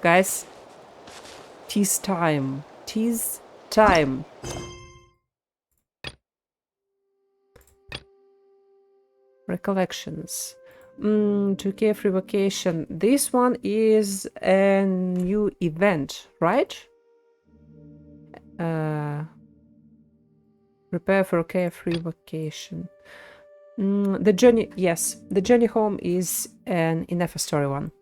Guys, tease time. Tease time. Recollections. 2K free vacation. This one is a new event, right? Prepare for a free vacation. The journey, yes, the journey home is an Ineffa story one.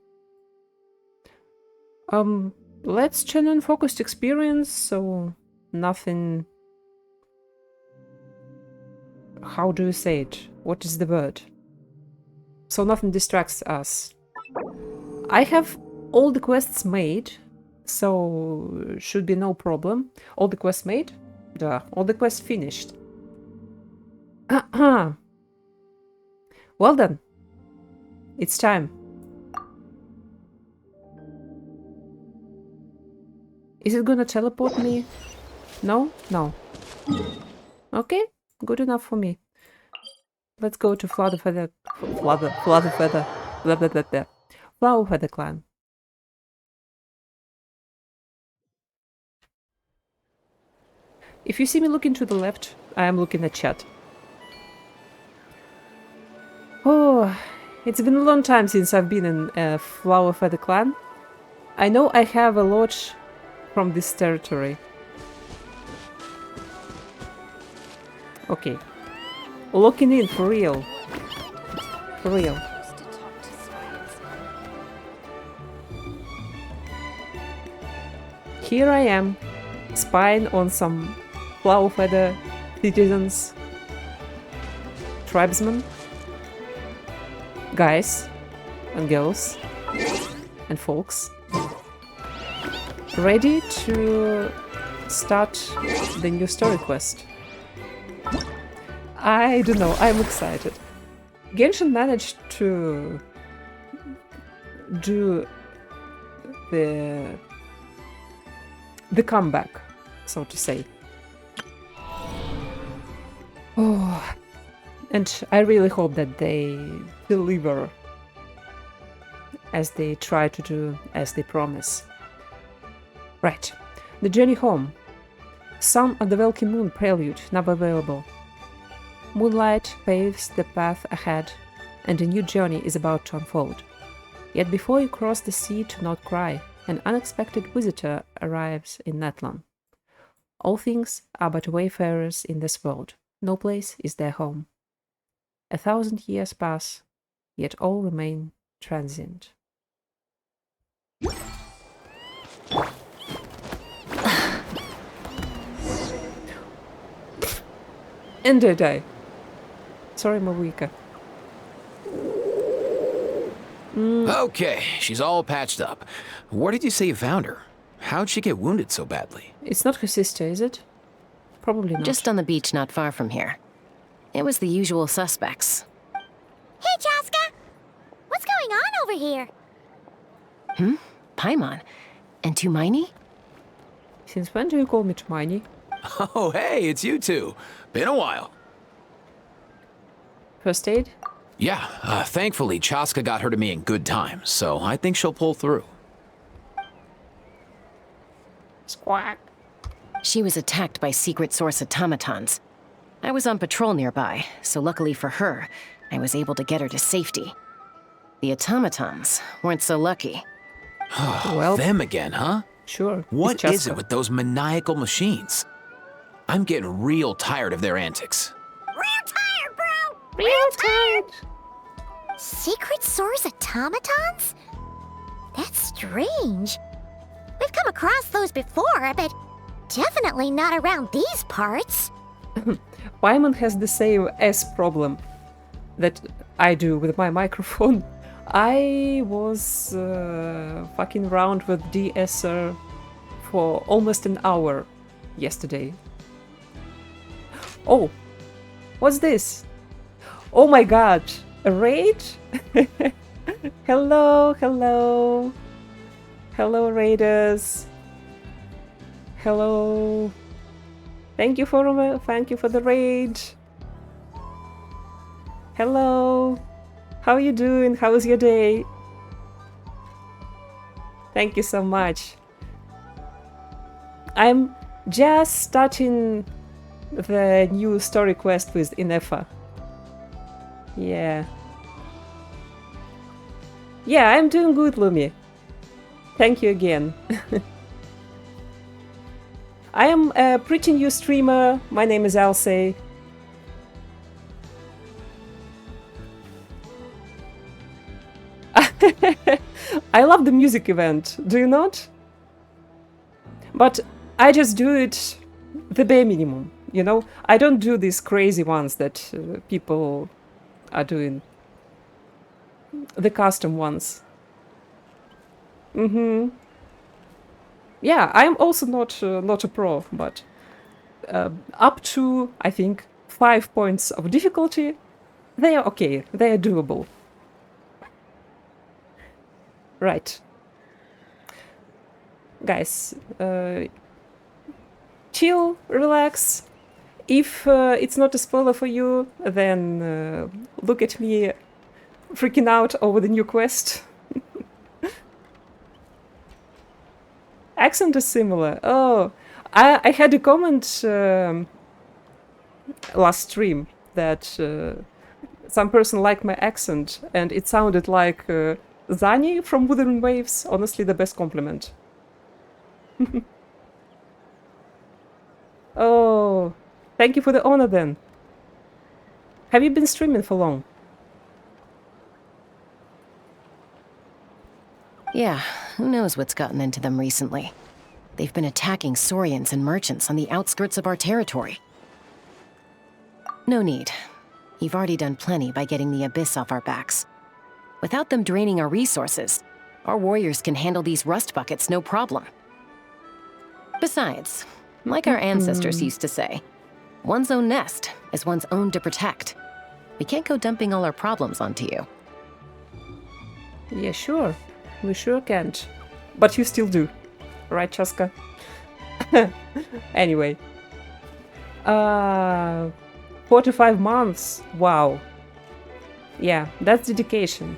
Let's turn on focused experience, so nothing. How do you say it? What is the word? So nothing distracts us. I have all the quests made, so should be no problem. All the quests made? Duh. All the quests finished. Well done. It's time. Is it gonna teleport me? No? No. Okay, good enough for me. Let's go to Flower Feather Clan. If you see me looking to the left, I am looking at chat. Oh, it's been a long time since I've been in Flower Feather Clan. I know I have a lot from this territory. Okay. Looking in, for real. For real. Here I am, spying on some Flower Feather citizens, tribesmen, guys and girls and folks, ready to start the new story quest. I don't know, I'm excited. Genshin managed to do the comeback, so to say. Oh, and I really hope that they deliver as they try to do, as they promise. Right, the journey home. Song of the Welkin Moon prelude, now available. Moonlight paves the path ahead, and a new journey is about to unfold. Yet before you cross the sea to Nod Krai, an unexpected visitor arrives in Natlan. All things are but wayfarers in this world. No place is their home. 1,000 years pass, yet all remain transient. And I die. Sorry, Marika. Okay, she's all patched up. Where did you say you found her? How'd she get wounded so badly? It's not her sister, is it? Probably not. Just on the beach not far from here. It was the usual suspects. Hey, Chaska! What's going on over here? Paimon? And Tumaini? Since when do you call me Tumaini? Oh, hey, it's you two. Been a while. First aid? Yeah, thankfully Chaska got her to me in good time, so I think she'll pull through. Squawk. She was attacked by secret source automatons. I was on patrol nearby, so luckily for her, I was able to get her to safety. The automatons weren't so lucky. Well, them again, huh? Sure. What is it with those maniacal machines? I'm getting real tired of their antics. Real tired, bro! Real tired! Secret source automatons? That's strange. We've come across those before, but definitely not around these parts. Paimon has the same S problem that I do with my microphone. I was fucking around with DSR for almost an hour yesterday. Oh, what's this? Oh my god, a raid? Hello, hello. Hello, raiders. Hello. Thank you for the raid. Hello. How are you doing? How is your day? Thank you so much. I'm just starting the new story quest with Ineffa. Yeah. Yeah, I'm doing good, Lumi. Thank you again. I am a pretty new streamer. My name is Alcey. I love the music event, do you not? But I just do it the bare minimum, you know? I don't do these crazy ones that people are doing. The custom ones. Mm-hmm. Yeah, I'm also not a pro, but up to, I think, 5 points of difficulty, they are okay. They are doable. Right. Guys, chill, relax. If it's not a spoiler for you, then look at me freaking out over the new quest. Accent is similar. Oh, I had a comment last stream that some person liked my accent, and it sounded like Zani from Wuthering Waves. Honestly, the best compliment. Oh, thank you for the honor then. Have you been streaming for long? Yeah, who knows what's gotten into them recently. They've been attacking Saurians and merchants on the outskirts of our territory. No need. You've already done plenty by getting the Abyss off our backs. Without them draining our resources, our warriors can handle these rust buckets no problem. Besides, like our ancestors used to say, one's own nest is one's own to protect. We can't go dumping all our problems onto you. Yeah, sure. We sure can't. But you still do. Right, Chaska? Anyway. 45 months. Wow. Yeah, that's dedication.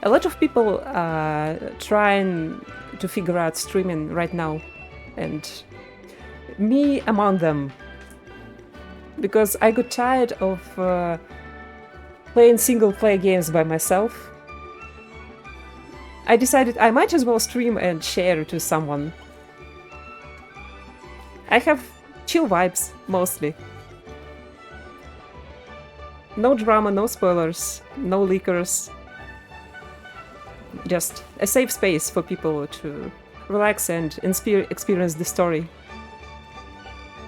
A lot of people are trying to figure out streaming right now. And me among them. Because I got tired of playing single-player games by myself. I decided I might as well stream and share to someone. I have chill vibes, mostly. No drama, no spoilers, no leakers. Just a safe space for people to relax and experience the story.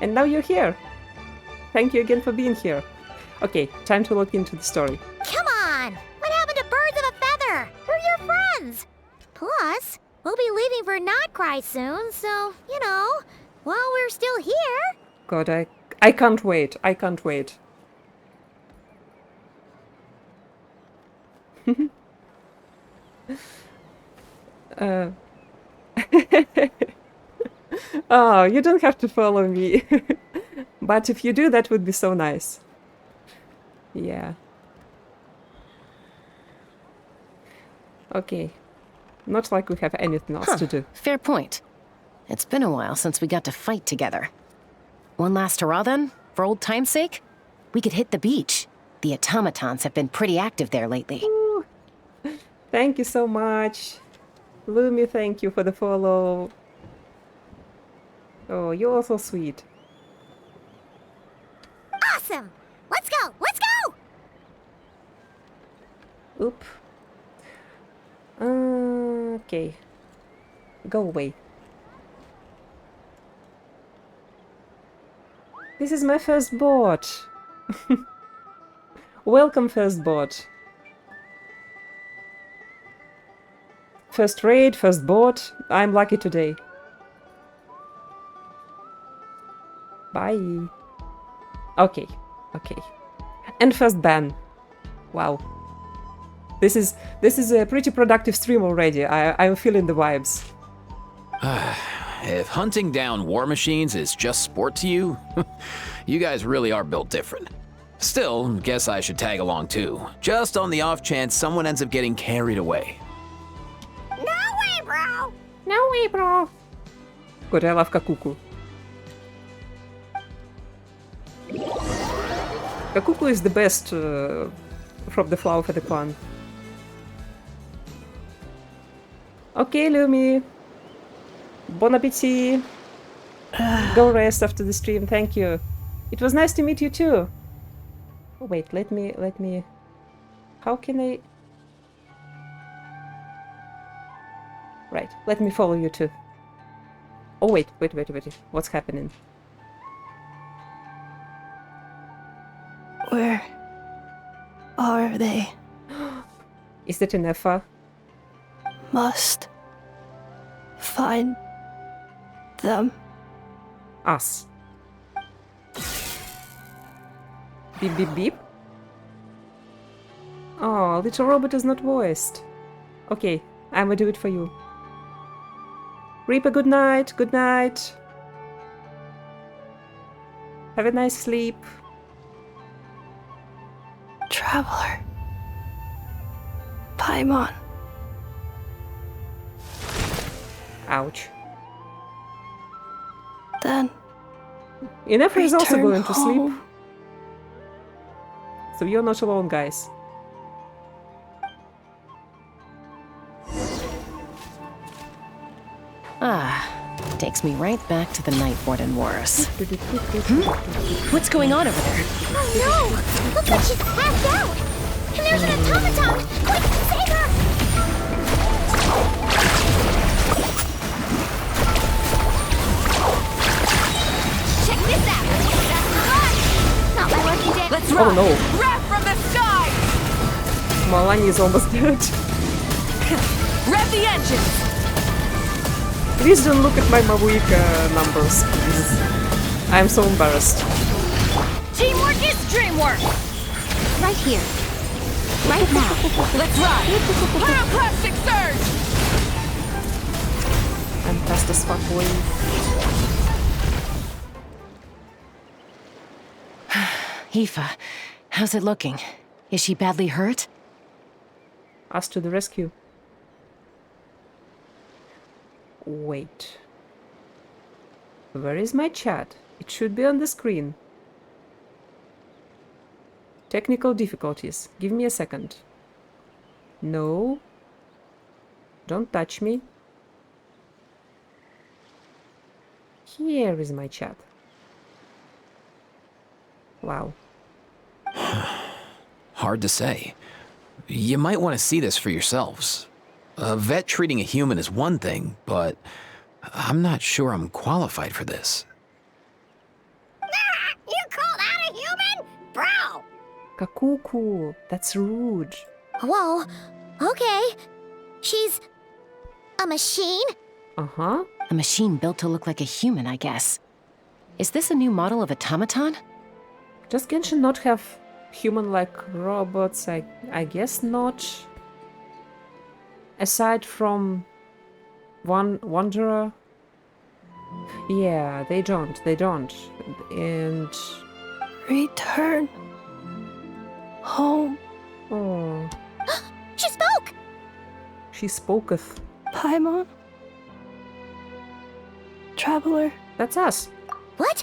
And now you're here. Thank you again for being here. Okay, time to look into the story. Come on! What happened to birds of a feather? We're your friends! Plus, we'll be leaving for Nod Krai soon, so, you know, while we're still here... God, I can't wait. I can't wait. Oh, you don't have to follow me. But if you do, that would be so nice. Yeah. Okay. Not like we have anything else to do. Fair point. It's been a while since we got to fight together. One last hurrah then, for old time's sake? We could hit the beach. The automatons have been pretty active there lately. Ooh. Thank you so much. Lumi, thank you for the follow. Oh, you're also sweet. Awesome! Let's go! Let's go! Oop. Okay. Go away. This is my first bot. Welcome, first bot. First raid, first bot. I'm lucky today. Bye. Okay, okay. And first ban. Wow. This is a pretty productive stream already. I'm feeling the vibes. If hunting down war machines is just sport to you, you guys really are built different. Still, guess I should tag along too, just on the off chance someone ends up getting carried away. No way, way, bro! No way, bro. God, I love Kakuku. Kakuku is the best from the Flower for the Clan. Okay, Lumi. Bon appetit. Go rest after the stream, thank you. It was nice to meet you too. Oh, wait, let me... How can I... Right, let me follow you too. Oh, wait. What's happening? Where are they? Is that Ineffa? Must find them. Us. Beep beep beep. Oh, little robot is not voiced. Okay, I'ma do it for you. Reaper, good night, good night. Have a nice sleep. Traveler. Paimon. Ouch. Then Ineffa is also return going to sleep. home. So you're not alone, guys. Takes me right back to the Night Warden Wars. What's going on over there? Oh no! Looks like she's passed out! And there's an automaton! Quick, save her! Check this out! That's not my lucky day! Let's Oh run! no, Wrap from the sky! Malani is almost dead. Rev the engines! Please don't look at my Mavuika numbers, please. I'm so embarrassed. Teamwork is dreamwork! Right here. Right now. Let's ride! Pyroclastic surge! I'm fast as fuck, boy. Aoife, how's it looking? Is she badly hurt? Us to the rescue. Wait. Where is my chat? It should be on the screen. Technical difficulties. Give me a second. No. Don't touch me. Here is my chat. Wow. Hard to say. You might want to see this for yourselves. A vet treating a human is one thing, but I'm not sure I'm qualified for this. You call that a human? Bro! Kakuku, that's rude. Whoa. Okay. She's a machine? Uh-huh. A machine built to look like a human, I guess. Is this a new model of automaton? Does Genshin not have human-like robots? I guess not. Aside from Wanderer. Yeah, they don't. And Return home. oh, She spoke! she spoketh. Paimon. Traveler. That's us. What?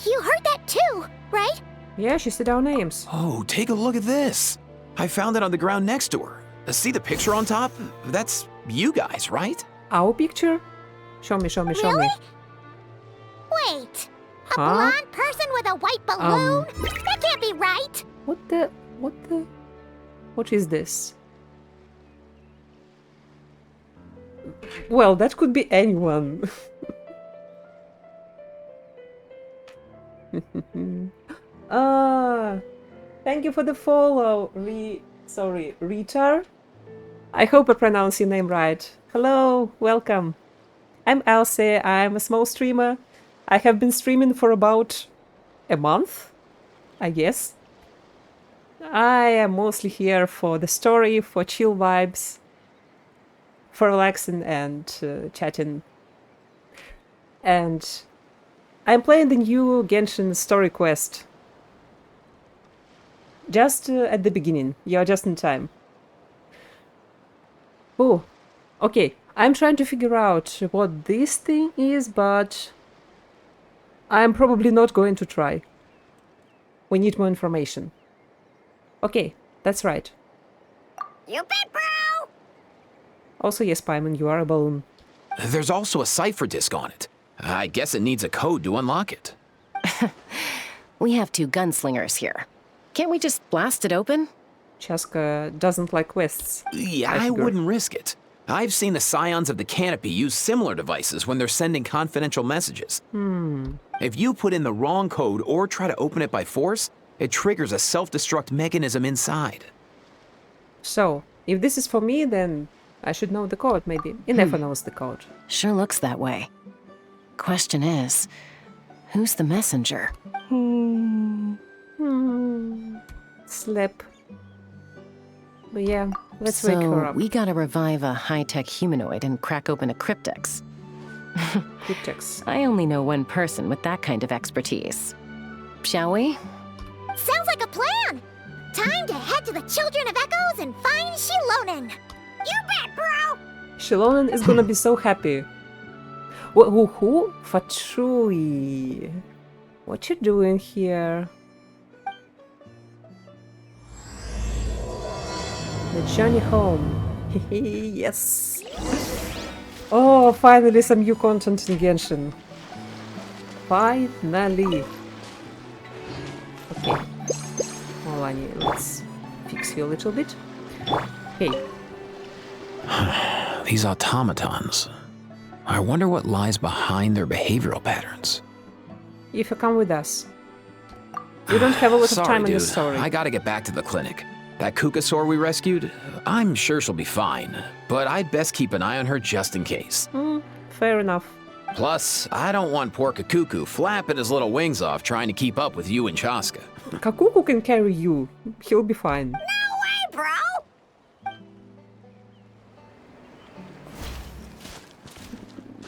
You heard that too, right? Yeah, she said our names. Oh, take a look at this. I found it on the ground next to her. See the picture on top? That's you guys, right? Our picture? Show me. Really? Wait. A Huh? blonde person with a white balloon? That can't be right. What is this? Well, that could be anyone. Thank you for the follow, Ritar. I hope I pronounce your name right. Hello, welcome. I'm Elsie, I'm a small streamer. I have been streaming for about a month, I guess. I am mostly here for the story, for chill vibes, for relaxing and chatting. And I'm playing the new Genshin story quest. Just at the beginning. You're just in time. Oh, Okay, I'm trying to figure out what this thing is, but I'm probably not going to try. We need more information. Okay, that's right. You bet, bro! Also, yes, Paimon, you are a balloon. There's also a cipher disk on it. I guess it needs a code to unlock it. We have 2 gunslingers here. Can't we just blast it open? Chaska doesn't like quests. Yeah, I I figure. wouldn't risk it. I've seen the Scions of the Canopy use similar devices when they're sending confidential messages. If you put in the wrong code or try to open it by force, it triggers a self-destruct mechanism inside. So, if this is for me, then I should know the code, maybe. Ineffa knows the code. Sure looks that way. Question is, who's the messenger? Slip. But yeah, let's wake her So, up. we gotta revive a high-tech humanoid and crack open a cryptex. Cryptex. I only know one person with that kind of expertise. Shall we? Sounds like a plan! Time to head to the Children of Echoes and find Shilonen! You bet, bro! Shilonen is gonna be so happy. Who? Fatui. What you doing here? The journey home. Yes. Oh, finally some new content in Genshin. Finally. Okay. Malani, let's fix you a little bit. Hey, These automatons. I wonder what lies behind their behavioral patterns. if you come with us. You don't have a lot of Sorry, time in dude. the story. I gotta get back to the clinic. That Kukasaur we rescued, I'm sure she'll be fine, but I'd best keep an eye on her just in case. Fair enough. Plus, I don't want poor Kakuku flapping his little wings off trying to keep up with you and Chaska. Kakuku can carry you. He'll be fine. Hey, bro!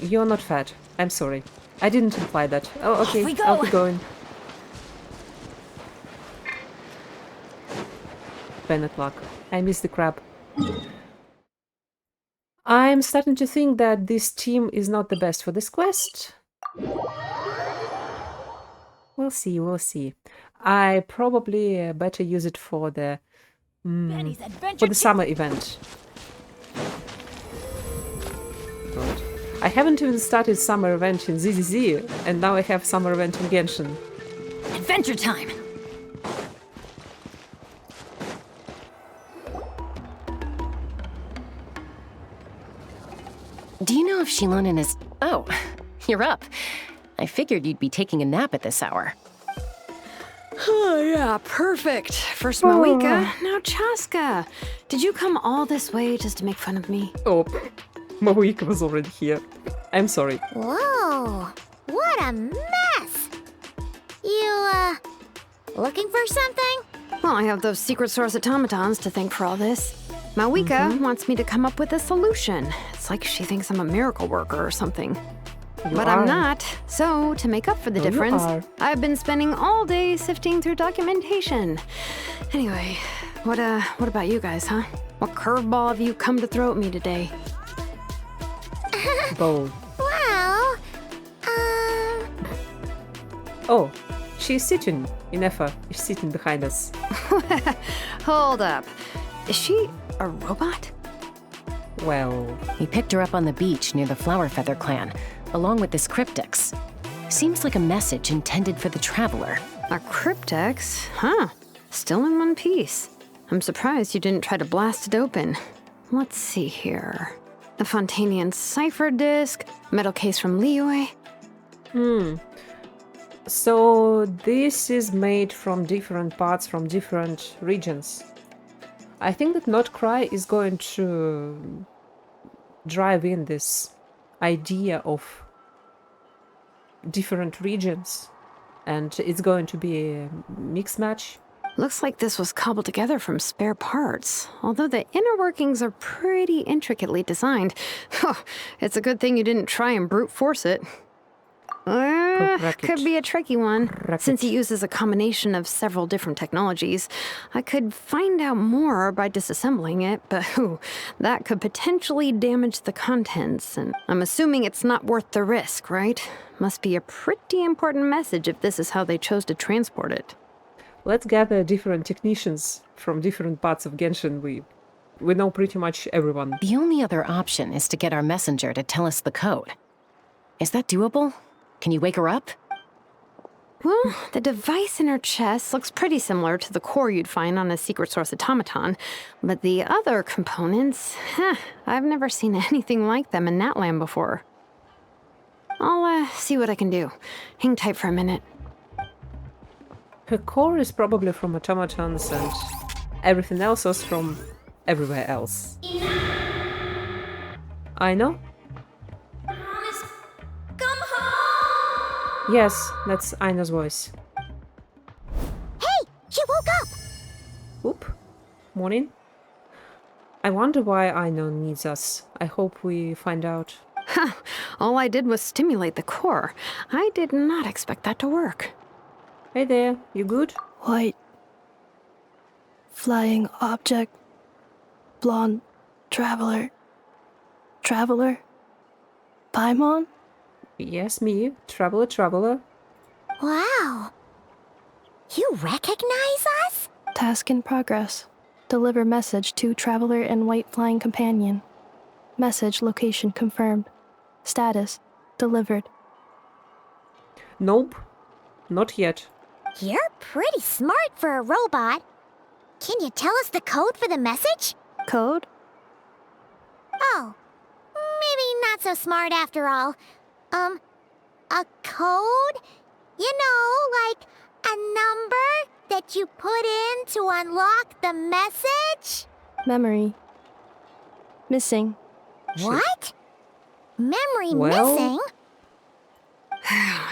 You're not fat. I'm sorry. I didn't imply that. Oh, okay. we go. I'll be going. Bennett luck. I miss the crab. I'm starting to think that this team is not the best for this quest. We'll see, we'll see. I probably better use it for the Benny's adventure summer event. Good. I haven't even started summer event in ZZZ, and now I have summer event in Genshin. adventure time. Do you know if Shilonen is... Oh, you're up. I figured you'd be taking a nap at this hour. Oh, yeah, perfect. First Mawika, now Chaska. Did you come all this way just to make fun of me? Oh, Mawika was already here. I'm sorry. Whoa! What a mess! You, looking for something? Well, I have those secret source automatons to thank for all this. Mawika wants me to come up with a solution. It's like she thinks I'm a miracle worker or something. But are. I'm not. So, to make up for the No, you difference, are. I've been spending all day sifting through documentation. Anyway, what about you guys, huh? What curveball have you come to throw at me today? Bowl. Well, Oh, she's sitting. Ineffa is sitting behind us. Hold up. Is she a robot? Well, We picked her up on the beach near the Flowerfeather clan, along with this cryptex. Seems like a message intended for the traveler. A cryptex? Huh. Still in one piece. I'm surprised you didn't try to blast it open. Let's see here. The Fontanian cipher disk, metal case from Liyue. so this is made from different parts from different regions. I think that Nod Krai is going to drive in this idea of different regions, and it's going to be a mix match. Looks like this was cobbled together from spare parts, although the inner workings are pretty intricately designed. It's a good thing you didn't try and brute force it. Correct. Could be a tricky one. Correct. Since he uses a combination of several different technologies, I could find out more by disassembling it, but that could potentially damage the contents, and I'm assuming it's not worth the risk, right? Must be a pretty important message if this is how they chose to transport it. Let's gather different technicians from different parts of Genshin. We know pretty much everyone. The only other option is to get our messenger to tell us the code. Is that doable? Can you wake her up? Well, the device in her chest looks pretty similar to the core you'd find on a secret source automaton, but the other components, I've never seen anything like them in Natlan before. I'll see what I can do. Hang tight for a minute. Her core is probably from automatons and everything else is from everywhere else. I know? Come home! Yes, that's Aina's voice. Hey! She woke up! Oop. Morning. I wonder why Aina needs us. I hope we find out. All I did was stimulate the core. I did not expect that to work. Hey there, you good? White. Flying object. Blonde. Traveler. Traveler? Paimon? Yes, me. Traveler. Wow. You recognize us? Task in progress. Deliver message to Traveler and White Flying Companion. Message location confirmed. Status delivered. Nope. Not yet. You're pretty smart for a robot. Can you tell us the code for the message? Code? Oh, maybe not so smart after all. A code? You know, like a number that you put in to unlock the message? Memory. Missing. What? Memory Well- missing?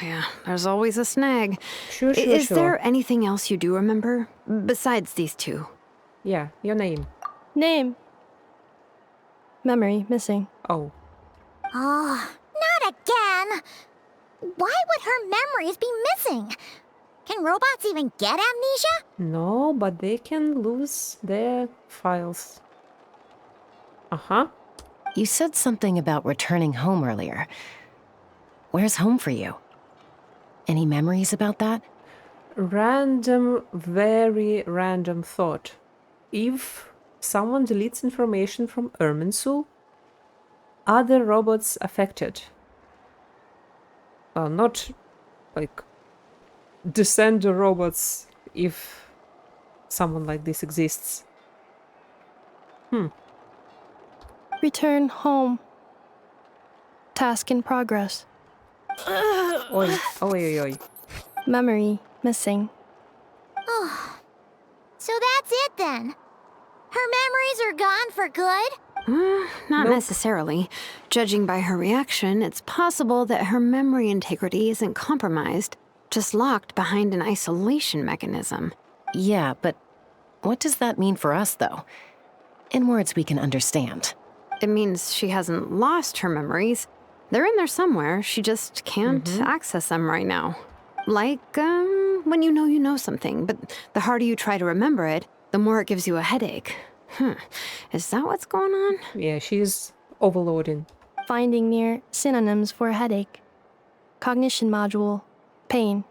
Yeah, there's always a snag. Sure. Is there anything else you do remember? Besides these two? Yeah, your name. Name. Memory missing. Oh. Oh, not again! Why would her memories be missing? Can robots even get amnesia? No, but they can lose their files. Uh-huh. You said something about returning home earlier. Where's home for you? Any memories about that? Random, very random thought. If someone deletes information from Irminsul, other robots affected. Well, not like descender robots if someone like this exists. Return home. Task in progress. Oi. Memory missing. Oh, so that's it then. Her memories are gone for good? Not Nope. necessarily. Judging by her reaction, it's possible that her memory integrity isn't compromised, just locked behind an isolation mechanism. Yeah, but what does that mean for us, though? In words we can understand. It means she hasn't lost her memories. They're in there somewhere, she just can't access them right now. Like, when you know something, but the harder you try to remember it, the more it gives you a headache. Is that what's going on? Yeah, she's overloading. Finding near synonyms for headache. Cognition module. Pain.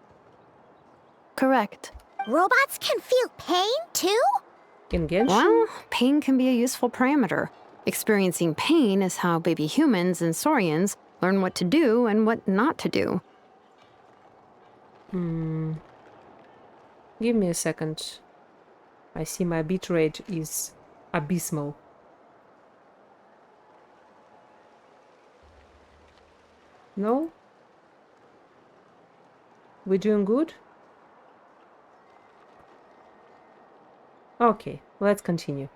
Correct. Robots can feel pain too? In Genshin? Well, pain can be a useful parameter. Experiencing pain is how baby humans and saurians learn what to do and what not to do. Give me a second. I see my bitrate is abysmal. No? We doing good? Okay, let's continue.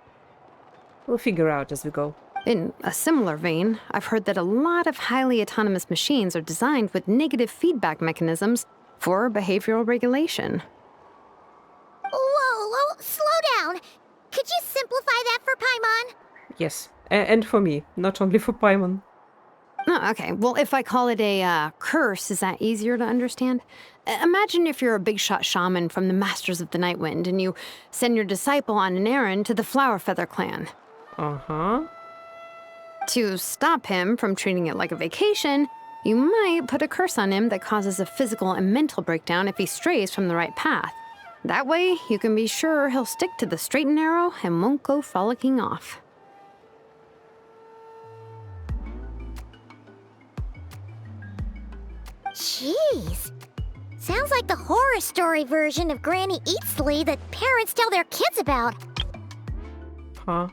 We'll figure out as we go. In a similar vein, I've heard that a lot of highly autonomous machines are designed with negative feedback mechanisms for behavioral regulation. Whoa, slow down. Could you simplify that for Paimon? Yes, and for me, not only for Paimon. Oh, okay. Well, if I call it a curse, is that easier to understand? Imagine if you're a big shot shaman from the Masters of the Night Wind and you send your disciple on an errand to the Flower Feather clan. Uh-huh. To stop him from treating it like a vacation, you might put a curse on him that causes a physical and mental breakdown if he strays from the right path. That way, you can be sure he'll stick to the straight and narrow and won't go frolicking off. Jeez. Sounds like the horror story version of Granny Eatsley that parents tell their kids about. Huh.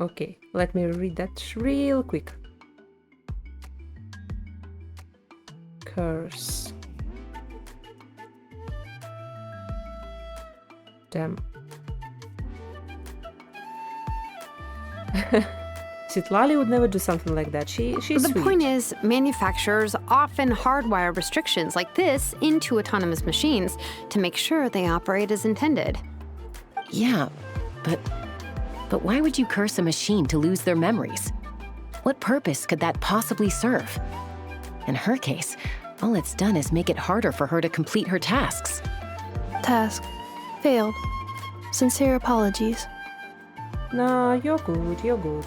Okay, let me read that real quick. Curse. Damn. Citlali would never do something like that. She's The sweet. point is, manufacturers often hardwire restrictions like this into autonomous machines to make sure they operate as intended. Yeah, but why would you curse a machine to lose their memories? What purpose could that possibly serve? In her case, all it's done is make it harder for her to complete her tasks. Task. Failed. Sincere apologies. No, you're good, you're good.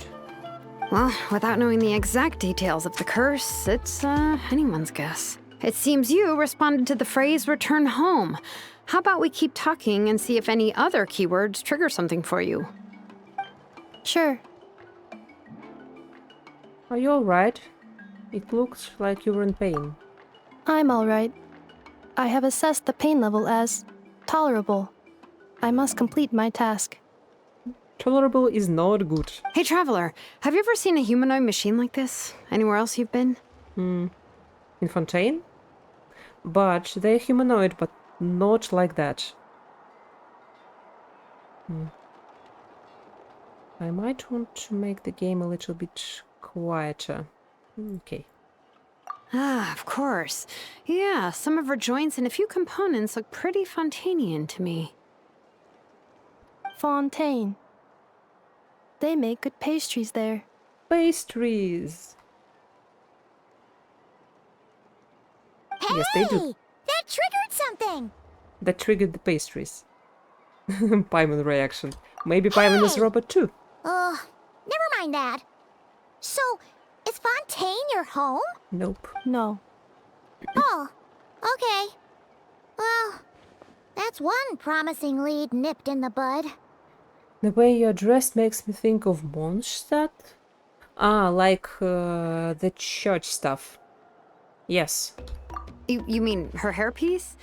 Well, without knowing the exact details of the curse, it's anyone's guess. It seems you responded to the phrase return home. How about we keep talking and see if any other keywords trigger something for you? Sure. Are you alright? It looks like you were in pain. I'm alright. I have assessed the pain level as tolerable. I must complete my task. Tolerable is not good. Hey, Traveler, have you ever seen a humanoid machine like this? Anywhere else you've been? In Fontaine? But they're humanoid, but not like that. I might want to make the game a little bit quieter. Okay. Ah, of course. Yeah, some of her joints and a few components look pretty Fontanian to me. Fontaine. They make good pastries there. Pastries. Hey! Yes, they do. That triggered something! That triggered the pastries. Paimon reaction. Maybe Paimon is a robot too. Never mind that. So, is Fontaine your home? Nope. No. Oh, okay. Well, that's one promising lead nipped in the bud. The way you're dressed makes me think of Mondstadt. Ah, like the church stuff. Yes. You mean her hairpiece?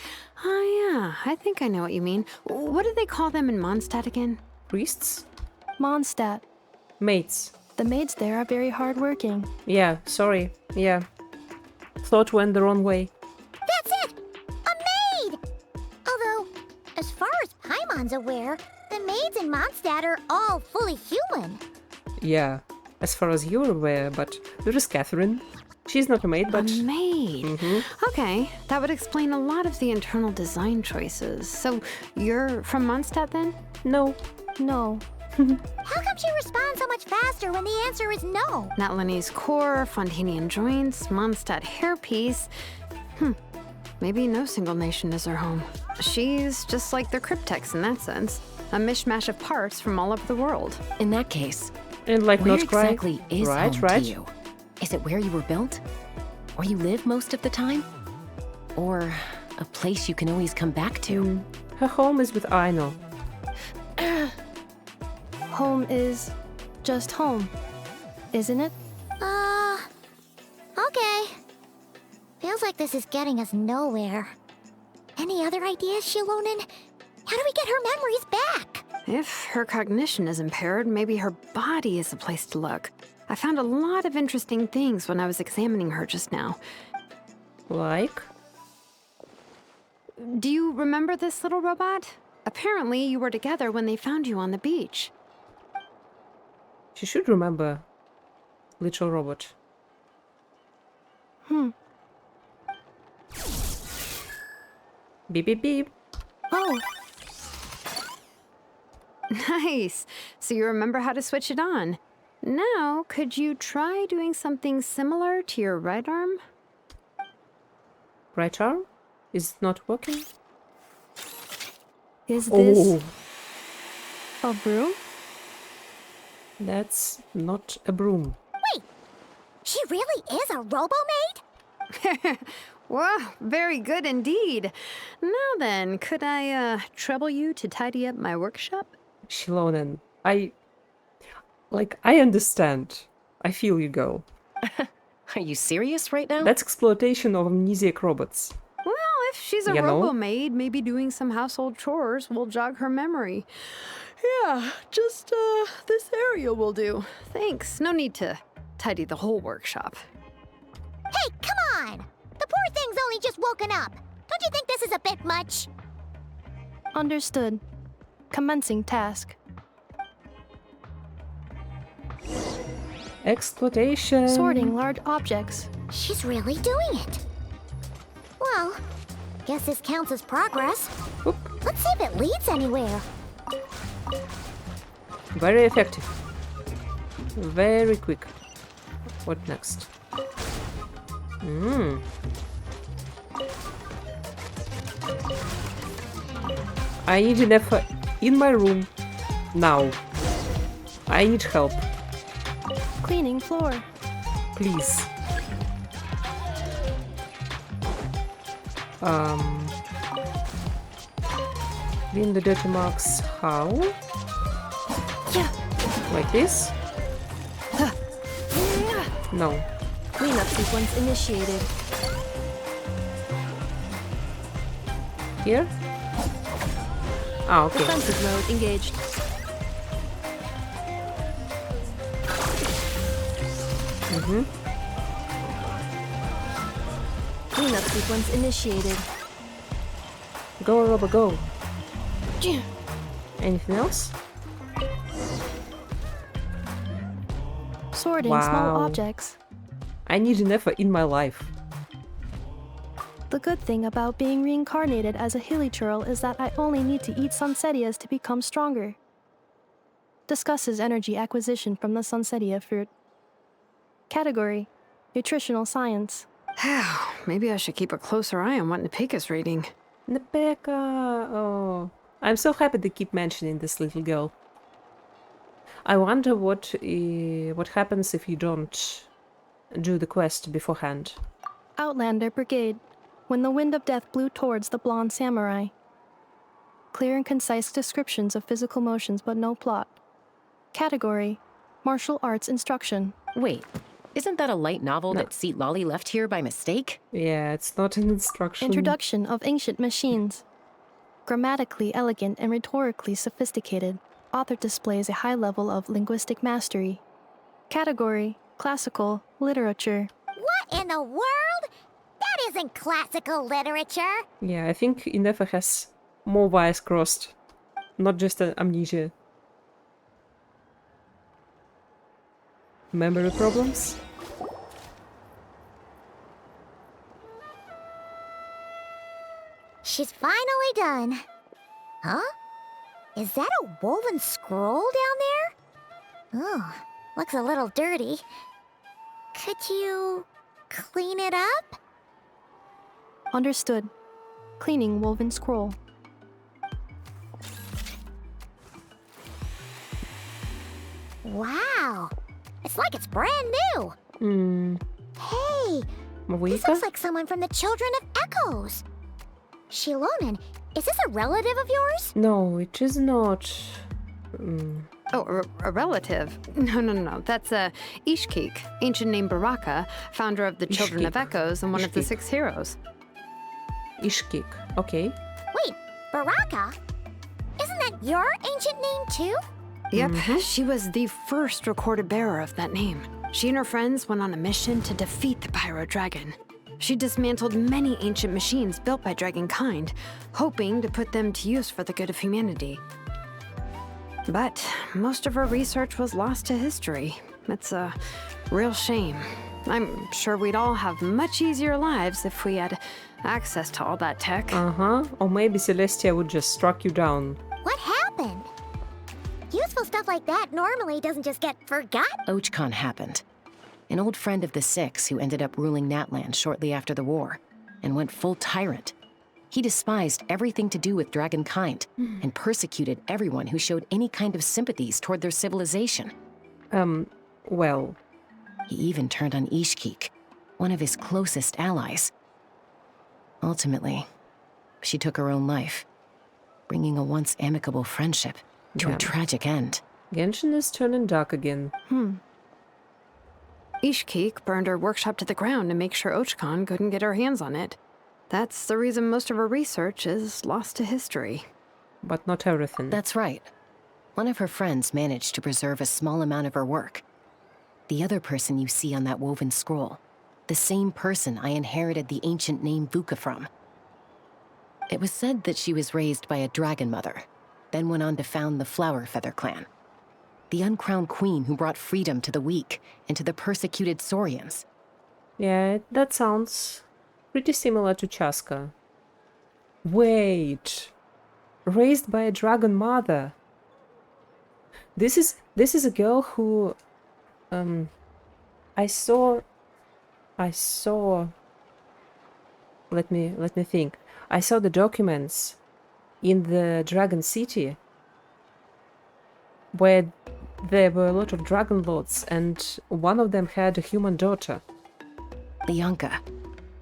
Oh, yeah, I think I know what you mean. What do they call them in Mondstadt again? Priests? Mondstadt. Maids. The maids there are very hardworking. Yeah, sorry. Yeah. Thought went the wrong way. That's it! A maid! Although, as far as Paimon's aware, the maids in Mondstadt are all fully human. Yeah, as far as you're aware, but there is Catherine. She's not a maid, but... A maid. Okay, that would explain a lot of the internal design choices. So, you're from Mondstadt then? No. No. How come she responds so much faster when the answer is no? Natlanese core, Fontanian joints, Mondstadt hairpiece. Maybe no single nation is her home. She's just like the Cryptex in that sense. A mishmash of parts from all over the world. In that case, And like where Nod Krai. exactly is Right, home right. to you? Is it where you were built? Where you live most of the time? Or a place you can always come back to? Her home is with Aino. Home is just home, isn't it? Okay. Feels like this is getting us nowhere. Any other ideas, Shilonen? How do we get her memories back? If her cognition is impaired, maybe her body is the place to look. I found a lot of interesting things when I was examining her just now. Like? Do you remember this little robot? Apparently, you were together when they found you on the beach. She should remember. Little robot. Beep beep beep. Oh, Nice. So you remember how to switch it on. Now, could you try doing something similar to your right arm? Right arm? Is it not working? Is this Oh, a broom? that's not a broom. Wait, she really is a robo-maid? Wow, very good indeed. Now then, could I trouble you to tidy up my workshop? Shilonen, I understand. I feel you, girl. Are you serious right now? That's exploitation of amnesiac robots. Well, if she's a You know? robo-maid, maybe doing some household chores will jog her memory. Yeah, just this area will do. Thanks. No need to tidy the whole workshop. Hey, come on! The poor thing's only just woken up. Don't you think this is a bit much? Understood. Commencing task. Exploitation. Sorting large objects. She's really doing it. Well, guess this counts as progress. Oop. Let's see if it leads anywhere. Very effective. Very quick. What next? I need Ineffa in my room. Now. I need help. Cleaning floor. Please. Clean the dirty marks. How? Like this? No. Cleanup sequence initiated. Here? Ah, okay. Defensive mode engaged. Cleanup sequence initiated. Go, Robo, go. Anything else? Sorting Wow. small objects. I need Ineffa in my life. The good thing about being reincarnated as a hilichurl is that I only need to eat sunsetias to become stronger. Discusses energy acquisition from the sunsetia fruit. Category: Nutritional Science. Maybe I should keep a closer eye on what Nepeka's reading. Nepeka. Oh. I'm so happy they keep mentioning this little girl. I wonder what happens if you don't do the quest beforehand. Outlander Brigade. When the wind of death blew towards the blonde samurai. Clear and concise descriptions of physical motions but no plot. Category: Martial arts instruction. Wait, isn't that a light novel No. that Seat Lolly left here by mistake? Yeah, it's not an instruction. Introduction of ancient machines. Grammatically elegant and rhetorically sophisticated, author displays a high level of linguistic mastery. Category: Classical literature. What in the world? That isn't classical literature. Yeah, I think Ineffa has more wires crossed. Not just amnesia. Memory problems? She's finally done. Huh? Is that a woven scroll down there? Oh, looks a little dirty. Could you clean it up? Understood. Cleaning woven scroll. Wow, it's like it's brand new. Hey, this Mawika? looks like someone from the Children of Echoes. Shilonen, is this a relative of yours? No, it is not. Oh, a relative? No. That's Ishkik, ancient name Baraka, founder of the Children of Ishkik. Echoes and one of the Ishkik. 6 heroes. Ishkik. Okay. Wait, Baraka? Isn't that your ancient name too? Yep, she was the first recorded bearer of that name. She and her friends went on a mission to defeat the Pyro Dragon. She dismantled many ancient machines built by Dragonkind, hoping to put them to use for the good of humanity. But most of her research was lost to history. It's a real shame. I'm sure we'd all have much easier lives if we had access to all that tech. Or maybe Celestia would just struck you down. What happened? Useful stuff like that normally doesn't just get forgotten. Ochkon happened. An old friend of the Six who ended up ruling Natland shortly after the war, and went full tyrant. He despised everything to do with dragonkind, and persecuted everyone who showed any kind of sympathies toward their civilization. Well, He even turned on Ishkik, one of his closest allies. Ultimately, she took her own life, bringing a once amicable friendship to Yeah. a tragic end. Genshin is turning dark again. Ishkik burned her workshop to the ground to make sure Ochkon couldn't get her hands on it. That's the reason most of her research is lost to history. But not everything. That's right. One of her friends managed to preserve a small amount of her work. The other person you see on that woven scroll, the same person I inherited the ancient name Vuka from. It was said that she was raised by a dragon mother, then went on to found the Flower Feather clan. The uncrowned queen who brought freedom to the weak and to the persecuted Saurians. Yeah, that sounds pretty similar to Chaska. Wait. Raised by a dragon mother. This is a girl who I saw let me think. I saw the documents in the Dragon City where there were a lot of dragon lords, and one of them had a human daughter. Lianka.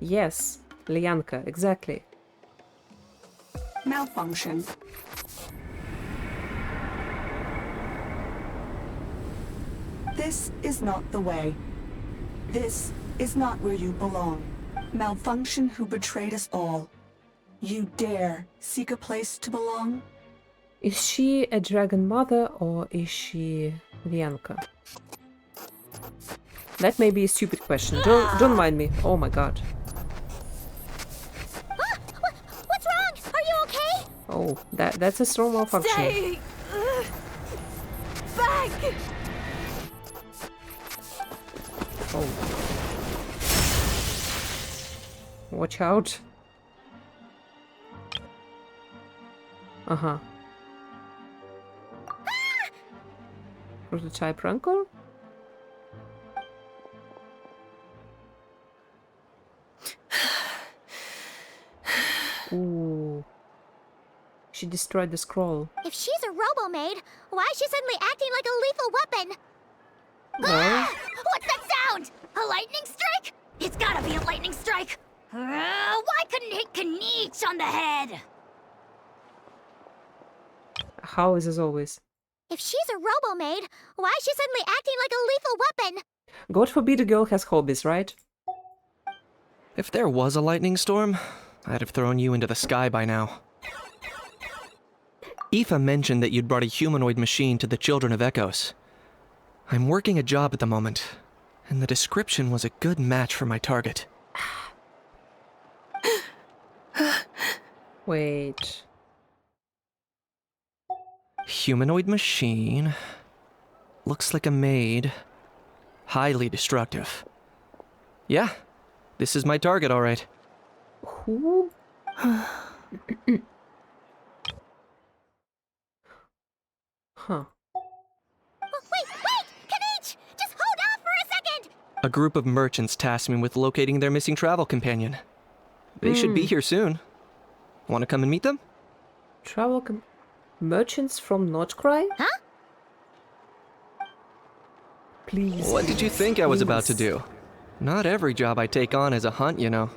Yes, Lianka, exactly. Malfunction. This is not the way. This is not where you belong. Malfunction who betrayed us all. You dare seek a place to belong? Is she a dragon mother or is she Lianka? That may be a stupid question. Don't mind me. Oh my god. What's wrong? Are you okay? Oh, that's a strong malfunction. Stay back! Oh. Watch out. Uh-huh. Prototype Rancor? Ooh. She destroyed the scroll. If she's a robo-maid, why is she suddenly acting like a lethal weapon? Well, What's that sound? A lightning strike? It's gotta be a lightning strike. Why couldn't it hit Kniech on the head? how is as always? If she's a robo-maid, why is she suddenly acting like a lethal weapon? God forbid a girl has hobbies, right? If there was a lightning storm, I'd have thrown you into the sky by now. Aoife mentioned that you'd brought a humanoid machine to the Children of Echoes. I'm working a job at the moment, and the description was a good match for my target. Wait. Humanoid machine. Looks like a maid. Highly destructive. Yeah, this is my target, all right. Who? Huh. Wait! Kniech! Just hold off for a second! A group of merchants tasked me with locating their missing travel companion. They should be here soon. Want to come and meet them? Merchants from Nod Krai? Huh? Please. What did you think I was about to please. do? Not every job I take on is a hunt, you know.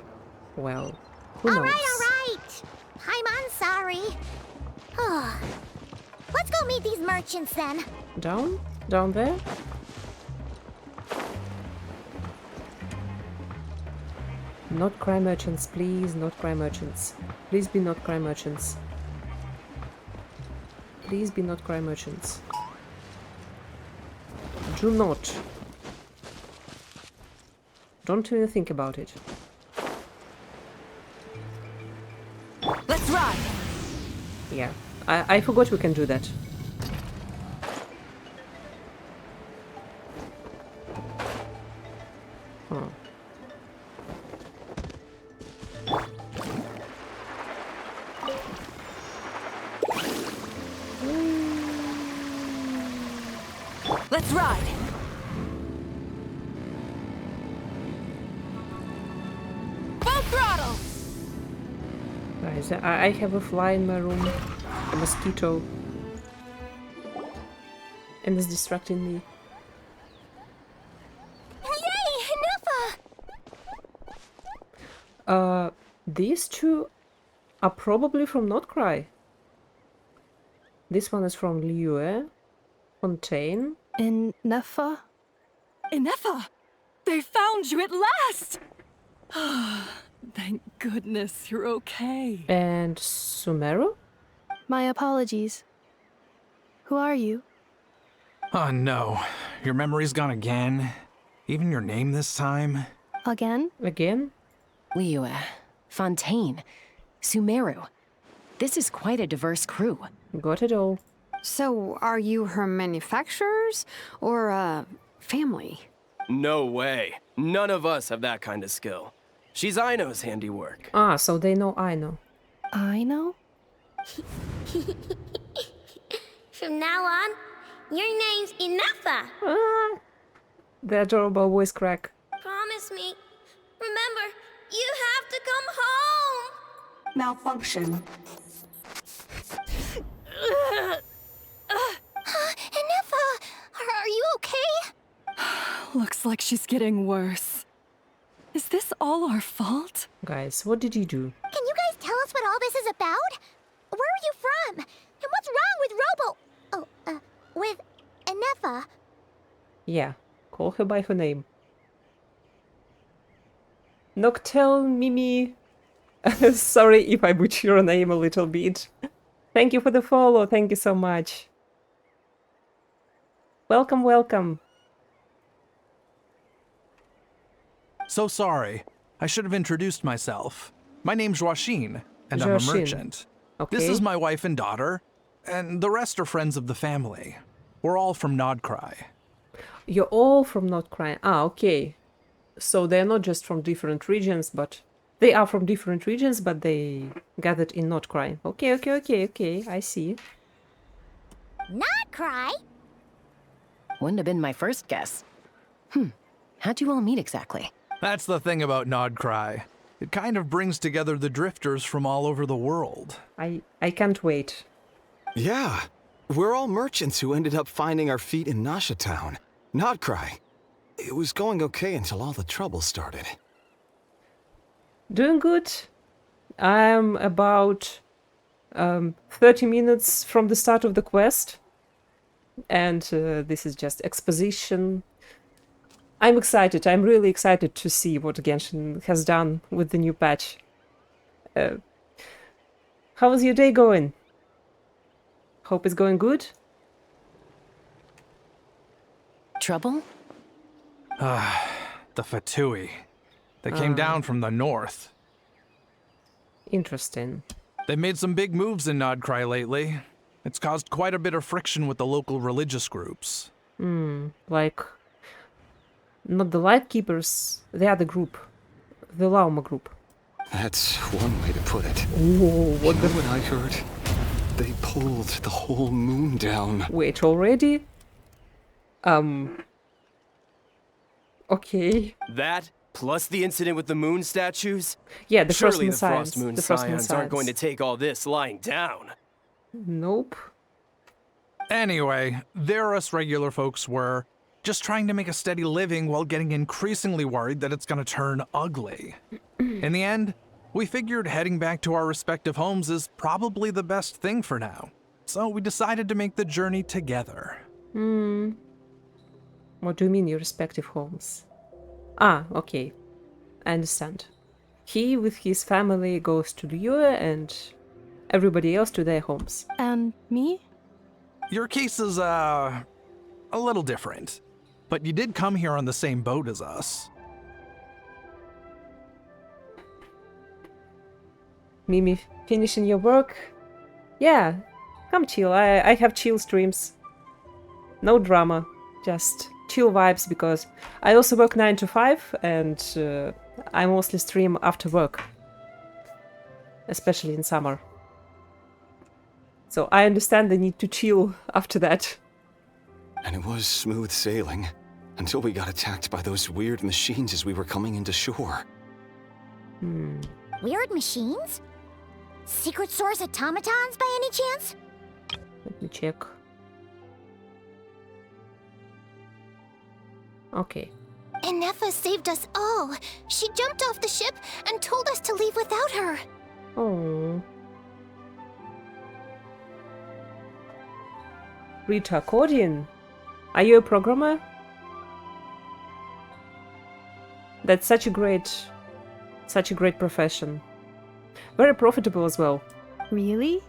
Well, who knows? Alright! I'm sorry. Let's go meet these merchants then. Down? Down there? Not cry merchants, please, not cry merchants. Please be not cry merchants. Please be not cry merchants. Do not. Don't even think about it. Let's run! Yeah, I forgot we can do that. Huh. Let's ride! Full throttle! Guys, I have a fly in my room. A mosquito. And it's distracting me. Yay, Ineffa! These two are probably from Nod Krai. This one is from Liyue, Fontaine. Ineffa? Ineffa! They found you at last! Thank goodness you're okay. And Sumeru? My apologies. Who are you? Oh no, your memory's gone again? Even your name this time? Again? Again? Liyue, Fontaine, Sumeru. This is quite a diverse crew. Got it all. So, are you her manufacturers or family? No way. None of us have that kind of skill. She's Aino's handiwork. Ah, so they know I know. I know? From now on, your name's Ineffa. Ah, the adorable voice crack. Promise me. Remember, you have to come home. Malfunction. Ineffa, are you okay? Looks like she's getting worse. Is this all our fault? Guys, what did you do? Can you guys tell us what all this is about? Where are you from? And what's wrong with with Ineffa? Yeah, call her by her name. Noctel Mimi. Sorry if I butcher your name a little bit. Thank you for the follow, thank you so much. Welcome, welcome. So sorry. I should have introduced myself. My name's Joachine, and I'm a Joachine. merchant. Okay. This is my wife and daughter, and the rest are friends of the family. We're all from Nod Krai. You're all from Nod Krai. Ah, okay. So they're not just from different regions, but they are from different regions, but they gathered in Nod Krai. Okay. I see. Not cry. Wouldn't have been my first guess. How'd you all meet exactly? That's the thing about Nod Krai. It kind of brings together the drifters from all over the world. I can't wait. Yeah, we're all merchants who ended up finding our feet in Nasha Town. Nod Krai. It was going okay until all the trouble started. Doing good. I'm about 30 minutes from the start of the quest. And this is just exposition. I'm excited. I'm really excited to see what Genshin has done with the new patch. How's your day going? Hope it's going good? Trouble? The Fatui. They came down from the north. Interesting. They made some big moves in Nod Krai lately. It's caused quite a bit of friction with the local religious groups. Like, not the Lightkeepers, the other group. The Lauma group. That's one way to put it. Whoa, What I heard? They pulled the whole moon down. Wait, already? Okay. That, plus the incident with the moon statues? Yeah, the Frost Surely Moon the Frost Science. Moon The Frost Moon Scions aren't going to Science. take all this lying down. Nope. Anyway, there us regular folks were just trying to make a steady living while getting increasingly worried that it's gonna turn ugly. In the end, we figured heading back to our respective homes is probably the best thing for now. So we decided to make the journey together. What do you mean, your respective homes? Ah, okay. I understand. He, with his family, goes to Liyue and everybody else to their homes. And me? Your case is, a little different. But you did come here on the same boat as us. Mimi, finishing your work? Yeah, come chill. I have chill streams. No drama, just chill vibes, because I also work 9 to 5 and I mostly stream after work. Especially in summer. So I understand the need to chill after that. And it was smooth sailing, until we got attacked by those weird machines as we were coming into shore. Weird machines? Secret source automatons by any chance? Let me check. Okay. Ineffa saved us all. She jumped off the ship and told us to leave without her. Oh. Rita accordion. Are you a programmer? That's such a great profession. Very profitable as well. Really?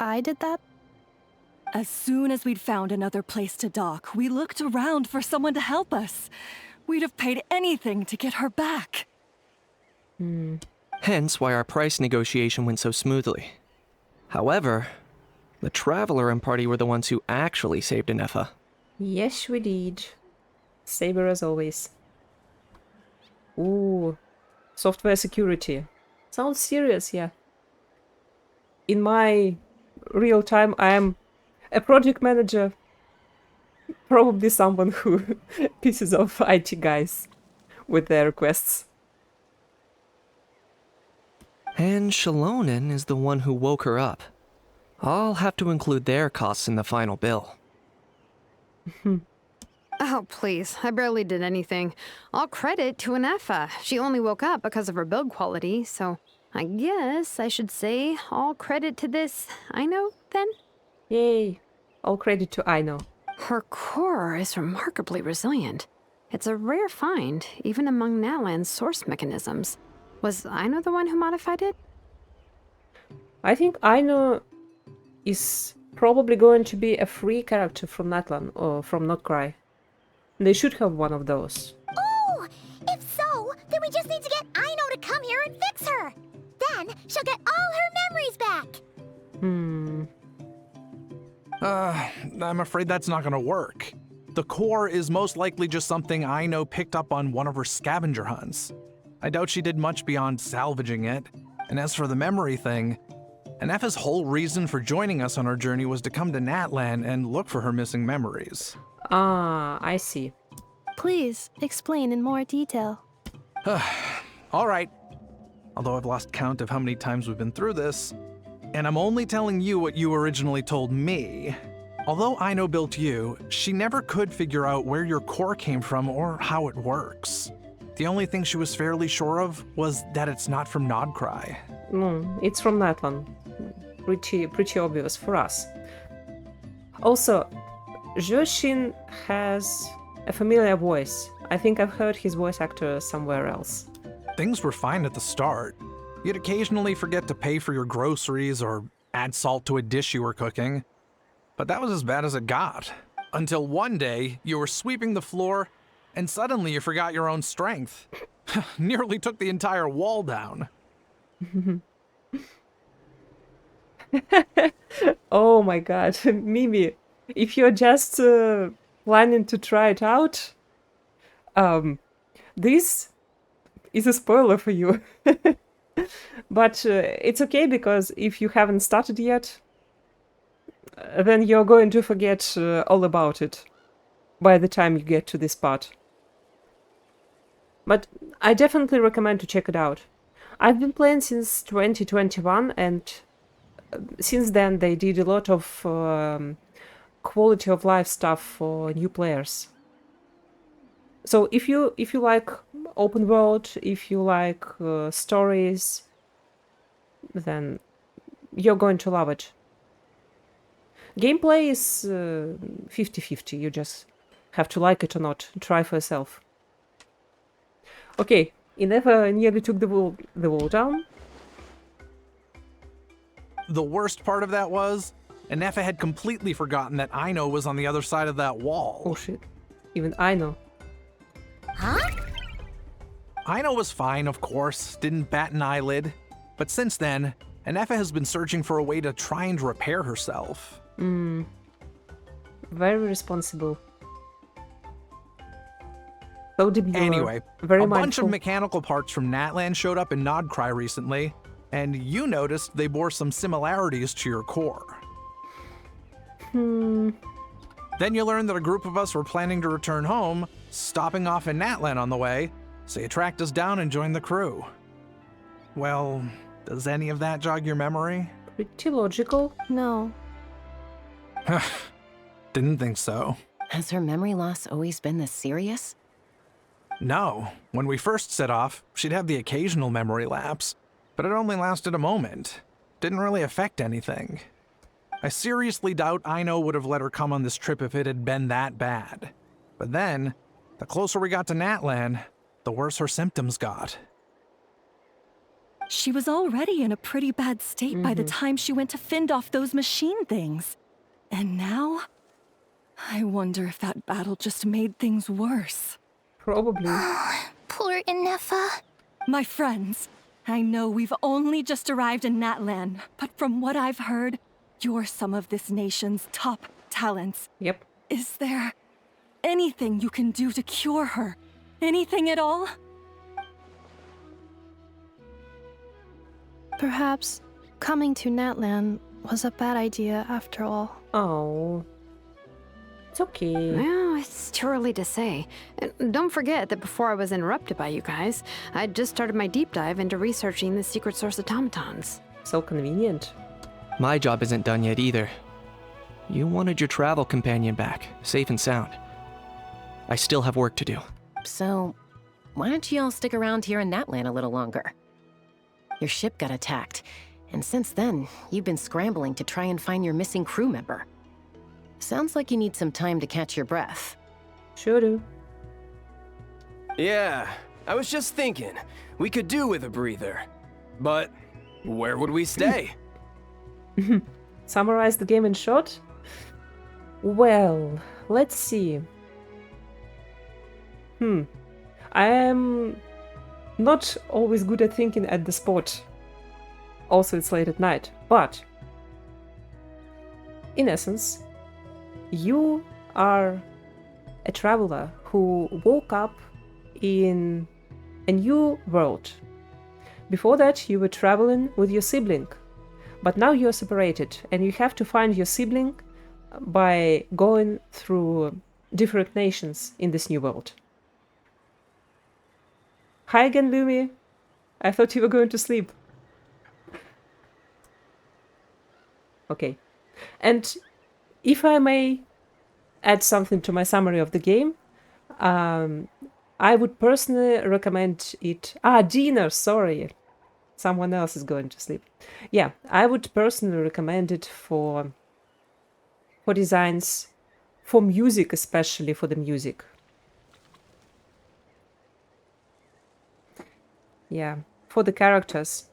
I did that? As soon as we'd found another place to dock, we looked around for someone to help us. We'd have paid anything to get her back. Hence why our price negotiation went so smoothly. However, the Traveler and party were the ones who actually saved Ineffa. Yes, we did. Saber as always. Ooh. Software security. Sounds serious, yeah. In my real time, I am a project manager. Probably someone who pisses off IT guys with their requests. And Shalonen is the one who woke her up. I'll have to include their costs in the final bill. Oh, please. I barely did anything. All credit to Ineffa. She only woke up because of her build quality, so I guess I should say all credit to this Aino, then? Yay. All credit to Aino. Her core is remarkably resilient. It's a rare find, even among Natlan's source mechanisms. Was Aino the one who modified it? I think Aino is probably going to be a free character from Natlan or from Nod Krai. They should have one of those. Oh! If so, then we just need to get Aino to come here and fix her! Then she'll get all her memories back! I'm afraid that's not gonna work. The core is most likely just something Aino picked up on one of her scavenger hunts. I doubt she did much beyond salvaging it. And as for the memory thing, Ineffa's whole reason for joining us on our journey was to come to Natlan and look for her missing memories. Ah, I see. Please, explain in more detail. All right. Although I've lost count of how many times we've been through this, and I'm only telling you what you originally told me. Although Aino built you, she never could figure out where your core came from or how it works. The only thing she was fairly sure of was that it's not from Nod Krai. It's from Natlan. Pretty obvious for us. Also, Genshin has a familiar voice. I think I've heard his voice actor somewhere else. Things were fine at the start. You'd occasionally forget to pay for your groceries or add salt to a dish you were cooking. But that was as bad as it got. Until one day, you were sweeping the floor, and suddenly you forgot your own strength. Nearly took the entire wall down. Oh my god, Mimi, if you're just planning to try it out, this is a spoiler for you. But it's okay, because if you haven't started yet, then you're going to forget all about it by the time you get to this part. But I definitely recommend to check it out. I've been playing since 2021, and since then they did a lot of quality of life stuff for new players. So if you like open world, if you like stories, then you're going to love it. Gameplay is 50-50, you just have to like it or not, try for yourself. Okay, Ineffa nearly took the wall down. The worst part of that was, Ineffa had completely forgotten that Aino was on the other side of that wall. Oh shit, even Aino. Huh? Aino was fine, of course, didn't bat an eyelid. But since then, Ineffa has been searching for a way to try and repair herself. Very responsible. So demure. Anyway, very a mindful. bunch of mechanical parts from Natlan showed up in Nod Krai recently, and you noticed they bore some similarities to your core. Then you learn that a group of us were planning to return home, stopping off in Natlan on the way, so you tracked us down and joined the crew. Well, does any of that jog your memory? Pretty logical. No. Didn't think so. Has her memory loss always been this serious? No. When we first set off, she'd have the occasional memory lapse, but it only lasted a moment. Didn't really affect anything. I seriously doubt Aino would have let her come on this trip if it had been that bad. But then, the closer we got to Natlan, the worse her symptoms got. She was already in a pretty bad state by the time she went to fend off those machine things. And now? I wonder if that battle just made things worse. Probably. Poor Ineffa. My friends, I know we've only just arrived in Natlan, but from what I've heard, you're some of this nation's top talents. Yep. Is there anything you can do to cure her? Anything at all? Perhaps coming to Natlan was a bad idea after all. Oh. It's okay. Well, it's too early to say. And don't forget that before I was interrupted by you guys, I'd just started my deep dive into researching the secret source automatons. So convenient. My job isn't done yet either. You wanted your travel companion back, safe and sound. I still have work to do. So, why don't you all stick around here in Natlan a little longer? Your ship got attacked, and since then, you've been scrambling to try and find your missing crew member. Sounds like you need some time to catch your breath. Sure do. Yeah, I was just thinking, we could do with a breather. But where would we stay? Summarize the game in short? Well, let's see. I am not always good at thinking at the spot. Also, it's late at night. But, in essence, you are a traveler who woke up in a new world. Before that, you were traveling with your sibling. But now you're separated, and you have to find your sibling by going through different nations in this new world. Hi again, Lumi. I thought you were going to sleep. Okay. And if I may add something to my summary of the game, I would personally recommend it... dinner, sorry. Someone else is going to sleep. Yeah, I would personally recommend it for designs, for music, especially for the music. Yeah, for the characters.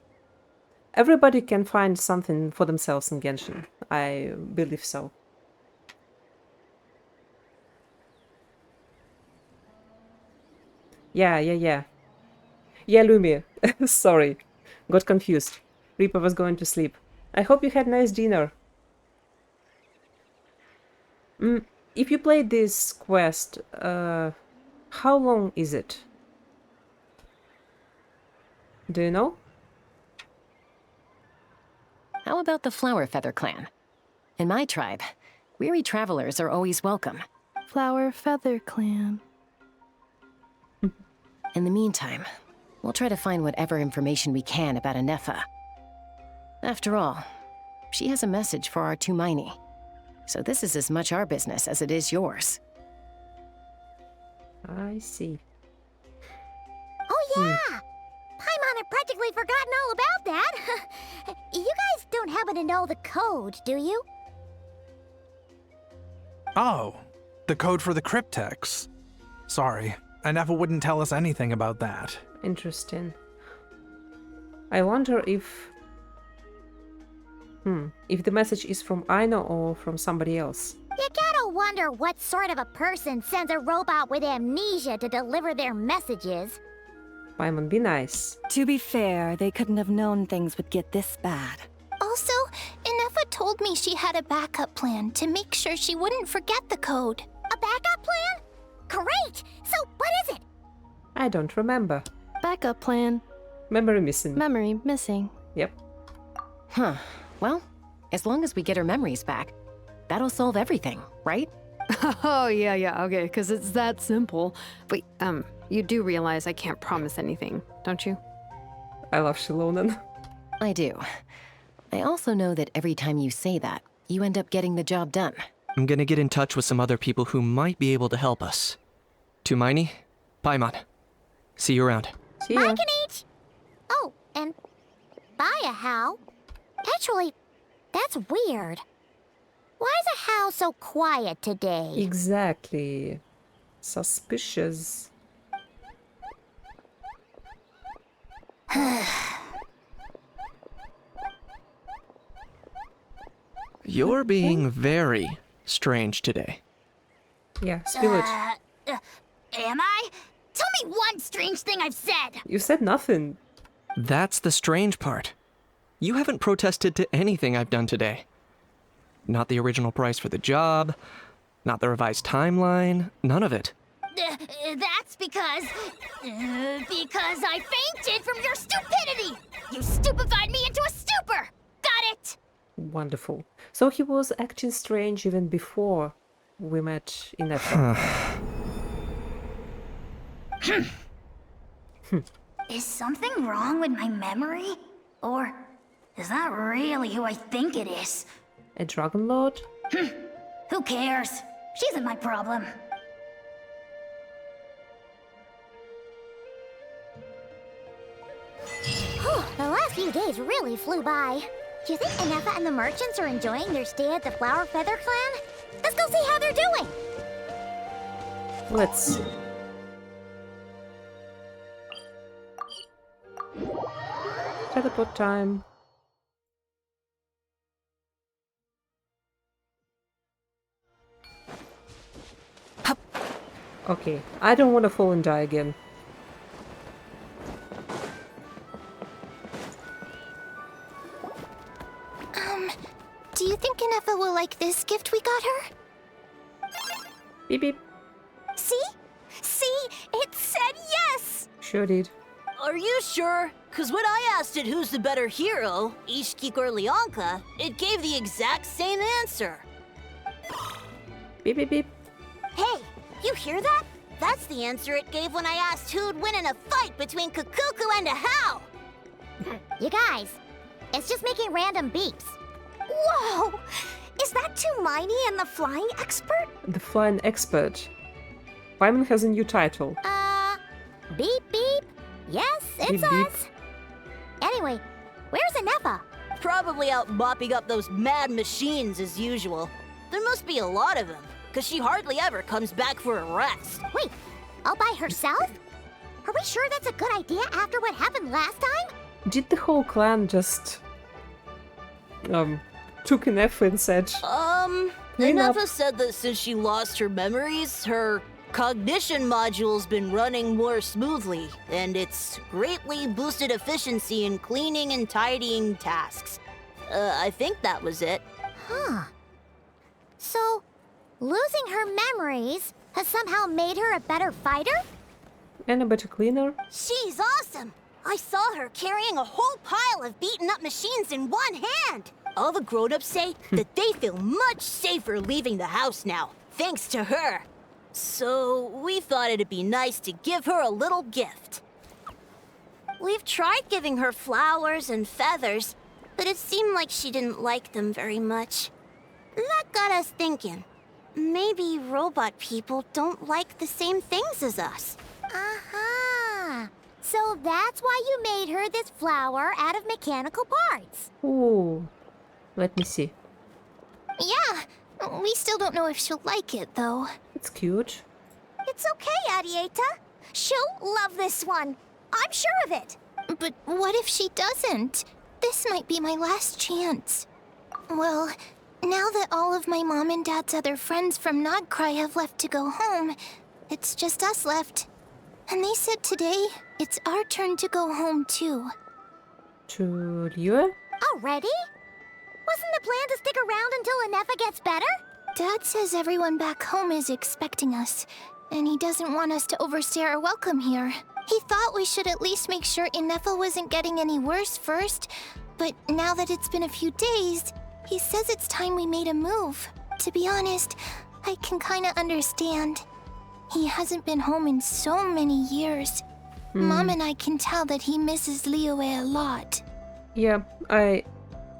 Everybody can find something for themselves in Genshin. I believe so. Yeah. Yeah, Lumi. Sorry. Got confused. Reaper was going to sleep. I hope you had nice dinner. If you played this quest, how long is it? Do you know? How about the Flower Feather clan? In my tribe, weary travelers are always welcome. Flower Feather Clan. In the meantime, we'll try to find whatever information we can about Ineffa. After all, she has a message for our Tumaini. So this is as much our business as it is yours. I see. Oh yeah! Paimon had practically forgotten all about that. You guys don't happen to know the code, do you? Oh, the code for the cryptex. Sorry, Ineffa wouldn't tell us anything about that. Interesting. I wonder if the message is from Aino or from somebody else. You gotta wonder what sort of a person sends a robot with amnesia to deliver their messages. Paimon, be nice. To be fair, they couldn't have known things would get this bad. Also, Ineffa told me she had a backup plan to make sure she wouldn't forget the code. A backup plan? Great! So what is it? I don't remember. Backup plan. Memory missing. Memory missing. Yep. Huh. Well, as long as we get her memories back, that'll solve everything, right? Oh, yeah, okay, because it's that simple. Wait, you do realize I can't promise anything, don't you? I love Shilonen. I do. I also know that every time you say that, you end up getting the job done. I'm gonna get in touch with some other people who might be able to help us. Tumaini, Paimon. See you around. See Bye, ya. Kanich! Oh, and bye, a How. Actually, that's weird. Why is a How so quiet today? Exactly. Suspicious. You're being very strange today. Yeah, spill it. Am I? Tell me one strange thing I've said! You said nothing. That's the strange part. You haven't protested to anything I've done today. Not the original price for the job, not the revised timeline, none of it. That's because I fainted from your stupidity! You stupefied me into a stupor! Got it! Wonderful. So he was acting strange even before we met Ineffa. Is something wrong with my memory? Or is that really who I think it is? A Dragon Lord? Who cares? She isn't my problem. The last few days really flew by. Do you think Ineffa and the merchants are enjoying their stay at the Flower Feather Clan? Let's go see how they're doing! Let's see. Teleport time. Okay, I don't want to fall and die again. Do you think Ineffa will like this gift we got her? Beep beep. See? See? It said yes! Sure did. Are you sure? Because when I asked it who's the better hero, Ishkik or Leonka, it gave the exact same answer. Beep beep beep. Hey, you hear that? That's the answer it gave when I asked who'd win in a fight between Kukuku and a How. You guys, it's just making random beeps. Whoa! Is that Tumaini and the flying expert? The flying expert. Paimon has a new title. Beep beep. Yes, it's Beep, beep. us. Anyway, where's Ineffa? Probably out mopping up those mad machines as usual. There must be a lot of them, because she hardly ever comes back for a rest. Wait, all by herself? Are we sure that's a good idea after what happened last time? Did the whole clan just took an F and said Clean up. Ineffa said that since she lost her memories, her cognition module's been running more smoothly, and it's greatly boosted efficiency in cleaning and tidying tasks. I think that was it. Huh. So, losing her memories has somehow made her a better fighter? and a better cleaner. She's awesome! I saw her carrying a whole pile of beaten up machines in one hand! All the grown-ups say that they feel much safer leaving the house now, thanks to her. So we thought it'd be nice to give her a little gift. We've tried giving her flowers and feathers, but it seemed like she didn't like them very much. That got us thinking. Maybe robot people don't like the same things as us. Aha! So that's why you made her this flower out of mechanical parts. Ooh. Let me see. Yeah, we still don't know if she'll like it, though. It's cute. It's okay, Arieta. She'll love this one. I'm sure of it. But what if she doesn't? This might be my last chance. Well, now that all of my mom and dad's other friends from Nod Krai have left to go home, it's just us left. And they said today, it's our turn to go home too. To Liyue? Already? Wasn't the plan to stick around until Ineffa gets better? Dad says everyone back home is expecting us, and he doesn't want us to overstay our welcome here. He thought we should at least make sure Ineffa wasn't getting any worse first, but now that it's been a few days, he says it's time we made a move. To be honest, I can kinda understand. He hasn't been home in so many years. Mom and I can tell that he misses Liyue a lot. Yeah, I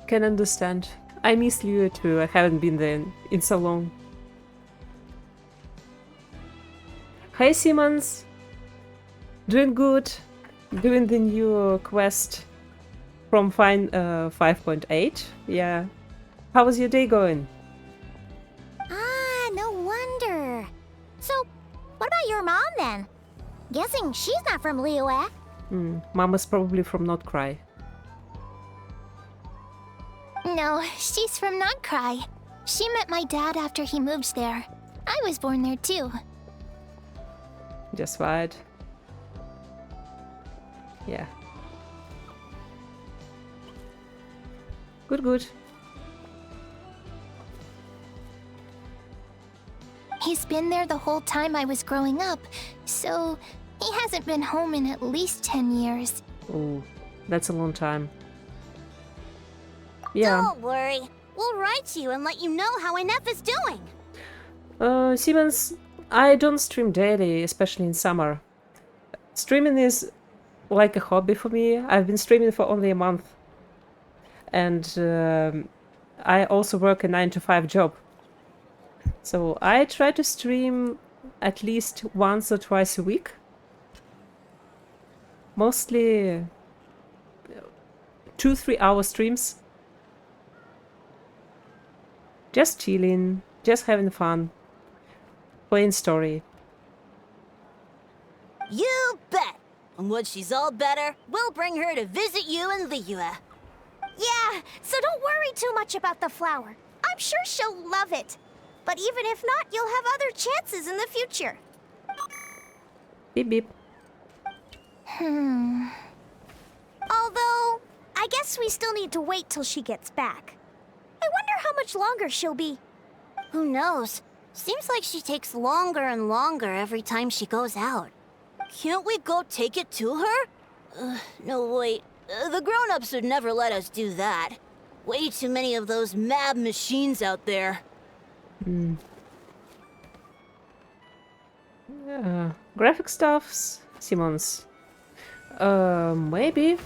can understand. I miss Liu too. I haven't been there in so long. Hey Simmons! Doing good. Doing the new quest from 5.8. Yeah. How was your day going? Ah, no wonder. So, what about your mom then? Guessing she's not from Liyue. Mama's probably from Nod Krai. No, she's from Nod Krai. She met my dad after he moved there. I was born there too. Just right. Yeah. Good, good. He's been there the whole time I was growing up, so he hasn't been home in at least 10 years. Oh, that's a long time. Yeah. Don't worry. We'll write to you and let you know how Ineffa's doing. Simmons, I don't stream daily, especially in summer. Streaming is like a hobby for me. I've been streaming for only a month. And I also work a 9-to-5 job. So I try to stream at least once or twice a week. Mostly 2-3 hour streams. Just chilling, just having fun, playing story. You bet! And when she's all better, we'll bring her to visit you in Liyue. Yeah, so don't worry too much about the flower. I'm sure she'll love it. But even if not, you'll have other chances in the future. Beep beep. Although, I guess we still need to wait till she gets back. I wonder how much longer she'll be. Who knows? Seems like she takes longer and longer every time she goes out. Can't we go take it to her? No, wait. The grown-ups would never let us do that. Way too many of those mad machines out there. Graphic stuffs, Simmons. Maybe.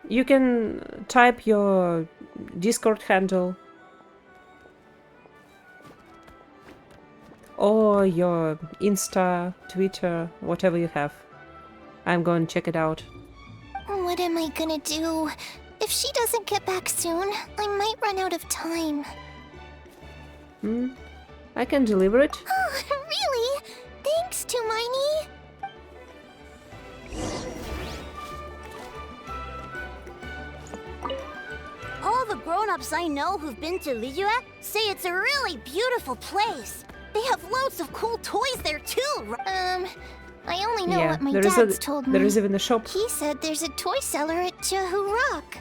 You can type your Discord handle or your Insta, Twitter, whatever you have. I'm going to check it out. What am I gonna do? If she doesn't get back soon, I might run out of time. I can deliver it. Oh, really? Thanks, Tumaini. All the grown-ups I know who've been to Liyue say it's a really beautiful place. They have loads of cool toys there too. I only know Yeah, what my there is dad's told me. There is even a shop. He said there's a toy seller at Jehu Rock.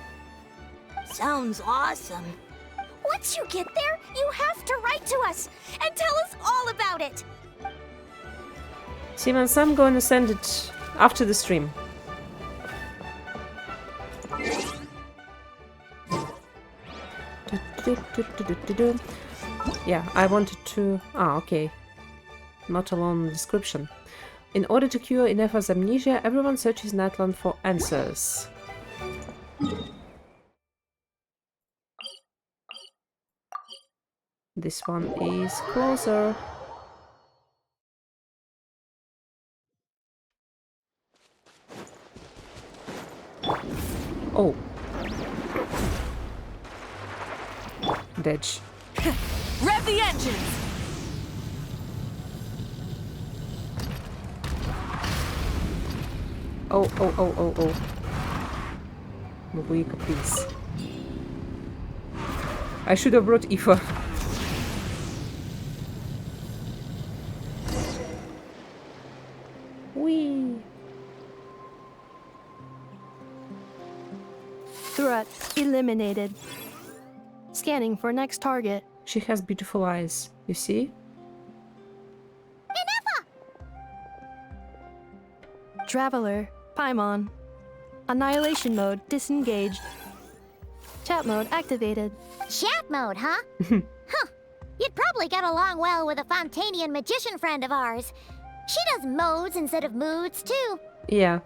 Sounds awesome. Once you get there, you have to write to us and tell us all about it. Simmons, I'm going to send it after the stream. Yeah, I wanted to... okay. Not a long description. In order to cure Ineffa's amnesia, everyone searches Natlan for answers. This one is closer. Oh. Ditch. Rev the engines! Oh. Weak, please. I should have brought Aoife. Whee! Threat eliminated. Scanning for next target. She has beautiful eyes, you see? Traveler, Paimon. Annihilation mode disengaged. Chat mode activated. Chat mode, huh? Huh. probably get along well with a Fontanian magician friend of ours. She does modes instead of moods, too. Yeah.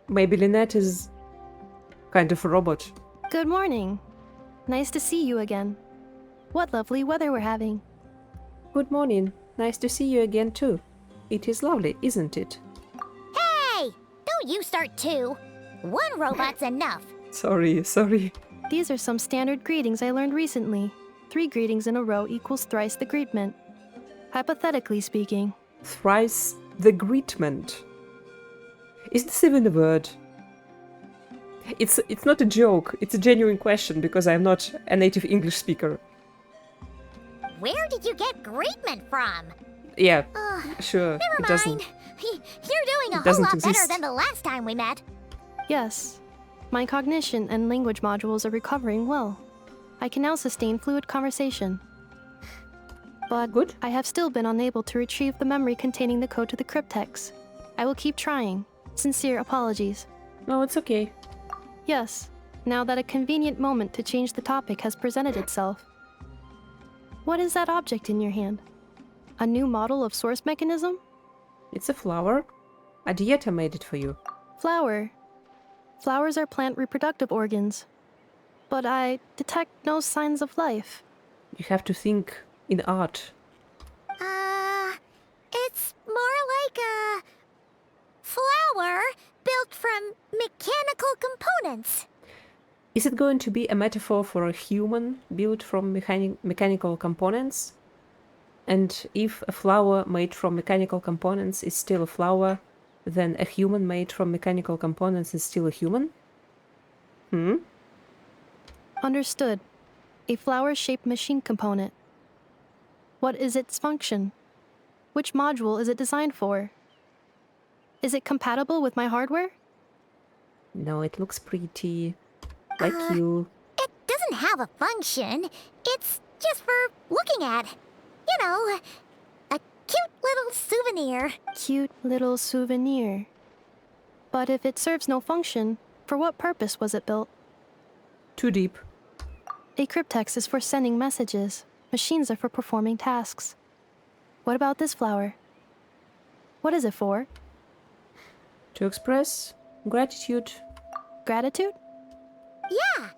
Maybe Lynette is kind of a robot. Good morning. Nice to see you again. What lovely weather we're having. Good morning. Nice to see you again too. It is lovely, isn't it? Hey! Don't you start too. One robot's enough. Sorry. These are some standard greetings I learned recently. 3 greetings in a row equals thrice the greetment. Hypothetically speaking. Thrice the greetment. Is this even a word? It's not a joke. It's a genuine question because I'm not a native English speaker. Where did you get greetment from? Yeah, sure. Never It doesn't. mind. You're doing a whole doesn't lot better exist. than the last time we met. Yes. My cognition and language modules are recovering well. I can now sustain fluid conversation. But Good. I have still been unable to retrieve the memory containing the code to the cryptex. I will keep trying. Sincere apologies. No, it's okay. Yes, now that a convenient moment to change the topic has presented itself. What is that object in your hand? A new model of source mechanism? It's a flower. Adieta made it for you. Flower. Flowers are plant reproductive organs. But I detect no signs of life. You have to think in art. It's more like a flower built from mechanical components. Is it going to be a metaphor for a human built from mechanical components? And if a flower made from mechanical components is still a flower, then a human made from mechanical components is still a human? Understood. A flower-shaped machine component. What is its function? Which module is it designed for? Is it compatible with my hardware? No, it looks pretty like you. It doesn't have a function. It's just for looking at. You know, a cute little souvenir. Cute little souvenir. But if it serves no function, for what purpose was it built? Too deep. A cryptex is for sending messages. Machines are for performing tasks. What about this flower? What is it for? To express gratitude. Gratitude? Yeah.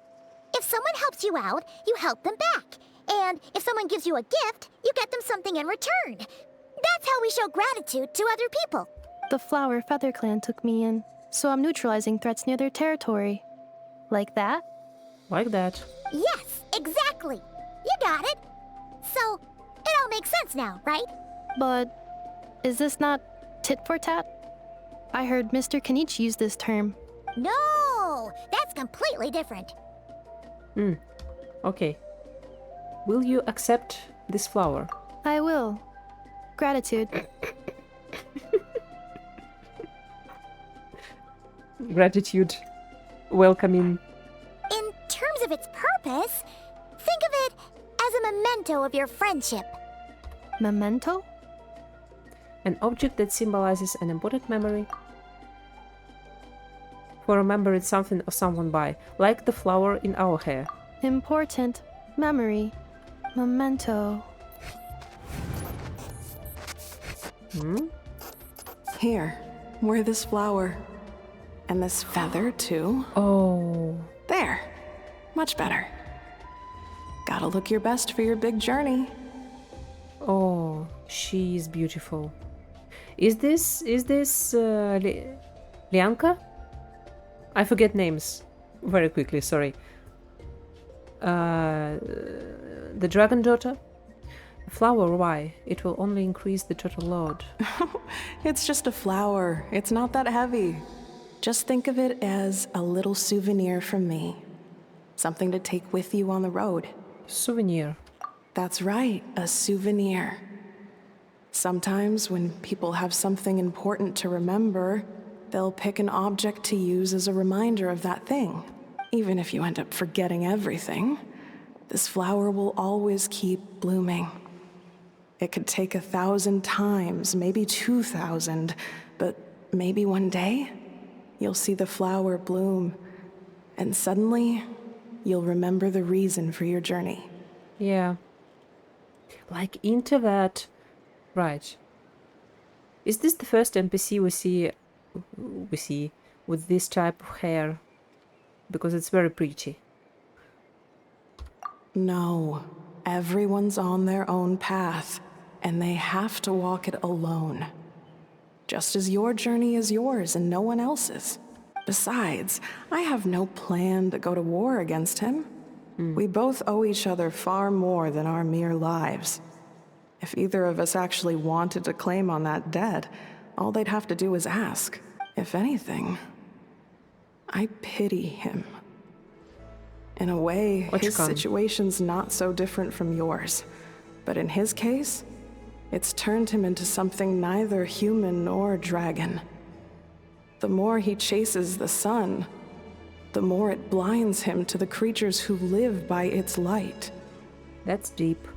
If someone helps you out, you help them back. And if someone gives you a gift, you get them something in return. That's how we show gratitude to other people. The flower Feather Clan took me in, so I'm neutralizing threats near their territory. Like that? Like that. Yes, exactly. You got it. So, it all makes sense now, right? But is this not tit for tat? I heard Mr. Kenichi use this term. No, that's completely different. Okay. Will you accept this flower? I will. Gratitude. Gratitude. Welcoming. In terms of its purpose, think of it as a memento of your friendship. Memento? An object that symbolizes an important memory. For remembering something or someone by, like the flower in our hair. Important memory. Memento. Here, wear this flower. And this feather, too. Oh. There. Much better. Gotta look your best for your big journey. Oh, she is beautiful. Is this Lianka? I forget names very quickly, sorry. The dragon daughter? Flower, why? It will only increase the total load. It's just a flower. It's not that heavy. Just think of it as a little souvenir from me. Something to take with you on the road. Souvenir. That's right, a souvenir. Sometimes when people have something important to remember, they'll pick an object to use as a reminder of that thing. Even if you end up forgetting everything, this flower will always keep blooming. It could take 1,000 times, maybe 2,000, but maybe one day, you'll see the flower bloom, and suddenly, you'll remember the reason for your journey. Yeah. Like into that... Right. Is this the first NPC we see with this type of hair? Because it's very pretty. No. Everyone's on their own path, and they have to walk it alone. Just as your journey is yours and no one else's. Besides, I have no plan to go to war against him. We both owe each other far more than our mere lives. If either of us actually wanted to claim on that debt, all they'd have to do is ask. If anything, I pity him. In a way, his situation's not so different from yours. But in his case, it's turned him into something neither human nor dragon. The more he chases the sun, the more it blinds him to the creatures who live by its light. That's deep.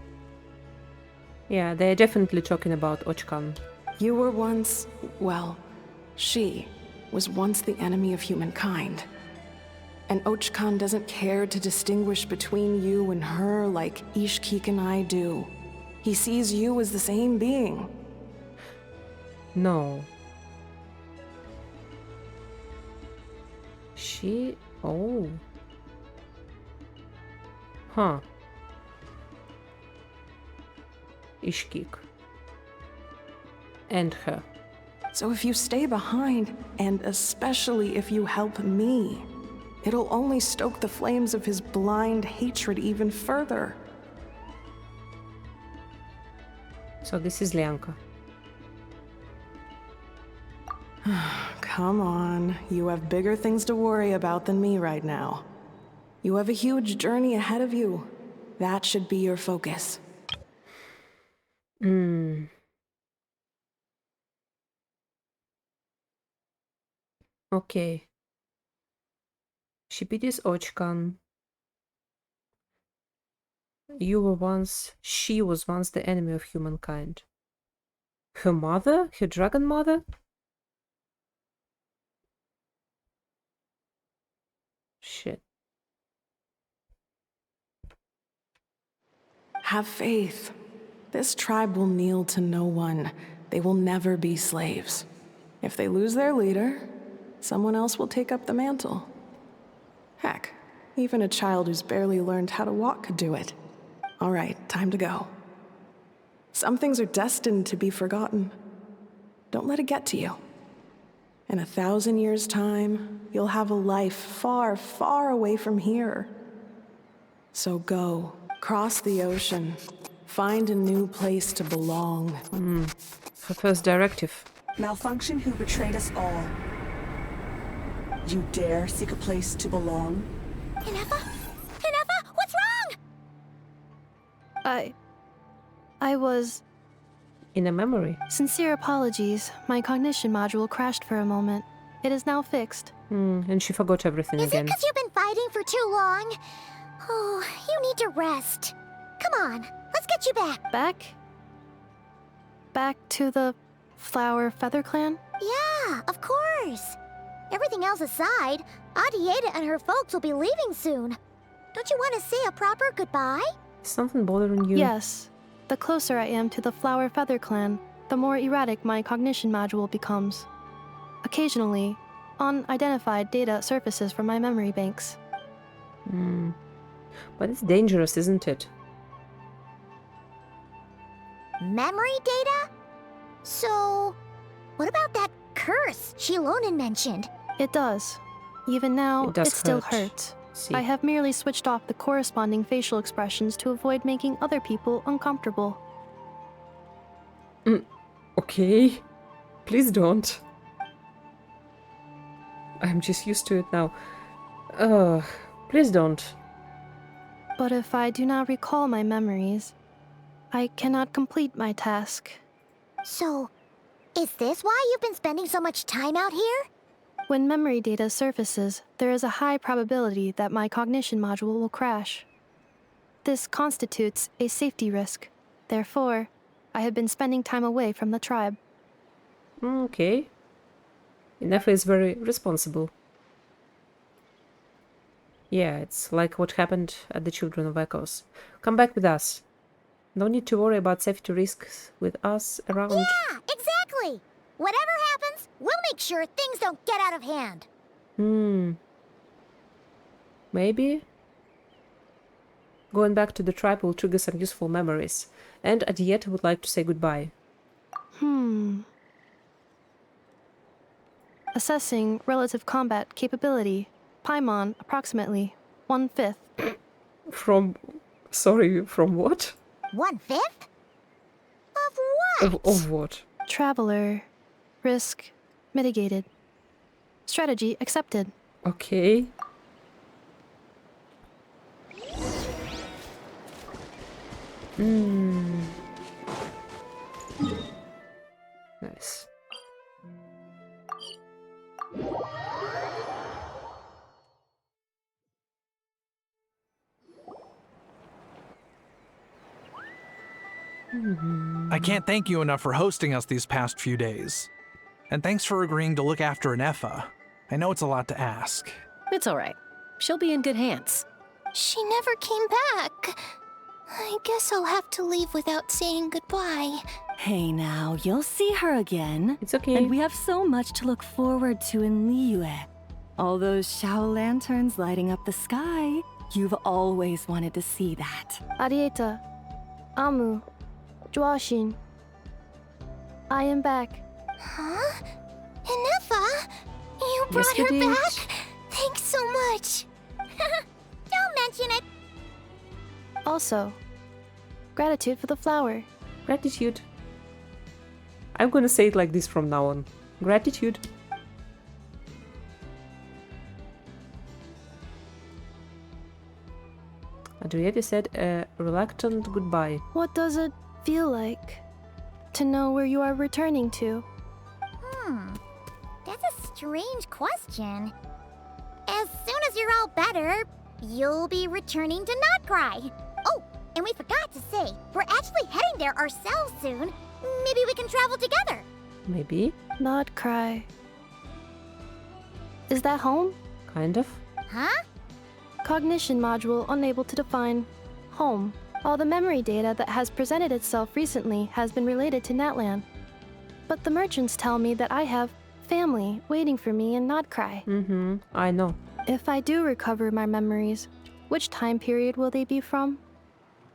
Yeah, they're definitely talking about Ochkan. You were once, well, she was once the enemy of humankind. And Ochkan doesn't care to distinguish between you and her like Ishkik and I do. He sees you as the same being. No. She... Oh. Huh. Ishkik. And her. So if you stay behind, and especially if you help me, it'll only stoke the flames of his blind hatred even further. So this is Lianka. Come on, you have bigger things to worry about than me right now. You have a huge journey ahead of you. That should be your focus. Okay. She pities Ochkan. She was once the enemy of humankind. Her mother? Her dragon mother? Shit. Have faith. This tribe will kneel to no one. They will never be slaves. If they lose their leader, someone else will take up the mantle. Heck, even a child who's barely learned how to walk could do it. All right, time to go. Some things are destined to be forgotten. Don't let it get to you. In 1,000 years' time, you'll have a life far, far away from here. So go, cross the ocean, find a new place to belong. Her first directive. Malfunction who betrayed us all. You dare seek a place to belong? Ineffa? Ineffa, what's wrong? I was... In a memory. Sincere apologies. My cognition module crashed for a moment. It is now fixed. And she forgot everything Is again. it because you've been fighting for too long? Oh, you need to rest. Come on, let's get you back. Back to the Flower Feather Clan? Yeah, of course. Everything else aside, Adieta and her folks will be leaving soon. Don't you want to say a proper goodbye? Is something bothering you? Yes. The closer I am to the Flower Feather Clan, the more erratic my cognition module becomes. Occasionally, unidentified data surfaces from my memory banks. But it's dangerous, isn't it? Memory data? So, what about that curse Shilonen mentioned? It does. Even now, It does it still hurt. hurts. See. I have merely switched off the corresponding facial expressions to avoid making other people uncomfortable. Okay. Please don't. I'm just used to it now. Please don't. But if I do not recall my memories, I cannot complete my task. So, is this why you've been spending so much time out here? When memory data surfaces, there is a high probability that my cognition module will crash. This constitutes a safety risk. Therefore, I have been spending time away from the tribe. Okay. Ineffa is very responsible. Yeah, it's like what happened at the Children of Echoes. Come back with us. No need to worry about safety risks with us around. Yeah, exactly! Whatever happens, we'll make sure things don't get out of hand. Maybe going back to the tribe will trigger some useful memories. And Adieta would like to say goodbye. Assessing relative combat capability. Paimon, approximately 1/5. From what? 1/5? Of what? Of what? Traveler. Risk mitigated. Strategy accepted. Okay. Nice. I can't thank you enough for hosting us these past few days. And thanks for agreeing to look after Ineffa. I know it's a lot to ask. It's all right. She'll be in good hands. She never came back. I guess I'll have to leave without saying goodbye. Hey now, you'll see her again. It's okay. And we have so much to look forward to in Liyue. All those Shao lanterns lighting up the sky. You've always wanted to see that. Arieta. Amu. Joashin. I am back. Huh? Ineffa? You brought Yes, we her did. back? Thanks so much. Don't mention it. Also, gratitude for the flower. Gratitude. I'm gonna say it like this from now on. Gratitude. Adriette said a reluctant goodbye. What does it feel like to know where you are returning to? That's a strange question. As soon as you're all better, you'll be returning to Nod Krai. Oh, and we forgot to say, we're actually heading there ourselves soon. Maybe we can travel together. Maybe. Nod Krai. Is that home? Kind of. Huh? Cognition module unable to define home. All the memory data that has presented itself recently has been related to Natlan. But the merchants tell me that I have family waiting for me in Nod Krai. I know. If I do recover my memories, which time period will they be from?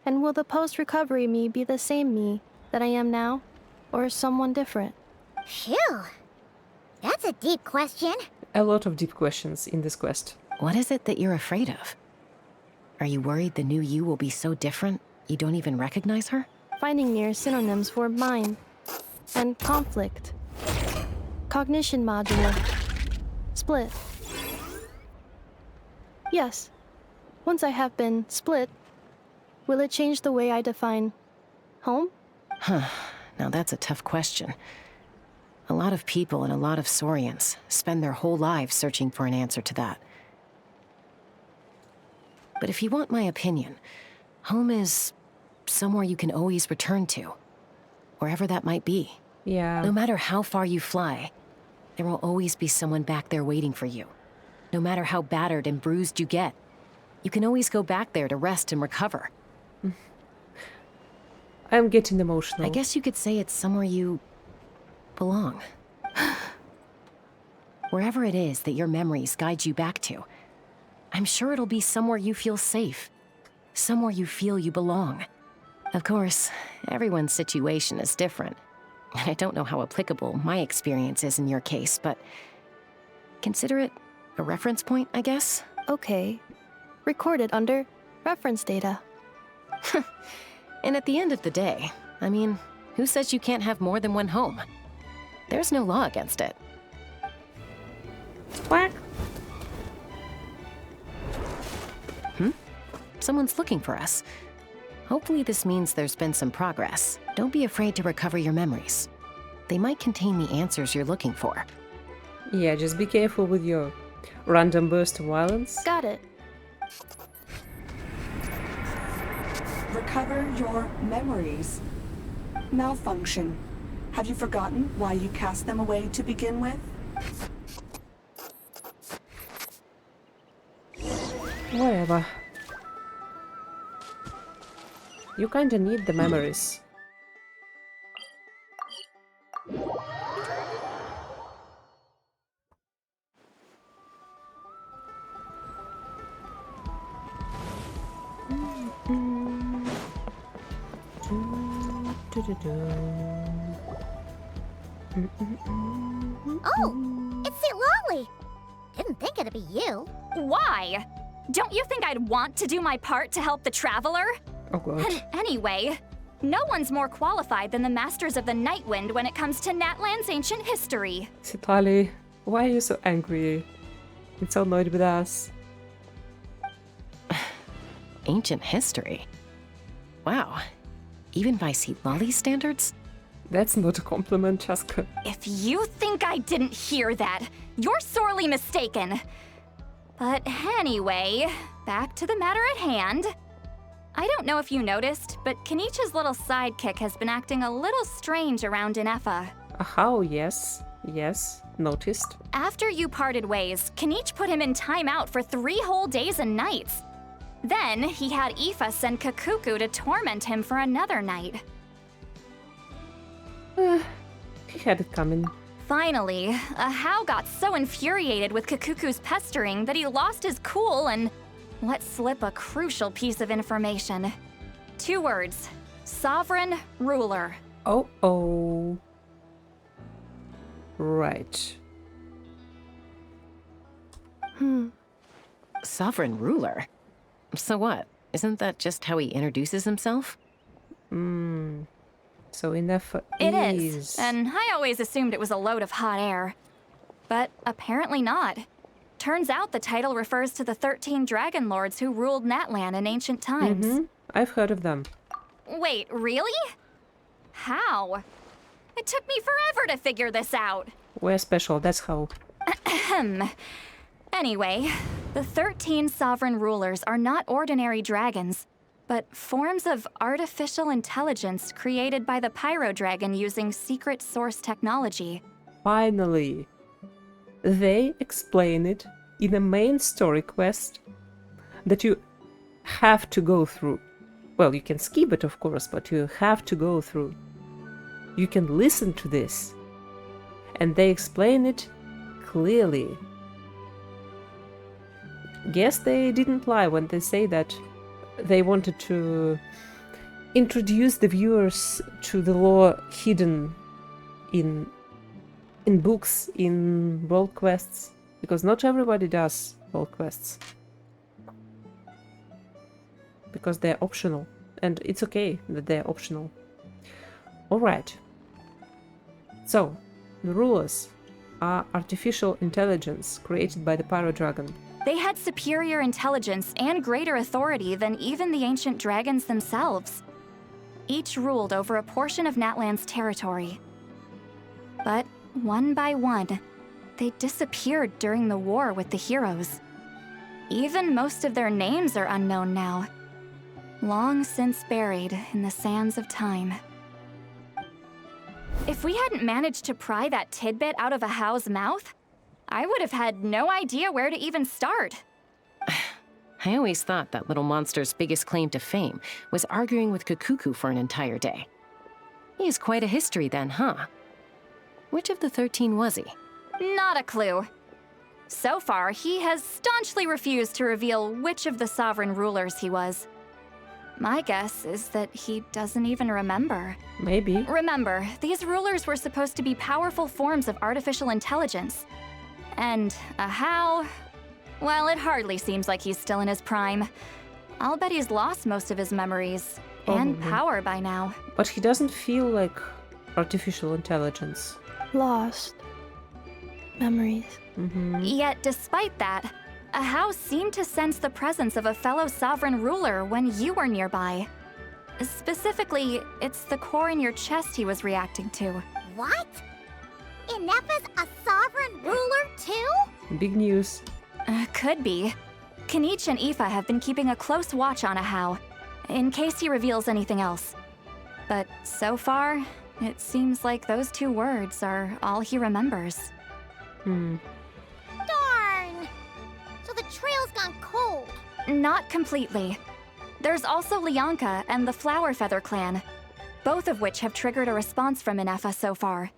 And will the post-recovery me be the same me that I am now, or someone different? Phew. That's a deep question. A lot of deep questions in this quest. What is it that you're afraid of? Are you worried the new you will be so different you don't even recognize her? Finding near synonyms for mind and conflict. Cognition module. Split. Yes. Once I have been split, will it change the way I define home? Huh. Now that's a tough question. A lot of people and a lot of Saurians spend their whole lives searching for an answer to that. But if you want my opinion, home is somewhere you can always return to, wherever that might be. Yeah. No matter how far you fly, there will always be someone back there waiting for you. No matter how battered and bruised you get, you can always go back there to rest and recover. I'm getting emotional. I guess you could say it's somewhere you belong. Wherever it is that your memories guide you back to, I'm sure it'll be somewhere you feel safe. Somewhere you feel you belong. Of course, everyone's situation is different. And I don't know how applicable my experience is in your case, but consider it a reference point, I guess? Okay. Recorded under reference data. And at the end of the day, I mean, who says you can't have more than one home? There's no law against it. Quack. Someone's looking for us. Hopefully this means there's been some progress. Don't be afraid to recover your memories. They might contain the answers you're looking for. Yeah, just be careful with your random burst of violence. Got it. Recover your memories. Malfunction. Have you forgotten why you cast them away to begin with? Whatever. You kinda need the memories. Oh, it's St. Lolly. Didn't think it'd be you. Why? Don't you think I'd want to do my part to help the Traveler? Oh god. Anyway, no one's more qualified than the Masters of the Nightwind when it comes to Natlan's ancient history. Sitali, why are you so angry? And so annoyed with us? Ancient history? Wow. Even by Lolly standards? That's not a compliment, Chaska. If you think I didn't hear that, you're sorely mistaken. But anyway, back to the matter at hand. I don't know if you noticed, but Kenichi's little sidekick has been acting a little strange around Ineffa. How? Yes. Yes. Noticed. After you parted ways, Kenich put him in timeout for 3 whole days and nights. Then he had Aoife send Kakuku to torment him for another night. He had it coming. Finally, Ahau got so infuriated with Kakuku's pestering that he lost his cool and let slip a crucial piece of information. 2 words. Sovereign Ruler. Oh. Right. Sovereign ruler? So what? Isn't that just how he introduces himself? So Ineffa It is, and I always assumed it was a load of hot air. But apparently not. Turns out the title refers to the 13 dragon lords who ruled Natlan in ancient times. I've heard of them. Wait, really? How? It took me forever to figure this out. We're special, that's how. Anyway, the 13 sovereign rulers are not ordinary dragons, but forms of artificial intelligence created by the Pyro Dragon using secret source technology. Finally. They explain it in a main story quest that you have to go through. Well, you can skip it, of course, but you have to go through. You can listen to this. And they explain it clearly. Guess they didn't lie when they say that they wanted to introduce the viewers to the lore hidden in books, in world quests, because not everybody does world quests. Because they're optional, and it's okay that they're optional. Alright. So, the rulers are artificial intelligence created by the Pyro Dragon. They had superior intelligence and greater authority than even the ancient dragons themselves. Each ruled over a portion of Natlan's territory. But one by one, they disappeared during the war with the heroes. Even most of their names are unknown now, long since buried in the sands of time. If we hadn't managed to pry that tidbit out of Ahau's mouth, I would have had no idea where to even start. I always thought that little monster's biggest claim to fame was arguing with Kakuku for an entire day. He has quite a history then, huh? Which of the 13 was he? Not a clue. So far, he has staunchly refused to reveal which of the sovereign rulers he was. My guess is that he doesn't even remember. Maybe. Remember, these rulers were supposed to be powerful forms of artificial intelligence. And Ahau, well, it hardly seems like he's still in his prime. I'll bet he's lost most of his memories and power by now. But he doesn't feel like artificial intelligence. Lost. Memories. Yet, despite that, Ahau seemed to sense the presence of a fellow sovereign ruler when you were nearby. Specifically, it's the core in your chest he was reacting to. What? Ineffa's a sovereign ruler too? Big news. Could be. Kenich and Aoife have been keeping a close watch on Ahau, in case he reveals anything else. But so far, it seems like those 2 words are all he remembers. Darn! So the trail's gone cold. Not completely. There's also Lianka and the Flower Feather clan, both of which have triggered a response from Ineffa so far.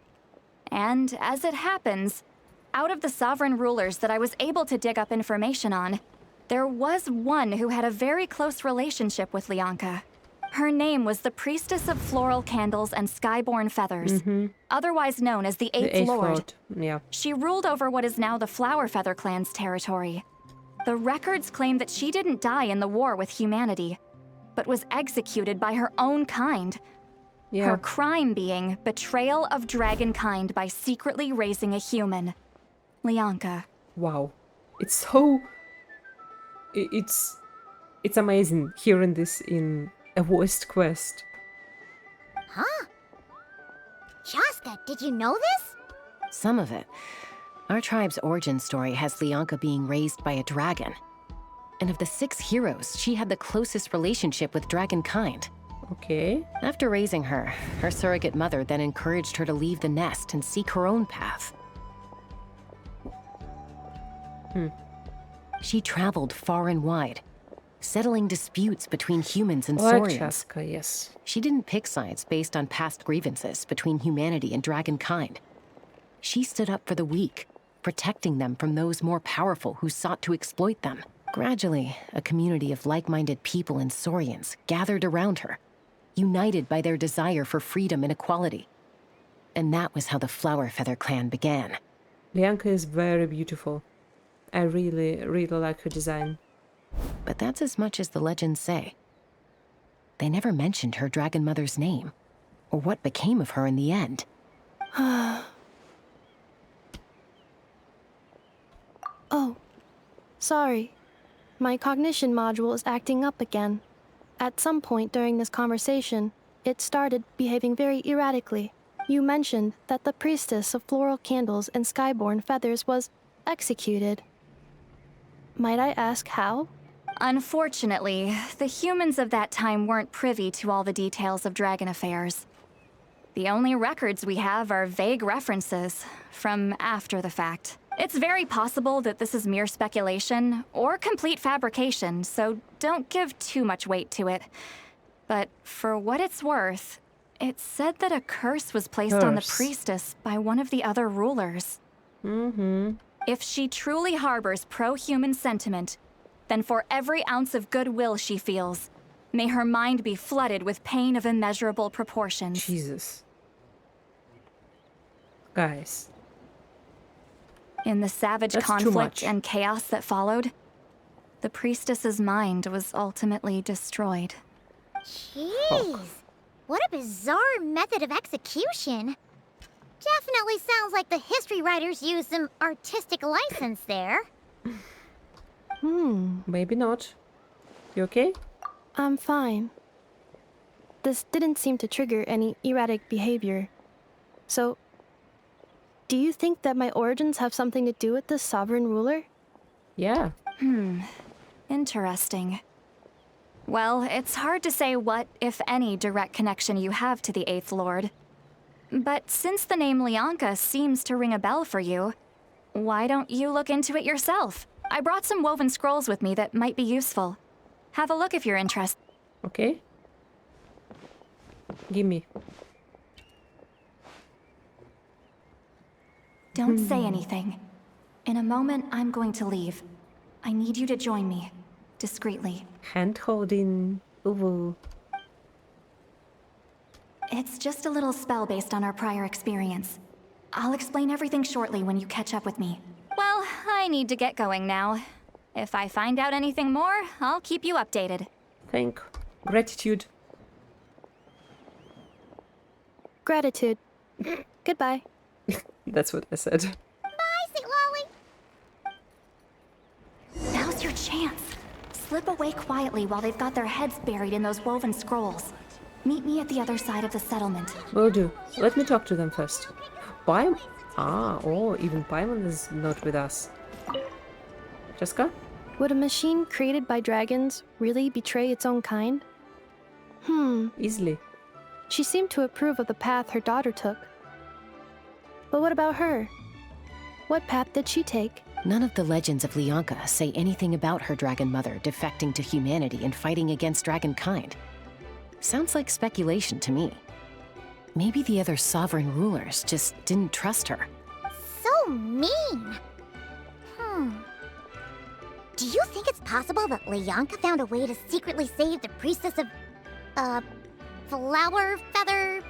And as it happens, out of the sovereign rulers that I was able to dig up information on, there was one who had a very close relationship with Lianka. Her name was the Priestess of Floral Candles and Skyborn Feathers, otherwise known as the Eighth Lord. Yeah. She ruled over what is now the Flower Feather clan's territory. The records claim that she didn't die in the war with humanity, but was executed by her own kind. Yeah. Her crime being betrayal of dragonkind by secretly raising a human. Lianka. Wow. It's so... It's amazing hearing this in a voiced quest. Huh? Chaska, did you know this? Some of it. Our tribe's origin story has Lianka being raised by a dragon. And of the 6 heroes, she had the closest relationship with dragonkind. Okay. After raising her, her surrogate mother then encouraged her to leave the nest and seek her own path. She traveled far and wide, settling disputes between humans and Like Saurians. Chaska, yes. She didn't pick sides based on past grievances between humanity and dragonkind. She stood up for the weak, protecting them from those more powerful who sought to exploit them. Gradually, a community of like-minded people and Saurians gathered around her, united by their desire for freedom and equality. And that was how the Flower Feather clan began. Lianka is very beautiful. I really, really like her design. But that's as much as the legends say. They never mentioned her dragon mother's name, or what became of her in the end. Oh, sorry. My cognition module is acting up again. At some point during this conversation, it started behaving very erratically. You mentioned that the Priestess of Floral Candles and Skyborn Feathers was executed. Might I ask how? Unfortunately, the humans of that time weren't privy to all the details of dragon affairs. The only records we have are vague references from after the fact. It's very possible that this is mere speculation or complete fabrication, so don't give too much weight to it. But for what it's worth, it's said that a curse was placed on the priestess by one of the other rulers. If she truly harbors pro-human sentiment, then for every ounce of goodwill she feels, may her mind be flooded with pain of immeasurable proportions. Jesus. Guys. In the savage conflict and chaos that followed, the priestess's mind was ultimately destroyed. Jeez. What a bizarre method of execution. Definitely sounds like the history writers used some artistic license there. Maybe not. You okay? I'm fine. This didn't seem to trigger any erratic behavior. So, do you think that my origins have something to do with this sovereign ruler? Yeah. Interesting. Well, it's hard to say what, if any, direct connection you have to the Eighth Lord. But since the name Lianka seems to ring a bell for you, why don't you look into it yourself? I brought some woven scrolls with me that might be useful. Have a look if you're interested. Okay. Gimme. Don't say anything. In a moment, I'm going to leave. I need you to join me, discreetly. Hand holding. Ooh. It's just a little spell based on our prior experience. I'll explain everything shortly when you catch up with me. Well, I need to get going now. If I find out anything more, I'll keep you updated. Gratitude. Gratitude. Goodbye. That's what I said. Bye, Sweet Lolly. Now's your chance. Slip away quietly while they've got their heads buried in those woven scrolls. Meet me at the other side of the settlement. Will do. Let me talk to them first. Paimon? Even Paimon is not with us. Jessica? Would a machine created by dragons really betray its own kind? Easily. She seemed to approve of the path her daughter took. But what about her? What path did she take? None of the legends of Leonka say anything about her dragon mother defecting to humanity and fighting against dragonkind. Sounds like speculation to me. Maybe the other sovereign rulers just didn't trust her. So mean. Do you think it's possible that Leonka found a way to secretly save the priestess of, flower feather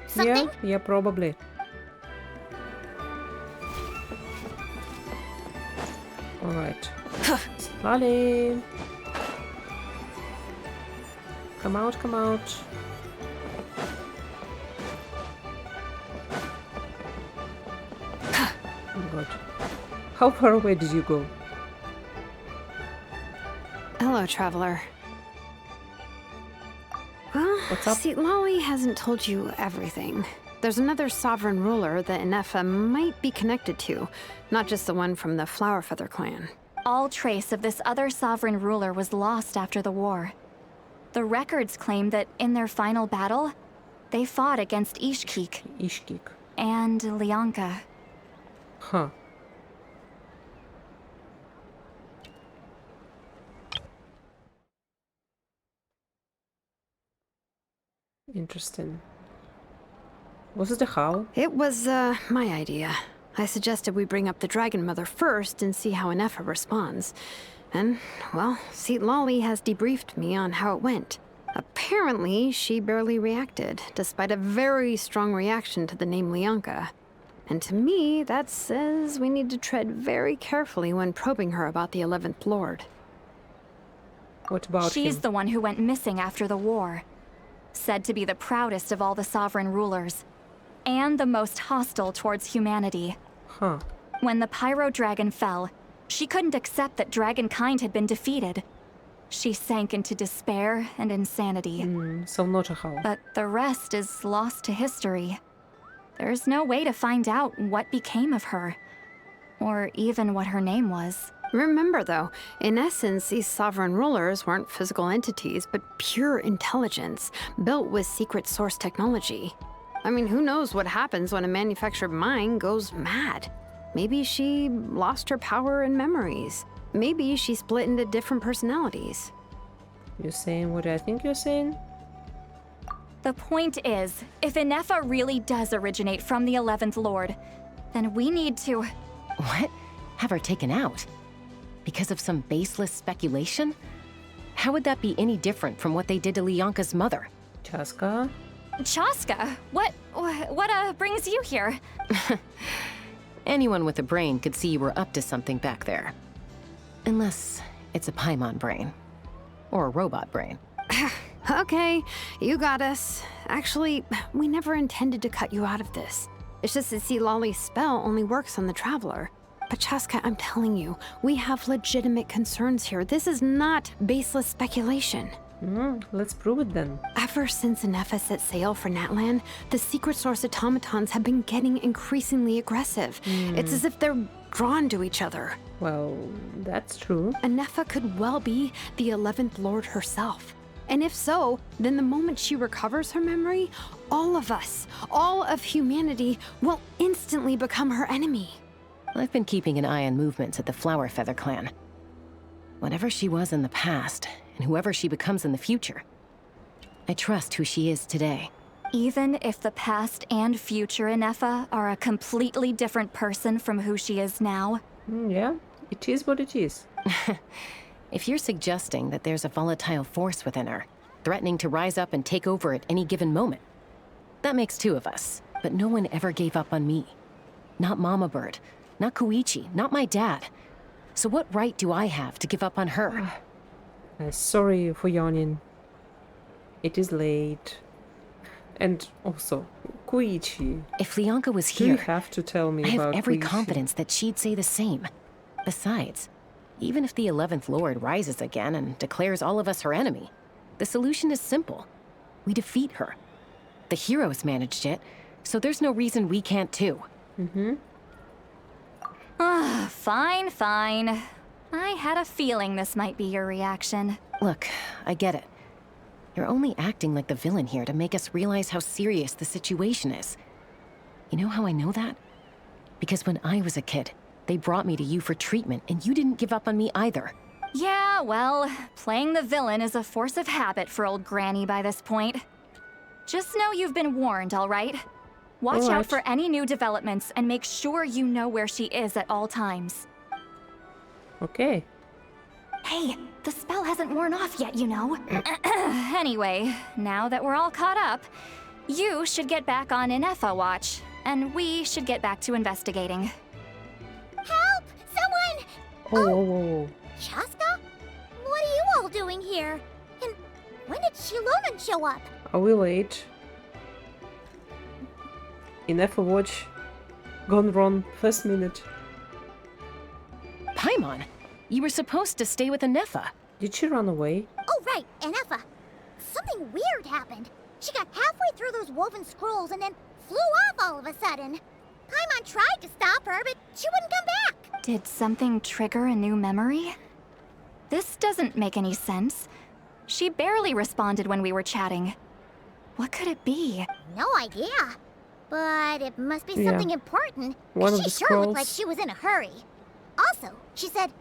something? Yeah, probably. Alright. Lolly! Come out, come out. Oh god. How far away did you go? Hello, traveler. Well, What's up? see, Lolly hasn't told you everything. There's another sovereign ruler that Ineffa might be connected to, not just the one from the Flowerfeather clan. All trace of this other sovereign ruler was lost after the war. The records claim that in their final battle, they fought against Ishkik. And Leonka. Huh. Interesting. Was it a how? It was, my idea. I suggested we bring up the Dragon Mother first and see how Ineffa responds. And, well, see, Lolly has debriefed me on how it went. Apparently, she barely reacted, despite a very strong reaction to the name Leonka. And to me, that says we need to tread very carefully when probing her about the 11th Lord. What about She's him? the one who went missing after the war. Said to be the proudest of all the sovereign rulers. And the most hostile towards humanity. Huh. When the Pyro Dragon fell, she couldn't accept that dragonkind had been defeated. She sank into despair and insanity. So not a how. But the rest is lost to history. There's no way to find out what became of her. Or even what her name was. Remember, though, in essence, these sovereign rulers weren't physical entities, but pure intelligence, built with secret source technology. I mean, who knows what happens when a manufactured mind goes mad? Maybe she lost her power and memories. Maybe she split into different personalities. You're saying what I think you're saying? The point is, if Ineffa really does originate from the 11th Lord, then we need to... What? Have her taken out? Because of some baseless speculation? How would that be any different from what they did to Leonka's mother? Chaska? Chaska? What brings you here? Anyone with a brain could see you were up to something back there. Unless it's a Paimon brain. Or a robot brain. Okay, you got us. Actually, we never intended to cut you out of this. It's just that, see, Lolly's spell only works on the Traveler. But Chaska, I'm telling you, we have legitimate concerns here. This is not baseless speculation. Let's prove it then. Ever since Ineffa set sail for Natlan, the secret source automatons have been getting increasingly aggressive. It's as if they're drawn to each other. Well, that's true. Ineffa could well be the 11th Lord herself. And if so, then the moment she recovers her memory, all of us, all of humanity, will instantly become her enemy. I've been keeping an eye on movements at the Flowerfeather clan. Whatever she was in the past, and whoever she becomes in the future, I trust who she is today. Even if the past and future Ineffa are a completely different person from who she is now? Yeah, it is what it is. If you're suggesting that there's a volatile force within her, threatening to rise up and take over at any given moment, that makes two of us. But no one ever gave up on me. Not Mama Bird, not Koichi, not my dad. So what right do I have to give up on her? Sorry for yawning. It is late. And also, Koichi. If Leonka was You here, have to tell me I about have every Koichi. confidence that she'd say the same. Besides, even if the 11th Lord rises again and declares all of us her enemy, the solution is simple. We defeat her. The heroes managed it, so there's no reason we can't too. Fine. I had a feeling this might be your reaction. Look, I get it. You're only acting like the villain here to make us realize how serious the situation is. You know how I know that? Because when I was a kid, They brought me to you for treatment, and you didn't give up on me either. Yeah, well, playing the villain is a force of habit for old Granny by this point. Just know you've been warned, all right? Watch out for any new developments and make sure you know where she is at all times. Okay. Hey, the spell hasn't worn off yet, you know. Anyway, now that we're all caught up, you should get back on Ineffa watch, and we should get back to investigating. Help! Someone! Oh. Chaska? What are you all doing here? And when did Shilonan show up? Are we late? Ineffa watch. Gone wrong. First minute. Paimon, you were supposed to stay with Ineffa. Did she run away? Oh, right, Ineffa. Something weird happened. She got halfway through those woven scrolls and then flew off all of a sudden. Paimon tried to stop her, but she wouldn't come back. Did something trigger a new memory? This doesn't make any sense. She barely responded when we were chatting. What could it be? No idea. But it must be something important. One of she the sure looked scrolls. like she was in a hurry. Also, she said,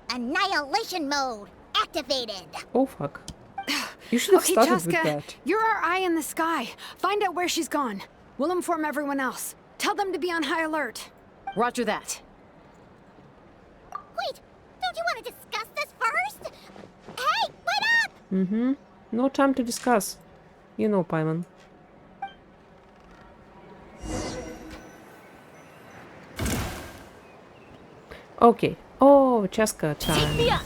annihilation mode activated. Oh, fuck. You should have Okay, started with Chaska, that. you're our eye in the sky. Find out where she's gone. We'll inform everyone else. Tell them to be on high alert. Roger that. Wait, don't you want to discuss this first? Hey, wait up! Mm-hmm. No time to discuss. You know, Paimon. Okay. Oh, Chaska time.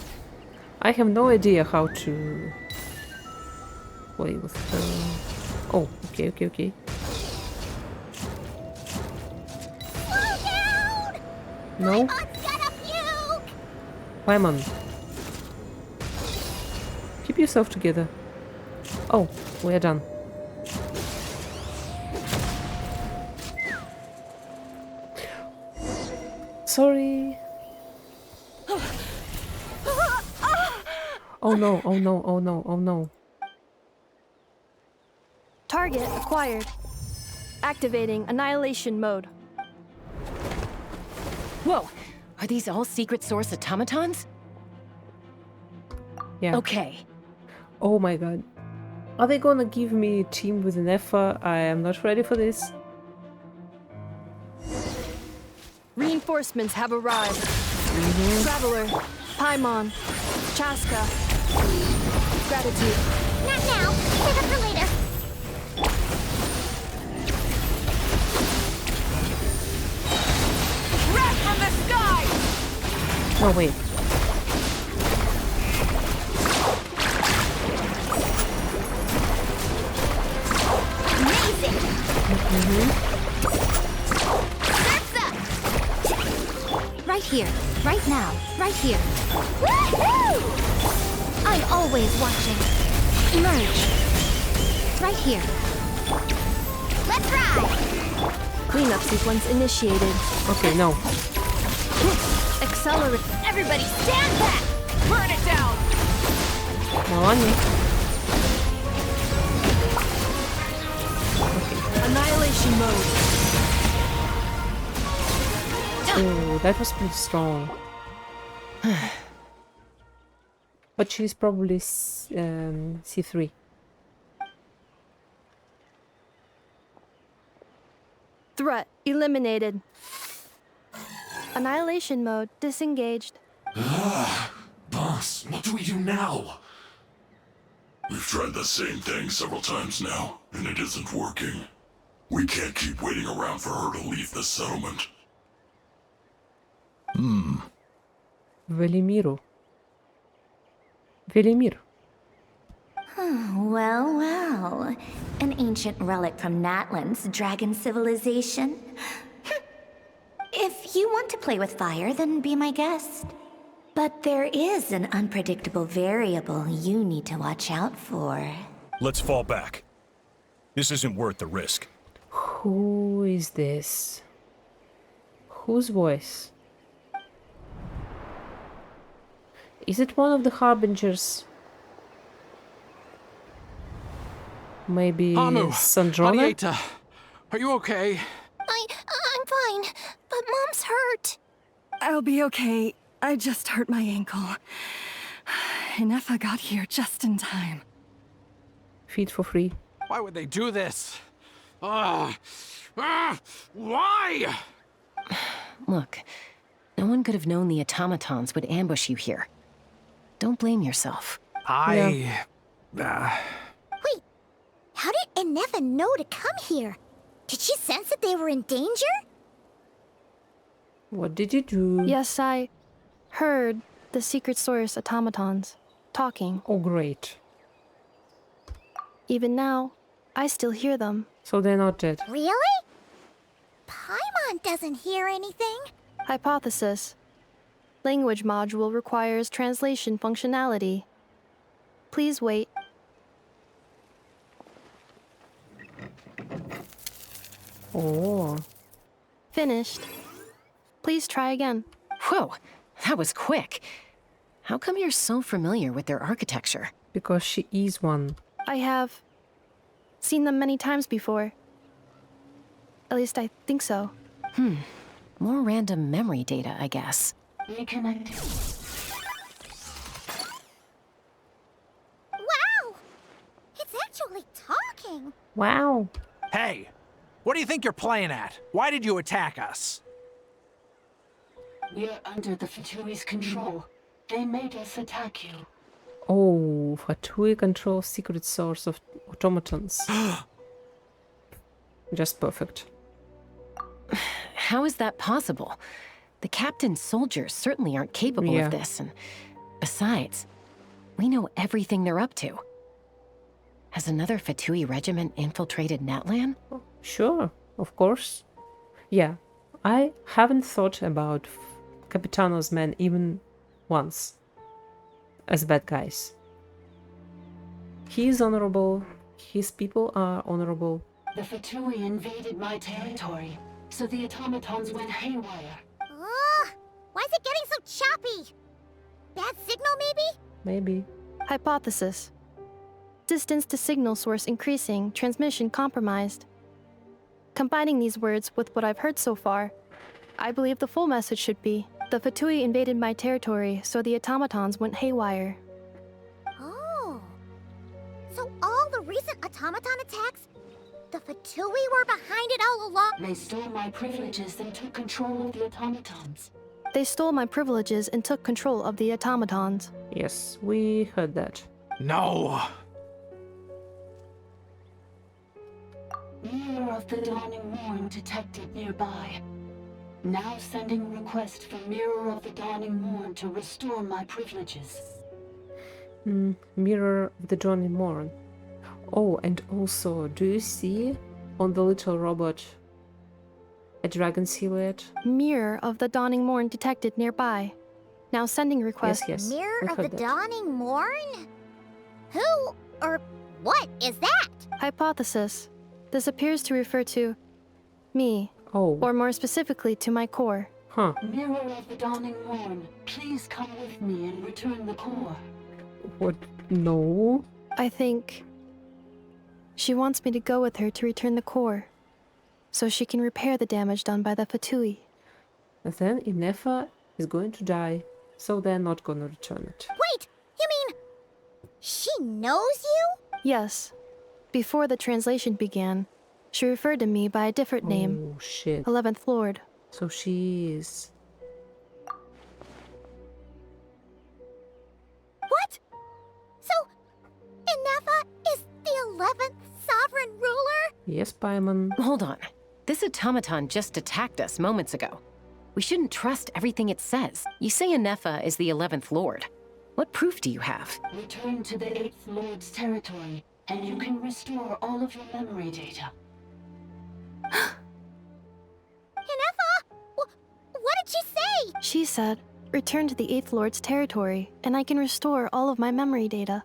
I have no idea how to play with Oh, okay. Slow down! No? Paimon's gonna puke! Paimon. Keep yourself together. Oh, we're done. Sorry. Oh no, oh no, oh no, oh no. Target acquired. Activating annihilation mode. Whoa, are these all secret source automatons? Yeah. Okay. Oh my god. Are they gonna give me a team with Ineffa? I am not ready for this. Reinforcements have arrived. Traveler, Paimon, Chaska. Gratitude. Not now. Save it for later. Wrath from the sky! Oh wait. Amazing! Right here, right now, right here. Woohoo! I'm always watching. Emerge. Right here. Let's ride! Cleanup sequence initiated. Okay, no. Accelerate. Everybody stand back! Burn it down! Молодец. Annihilation mode. Oh, that was pretty strong. But she's probably C3. Threat eliminated. Annihilation mode disengaged. Boss, what do we do now? We've tried the same thing several times now, and it isn't working. We can't keep waiting around for her to leave the settlement. Velimir. Well. An ancient relic from Natlan's dragon civilization. If you want to play with fire, then be my guest. But there is an unpredictable variable you need to watch out for. Let's fall back. This isn't worth the risk. Who is this? Whose voice? Is it one of the harbingers? Maybe Amu, Sandrona? Arieta, are you okay? I'm fine, but Mom's hurt. I'll be okay. I just hurt my ankle. Ineffa got here just in time. Feed for free. Why would they do this? Why? Look, no one could have known the automatons would ambush you here. Don't blame yourself. Wait, how did Ineffa know to come here? Did she sense that they were in danger? What did you do? Yes, I heard the secret source automatons talking. Oh, great. Even now, I still hear them. So they're not dead. Really? Paimon doesn't hear anything. Hypothesis. Language module requires translation functionality. Please wait. Oh. Finished. Please try again. Whoa, that was quick. How come you're so familiar with their architecture? Because she is one. I have seen them many times before. At least I think so. More random memory data, I guess. Reconnecting. Wow! It's actually talking. Wow. Hey, what do you think you're playing at? Why did you attack us? We're under the Fatui's control. They made us attack you. Oh, Fatui controls secret source of automatons. Just perfect. How is that possible? The captain's soldiers certainly aren't capable of this, and besides, we know everything they're up to. Has another Fatui regiment infiltrated Natlan? Sure, of course. Yeah, I haven't thought about Capitano's men even once as bad guys. He is honorable, his people are honorable. The Fatui invaded my territory, so the automatons went haywire. Ugh! Why is it getting so choppy? Bad signal, maybe? Maybe. Hypothesis. Distance to signal source increasing, transmission compromised. Combining these words with what I've heard so far, I believe the full message should be, the Fatui invaded my territory, so the automatons went haywire. Oh. So all the recent automaton attacks, the Fatui were behind it all along? They stole my privileges and took control of the automatons. They stole my privileges and took control of the automatons. Yes, we heard that. No! Mirror of the Dawning Morn detected nearby. Now sending request for Mirror of the Dawning Morn to restore my privileges. Mirror of the Dawning Morn. Oh, and also, do you see on the little robot a dragon silhouette? Mirror of the Dawning Morn detected nearby. Now sending request. Yes, Mirror we of heard the that. Dawning Morn? Who or what is that? Hypothesis. This appears to refer to me. Oh. Or more specifically to my core. Huh. Mirror of the Dawning Morn, please come with me and return the core. What? No. I think she wants me to go with her to return the core, so she can repair the damage done by the Fatui. And then Ineffa is going to die, so they're not gonna return it. Wait, you mean she knows you? Yes. Before the translation began, she referred to me by a different name. Oh, shit. 11th Lord. So she is... What? So, Ineffa is the 11th sovereign ruler? Yes, Paimon. Hold on. This automaton just attacked us moments ago. We shouldn't trust everything it says. You say Ineffa is the 11th Lord. What proof do you have? Return to the 8th Lord's territory, and you can restore all of your memory data. Ineffa? What did she say? She said, return to the 8th Lord's territory, and I can restore all of my memory data.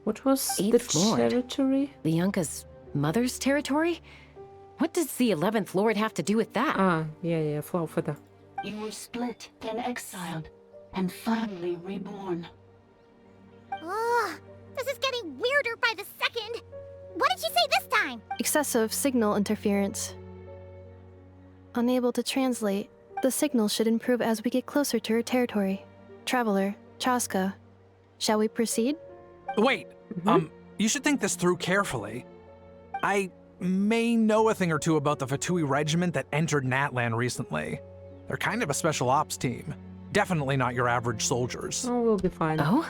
What was 8th the Lord? territory? Bianca's mother's territory? What does the 11th Lord have to do with that? Ah, yeah, flow for that. You were split, then exiled, and finally reborn. Ugh, this is getting weirder by the second. What did she say this time? Excessive signal interference. Unable to translate. The signal should improve as we get closer to her territory. Traveler, Chaska, shall we proceed? Wait, you should think this through carefully. I may know a thing or two about the Fatui regiment that entered Natlan recently. They're kind of a special ops team. Definitely not your average soldiers. Oh, we'll be fine. Oh?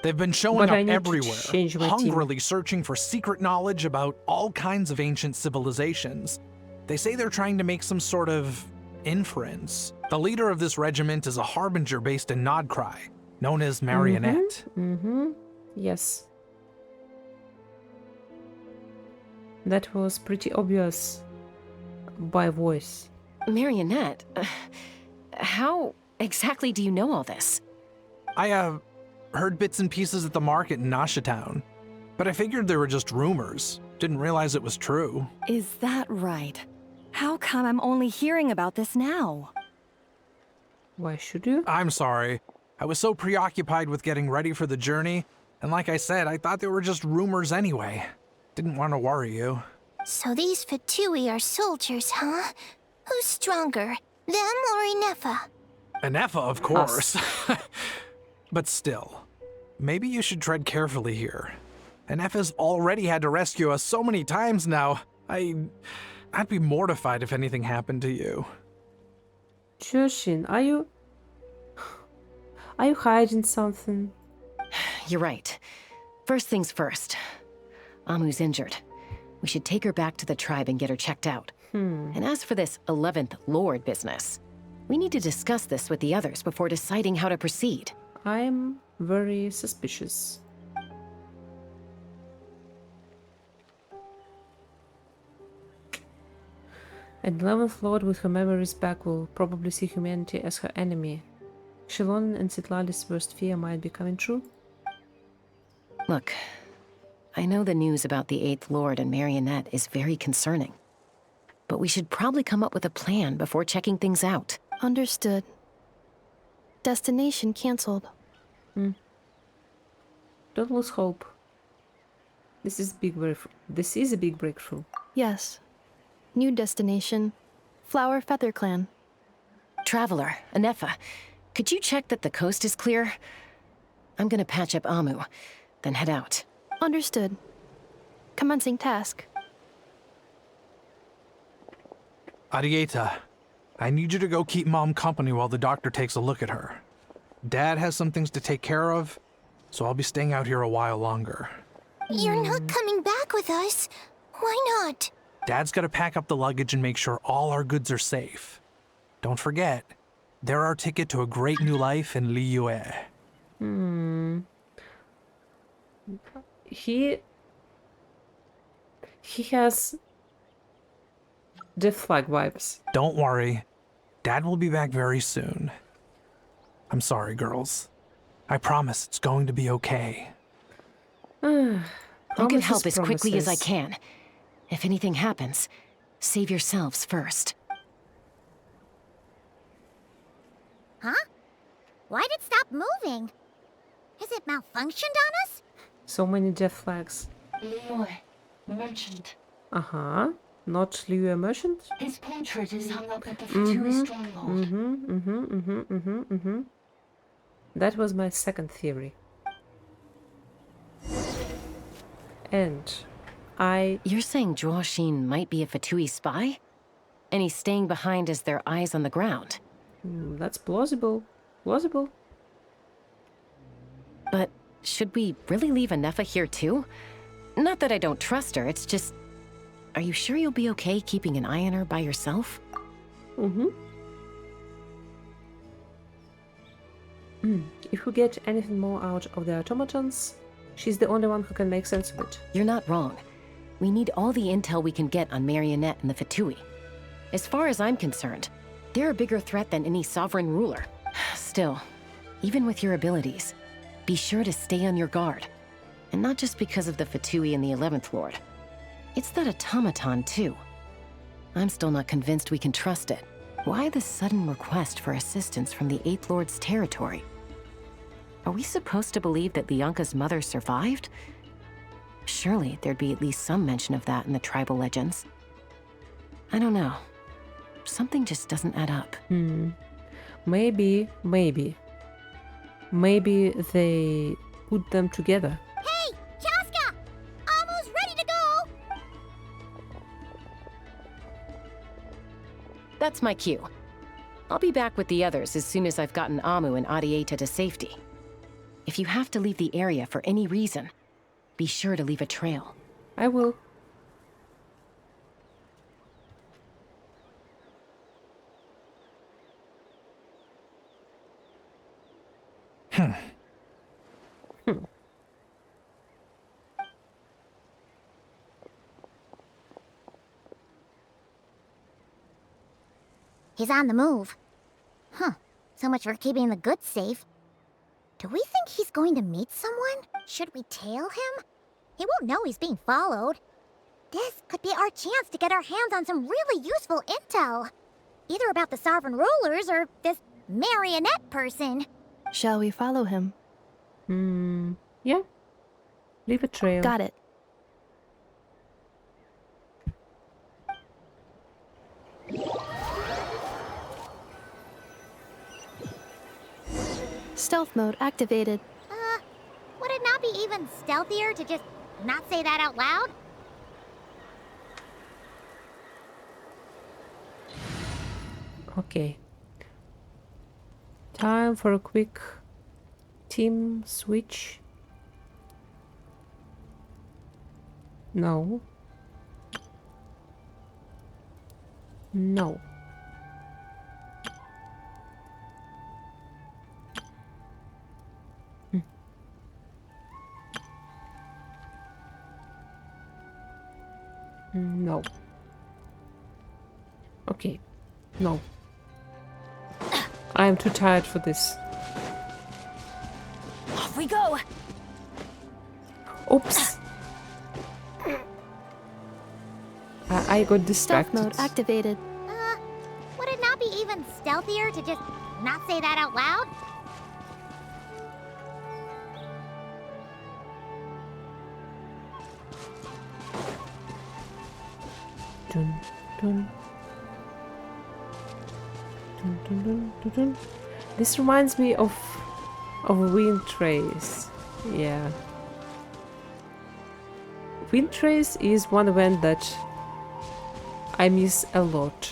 They've been showing But I up need to everywhere, change my team. hungrily searching for secret knowledge about all kinds of ancient civilizations. They say they're trying to make some sort of inference. The leader of this regiment is a harbinger based in Nod Krai, known as Marionette. Yes. That was pretty obvious by voice. Marionette? How exactly do you know all this? I, heard bits and pieces at the market in Nasha Town, but I figured they were just rumors. Didn't realize it was true. Is that right? How come I'm only hearing about this now? Why should you? I'm sorry. I was so preoccupied with getting ready for the journey, and like I said, I thought they were just rumors anyway. Didn't want to worry you. So these Fatui are soldiers, huh? Who's stronger, them or Ineffa? Ineffa, of course. But still, maybe you should tread carefully here. Ineffa's already had to rescue us so many times now. I'd be mortified if anything happened to you. Choshin, are you hiding something? You're right. First things first. Amu's injured. We should take her back to the tribe and get her checked out. And as for this 11th Lord business, we need to discuss this with the others before deciding how to proceed. I'm very suspicious. An 11th Lord with her memories back will probably see humanity as her enemy. Shilon and Citlali's worst fear might be coming true. Look, I know the news about the 8th Lord and Marionette is very concerning. But we should probably come up with a plan before checking things out. Understood. Destination cancelled. Don't lose hope. This is a big breakthrough. Yes. New destination. Flower Feather Clan. Traveler, Ineffa, could you check that the coast is clear? I'm gonna patch up Amu, then head out. Understood. Commencing task. Arieta, I need you to go keep Mom company while the doctor takes a look at her. Dad has some things to take care of, so I'll be staying out here a while longer. You're not coming back with us. Why not? Dad's gotta pack up the luggage and make sure all our goods are safe. Don't forget, they're our ticket to a great new life in Liyue. He has Death Flag vibes. Don't worry. Dad will be back very soon. I'm sorry, girls. I promise it's going to be okay. I can help as Promises, quickly as I promises. can. If anything happens, save yourselves first. Huh? Why'd it stop moving? Has it malfunctioned on us? So many Death Flags. Leroy, merchant. Not Liu Merchant? His portrait is hung up at the Fatui stronghold. That was my second theory. And You're saying Zhuoxin might be a Fatui spy? And he's staying behind as their eyes on the ground? That's plausible. Plausible. But should we really leave Ineffa here too? Not that I don't trust her, it's just... Are you sure you'll be okay keeping an eye on her by yourself? If we get anything more out of the automatons, she's the only one who can make sense of it. You're not wrong. We need all the intel we can get on Marionette and the Fatui. As far as I'm concerned, they're a bigger threat than any sovereign ruler. Still, even with your abilities, be sure to stay on your guard. And not just because of the Fatui and the 11th Lord. It's that automaton, too. I'm still not convinced we can trust it. Why the sudden request for assistance from the 8th Lord's territory? Are we supposed to believe that Lianka's mother survived? Surely there'd be at least some mention of that in the tribal legends. I don't know. something just doesn't add up. Maybe they put them together. Hey, Chaska! Almost ready to go! That's my cue. I'll be back with the others as soon as I've gotten Amu and Adieta to safety. If you have to leave the area for any reason, be sure to leave a trail. I will. He's on the move. Huh. So much for keeping the goods safe. Do we think he's going to meet someone? Should we tail him? He won't know he's being followed. This could be our chance to get our hands on some really useful intel. Either about the sovereign rulers or this marionette person. Shall we follow him? Yeah. Leave a trail. Got it. Stealth mode activated. Would it not be even stealthier to just not say that out loud? Okay. Time for a quick team switch. No. No. No. Okay. No. I am too tired for this. Off we go! Oops. I got distracted. Stealth mode activated. Would it not be even stealthier to just not say that out loud? Dun, dun. Dun, dun, dun, dun, dun. This reminds me of wind trace. Yeah. Wind trace is one event that I miss a lot.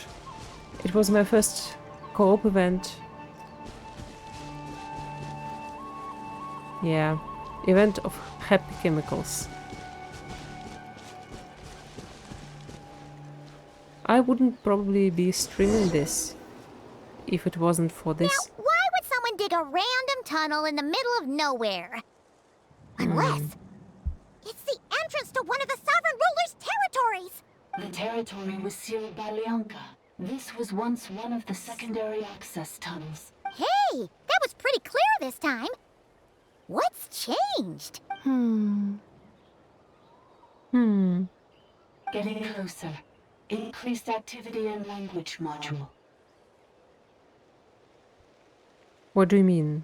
It was my first co-op event. Yeah, event of happy chemicals. I wouldn't probably be streaming this if it wasn't for this. Now, why would someone dig a random tunnel in the middle of nowhere? Unless it's the entrance to one of the sovereign ruler's territories! The territory was sealed by Leonka. This was once one of the secondary access tunnels. Hey, that was pretty clear this time. What's changed? Getting closer. Increased activity in language module. What do you mean?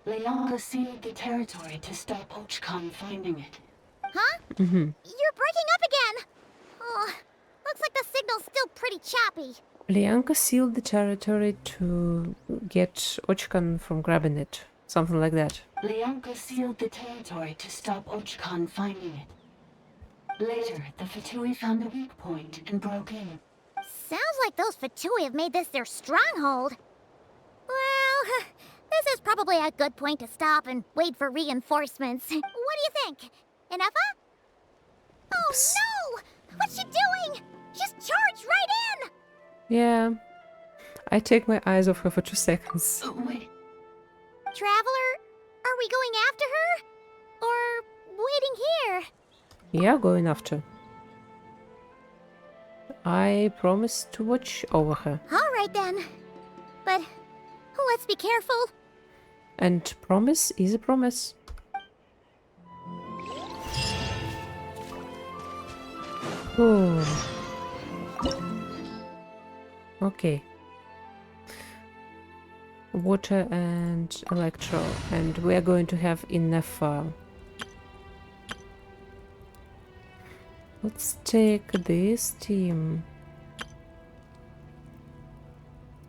Leonka sealed the territory to stop Ochkan finding it. Huh? You're breaking up again! Oh, looks like the signal's still pretty choppy. Leonka sealed the territory to get Ochkan from grabbing it. Something like that. Leonka sealed the territory to stop Ochkan finding it. Later, the Fatui found the weak point and broke in. Sounds like those Fatui have made this their stronghold. Well, this is probably a good point to stop and wait for reinforcements. What do you think? Ineffa? Oh no! What's she doing? She's charged right in! Yeah. I take my eyes off her for 2 seconds. Wait. Traveler, are we going after her? Or waiting here? Yeah, going after. I promise to watch over her. Alright then. But let's be careful. And promise is a promise. Oh. Okay. Water and electro. And we are going to have Ineffa. Let's take this team.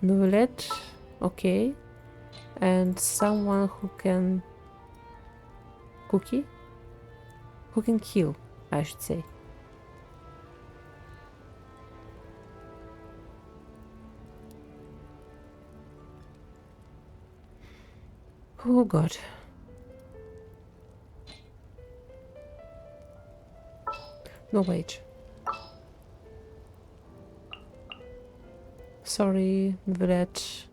Novelette, okay. And someone who can... Cookie? Who can kill, I should say. Oh god. No, wait. Sorry, Novelette.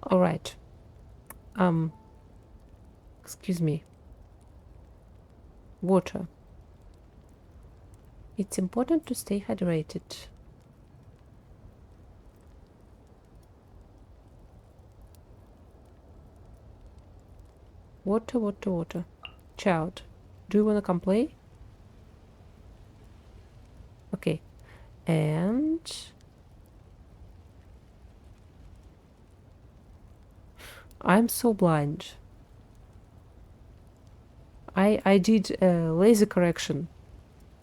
Alright. Excuse me. Water. It's important to stay hydrated. Water, water, water. Child, do you wanna come play? Okay. And... I'm so blind. I did laser correction.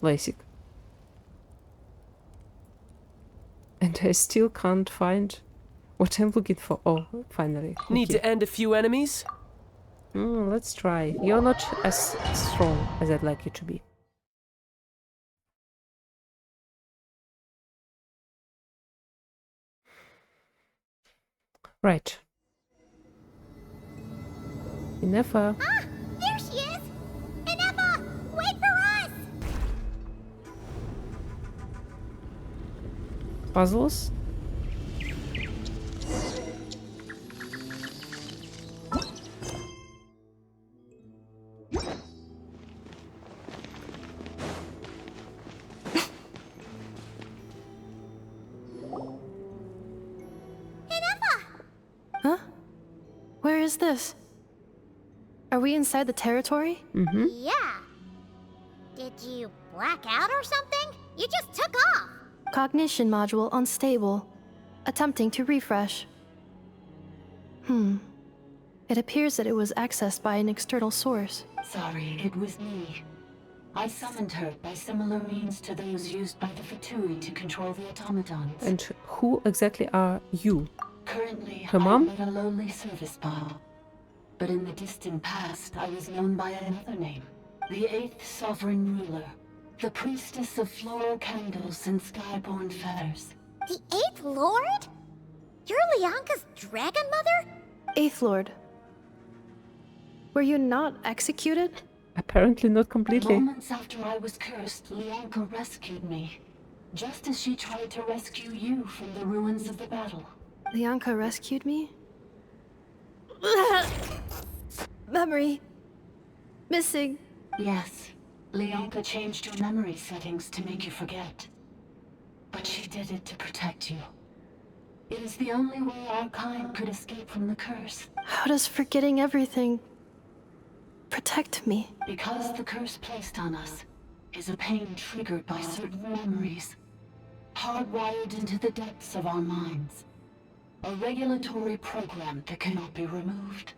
LASIK. And I still can't find what I'm looking for. Oh, finally. Need to end a few enemies? Let's try. You're not as strong as I'd like you to be. Right. Ineffa. Ah! There she is! Ineffa! Wait for us! Puzzles? Huh? Where is this? Are we inside the territory? Mm-hmm. Yeah. Did you black out or something? You just took off! Cognition module unstable. Attempting to refresh. It appears that it was accessed by an external source. Sorry, it was me. I summoned her by similar means to those used by the Fatui to control the automatons. And who exactly are you? Currently, Her mom? I'm but a lowly service bar. But in the distant past, I was known by another name. The 8th Sovereign Ruler. The Priestess of Floral Candles and Skyborn Feathers. The 8th Lord? You're Lianka's dragon mother? 8th Lord. Were you not executed? Apparently not completely. Moments after I was cursed, Lianka rescued me. Just as she tried to rescue you from the ruins of the battle. Lianka rescued me? Memory. Missing. Yes. Lianka changed your memory settings to make you forget. But she did it to protect you. It is the only way our kind could escape from the curse. How does forgetting everything protect me? Because the curse placed on us is a pain triggered by certain memories, hardwired into the depths of our minds. A regulatory program that cannot be removed.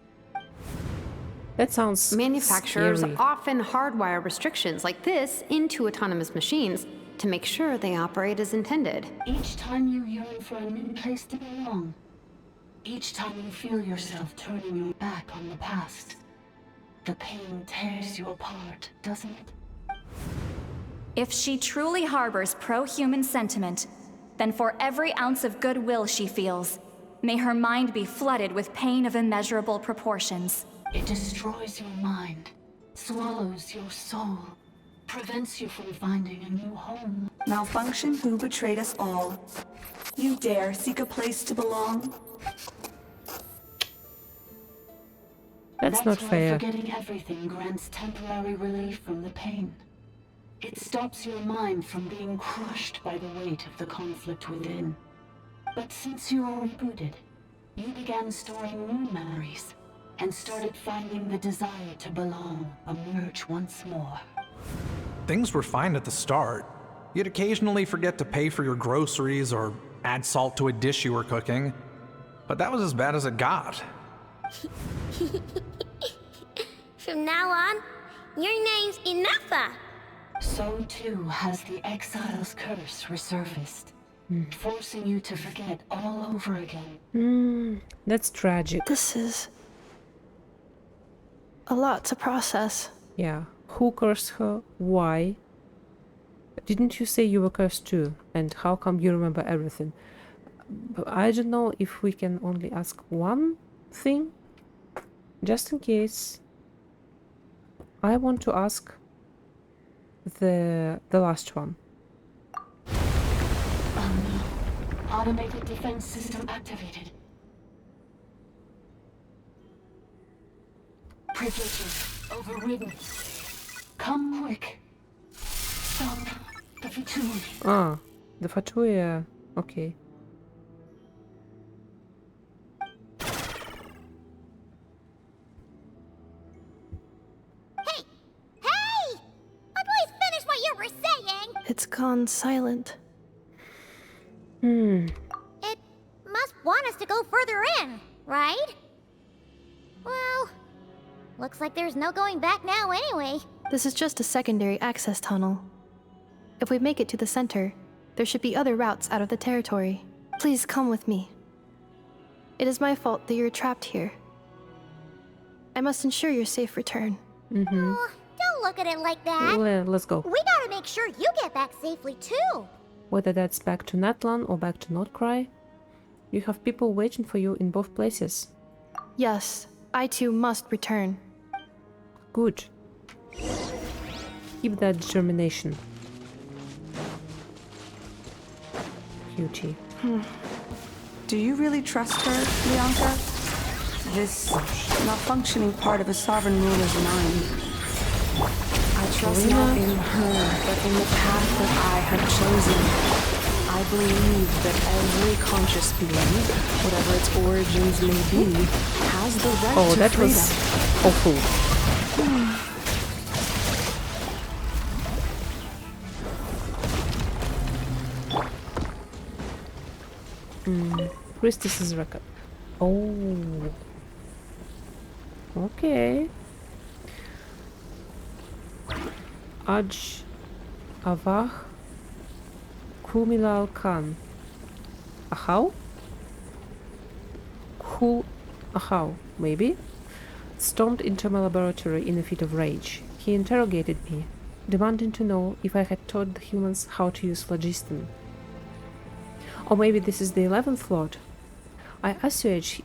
That sounds Manufacturers scary. often hardwire restrictions like this into autonomous machines to make sure they operate as intended. Each time you yearn for a new place to belong, each time you feel yourself turning your back on the past, the pain tears you apart, doesn't it? If she truly harbors pro-human sentiment, then for every ounce of goodwill she feels, may her mind be flooded with pain of immeasurable proportions. It destroys your mind, swallows your soul, prevents you from finding a new home. Malfunction who betrayed us all. You dare seek a place to belong? That's not why fair. Forgetting everything grants temporary relief from the pain. It stops your mind from being crushed by the weight of the conflict within. But since you are rebooted, you began storing new memories, and started finding the desire to belong emerge once more. Things were fine at the start. You'd occasionally forget to pay for your groceries or add salt to a dish you were cooking. But that was as bad as it got. From now on, your name's Ineffa. so too has the exile's curse resurfaced, forcing you to forget all over again. That's tragic. This is a lot to process. Yeah. Who cursed her? Why? Didn't you say you were cursed too? And how come you remember everything? But I don't know if we can only ask one thing. Just in case. I want to ask the last one. Automated defense system activated. Privileges overridden. Come quick. Stop the Fatui. Ah, the Fatui, okay. It's gone silent. It must want us to go further in, right? Well, looks like there's no going back now anyway. This is just a secondary access tunnel. If we make it to the center, there should be other routes out of the territory. Please come with me. It is my fault that you're trapped here. I must ensure your safe return. Oh, don't look at it like that. Let's go. We gotta make sure you get back safely too. Whether that's back to Natlan or back to Nod Krai, you have people waiting for you in both places. Yes, I too must return. Good. Keep that determination. Beauty. Do you really trust her, Bianca? This malfunctioning part of a sovereign ruler's mind. I trust not in her, but in the path that I have chosen. I believe that every conscious being, whatever its origins may be, has the right to that freedom. was awful. Priestess's record. Oh. Okay. Aj Avah Kumilal Khan. Ahau? Kul Ahau, maybe? Stormed into my laboratory in a fit of rage. He interrogated me, demanding to know if I had taught the humans how to use phlogiston. Or maybe this is the 11th Lord. I assuage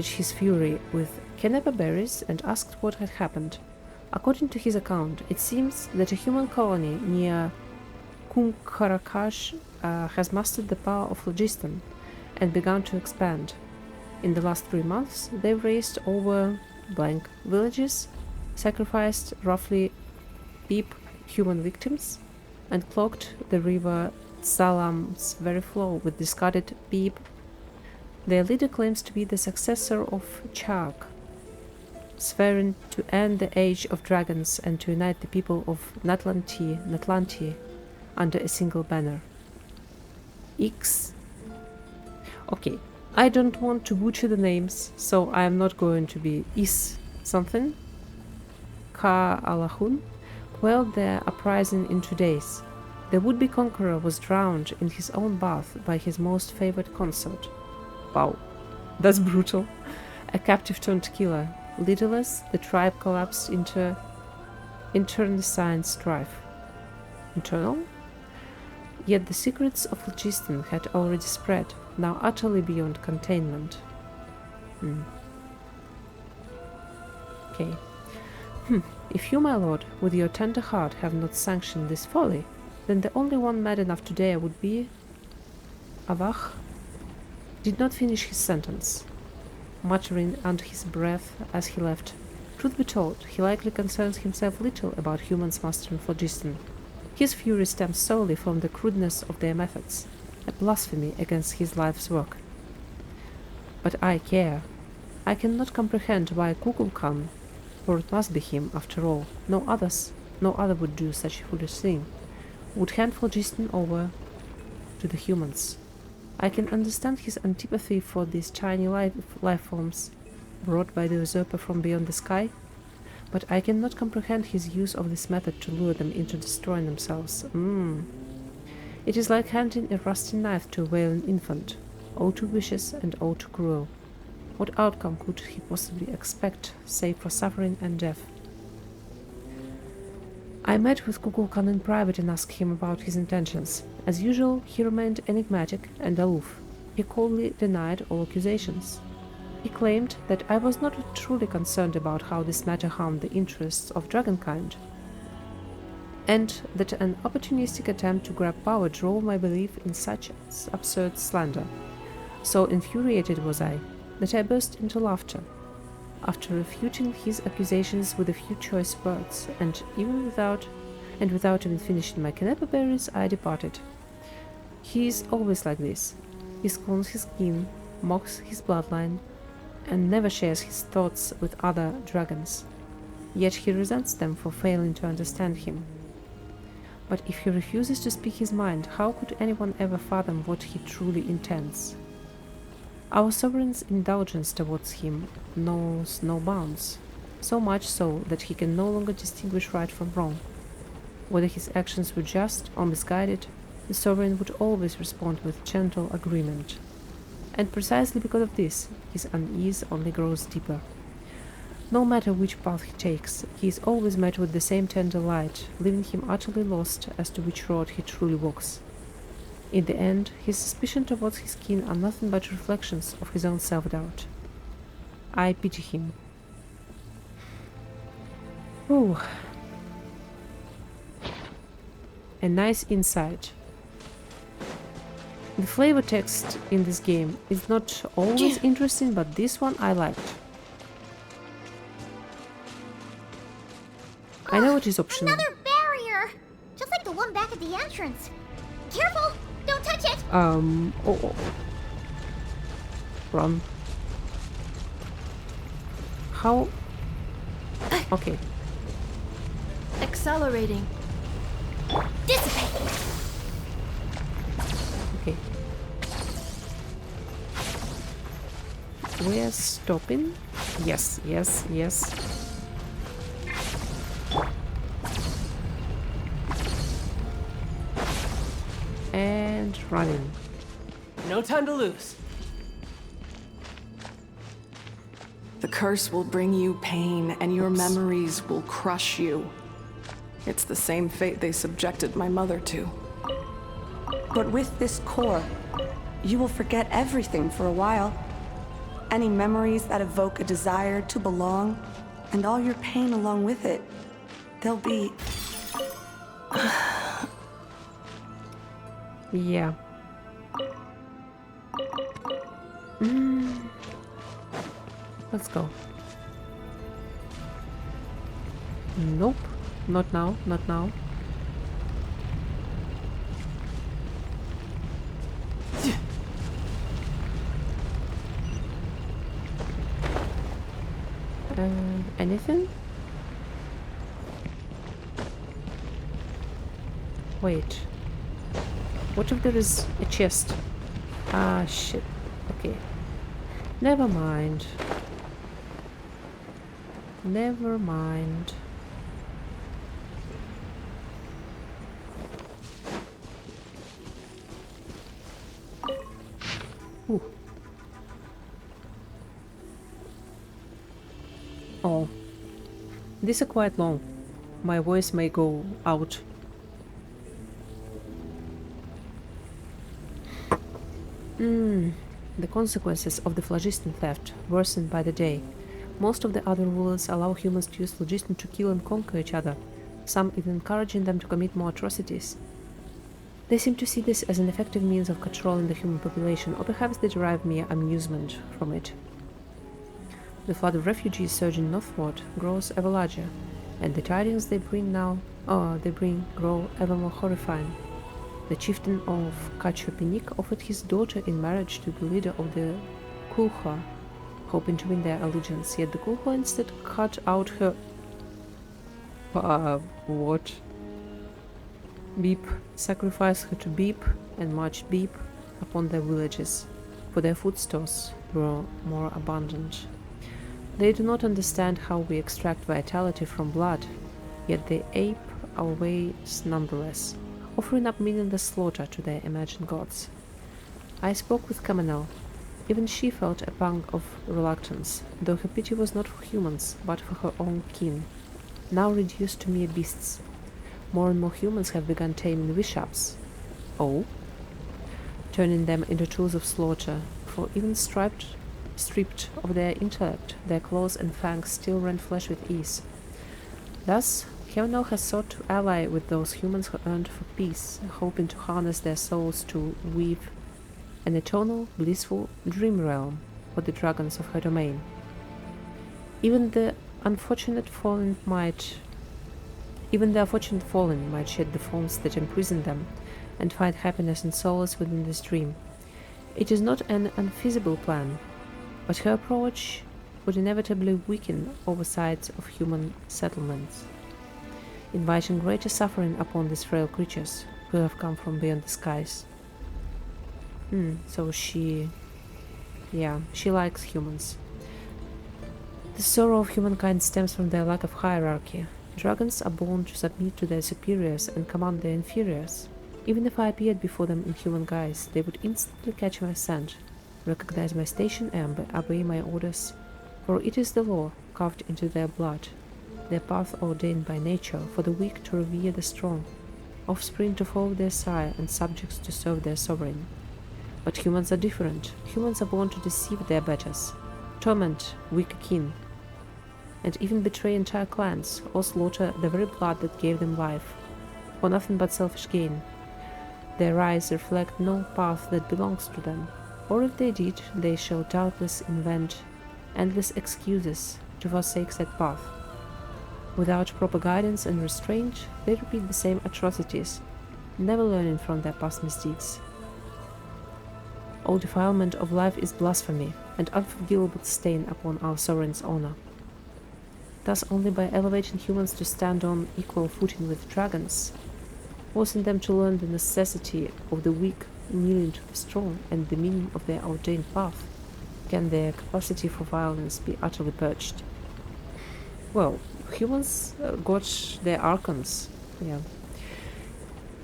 his fury with Ineffa berries and asked what had happened. According to his account, it seems that a human colony near Kumkarakash has mastered the power of phlogiston and begun to expand. In the last 3 months, they've raised over blank villages, sacrificed roughly peep human victims, and clogged the river Salam's very flow with discarded peep. Their leader claims to be the successor of Chag, swearing to end the age of dragons and to unite the people of Natlanti under a single banner. X. Okay, I don't want to butcher the names, so I am not going to be Is something. Ka Alahun quelled their uprising in 2 days. The would-be conqueror was drowned in his own bath by his most favored consort. Wow, that's brutal. A captive turned killer. Leaderless, the tribe collapsed into internecine strife. Internal? Yet the secrets of phlogiston had already spread, now utterly beyond containment. Okay. If you, my lord, with your tender heart have not sanctioned this folly, then the only one mad enough to dare would be... Avach did not finish his sentence, muttering under his breath as he left. Truth be told, he likely concerns himself little about humans mastering phlogiston. His fury stems solely from the crudeness of their methods, a blasphemy against his life's work. But I care. I cannot comprehend why Kukulkan, for it must be him after all, no other would do such a foolish thing, would hand phlogiston over to the humans. I can understand his antipathy for these tiny life forms brought by the usurper from beyond the sky, But I cannot comprehend his use of this method to lure them into destroying themselves. It is like handing a rusty knife to a wailing infant, all too vicious and all too cruel. What outcome could he possibly expect, save for suffering and death? I met with Kukulkan in private and asked him about his intentions. As usual, he remained enigmatic and aloof. He coldly denied all accusations. He claimed that I was not truly concerned about how this matter harmed the interests of dragonkind, and that an opportunistic attempt to grab power drove my belief in such absurd slander. So infuriated was I that I burst into laughter. After refuting his accusations with a few choice words, and without even finishing my Canepa berries, I departed. He is always like this. He scorns his kin, mocks his bloodline, and never shares his thoughts with other dragons. Yet he resents them for failing to understand him. But if he refuses to speak his mind, how could anyone ever fathom what he truly intends? Our sovereign's indulgence towards him knows no bounds, so much so that he can no longer distinguish right from wrong. Whether his actions were just or misguided, the sovereign would always respond with gentle agreement. And precisely because of this, his unease only grows deeper. No matter which path he takes, he is always met with the same tender light, leaving him utterly lost as to which road he truly walks. In the end, his suspicions towards his kin are nothing but reflections of his own self-doubt. I pity him. Ooh. A nice insight. The flavor text in this game is not always interesting, but this one I liked. I know it is optional. Another barrier! Just like the one back at the entrance. Careful! Don't touch it! Oh. Run. How? Okay. Accelerating. Dissipate! Okay. We're stopping? Yes. And running. No time to lose. The curse will bring you pain, and your memories will crush you. It's the same fate they subjected my mother to. But with this core, you will forget everything for a while. Any memories that evoke a desire to belong, and all your pain along with it, they'll be... Yeah. Let's go. Nope. Not now. Anything? Wait. What if there is a chest? Ah, shit. Okay. Never mind. Ooh. Oh. These are quite long. My voice may go out. The consequences of the phlogiston theft worsen by the day. Most of the other rulers allow humans to use phlogiston to kill and conquer each other, some even encouraging them to commit more atrocities. They seem to see this as an effective means of controlling the human population, or perhaps they derive mere amusement from it. The flood of refugees surging northward grows ever larger, and the tidings they bring grow ever more horrifying. The chieftain of Kachopinik offered his daughter in marriage to the leader of the Kulha, hoping to win their allegiance, yet the Kulha instead cut out her... what? Beep sacrificed her to Beep and marched Beep upon their villages, for their food stores were more abundant. They do not understand how we extract vitality from blood, yet they ape our ways nonetheless, offering up meaningless slaughter to their imagined gods. I spoke with Kamanel. Even she felt a pang of reluctance, though her pity was not for humans, but for her own kin, now reduced to mere beasts. More and more humans have begun taming Vishaps. Oh? Turning them into tools of slaughter, for even stripped of their intellect, their claws and fangs still rend flesh with ease. Thus, Kamanel has sought to ally with those humans who yearned for peace, hoping to harness their souls to weave an eternal, blissful dream realm for the dragons of her domain. Even the unfortunate fallen might shed the forms that imprison them and find happiness and solace within this dream. It is not an unfeasible plan, but her approach would inevitably weaken oversights of human settlements, inviting greater suffering upon these frail creatures who have come from beyond the skies. So she likes humans. The sorrow of humankind stems from their lack of hierarchy. Dragons are born to submit to their superiors and command their inferiors. Even if I appeared before them in human guise, they would instantly catch my scent, recognize my station and obey my orders, for it is the law carved into their blood, their path ordained by nature for the weak to revere the strong, offspring to follow their sire and subjects to serve their sovereign. But humans are different. Humans are born to deceive their betters, torment weak kin, and even betray entire clans or slaughter the very blood that gave them life, for nothing but selfish gain. Their eyes reflect no path that belongs to them, or if they did, they shall doubtless invent endless excuses to forsake that path. Without proper guidance and restraint, they repeat the same atrocities, never learning from their past misdeeds. All defilement of life is blasphemy and unforgivable stain upon our sovereign's honor. Thus, only by elevating humans to stand on equal footing with dragons, forcing them to learn the necessity of the weak kneeling to the strong and the meaning of their ordained path, can their capacity for violence be utterly purged. Well, humans got their archons, yeah.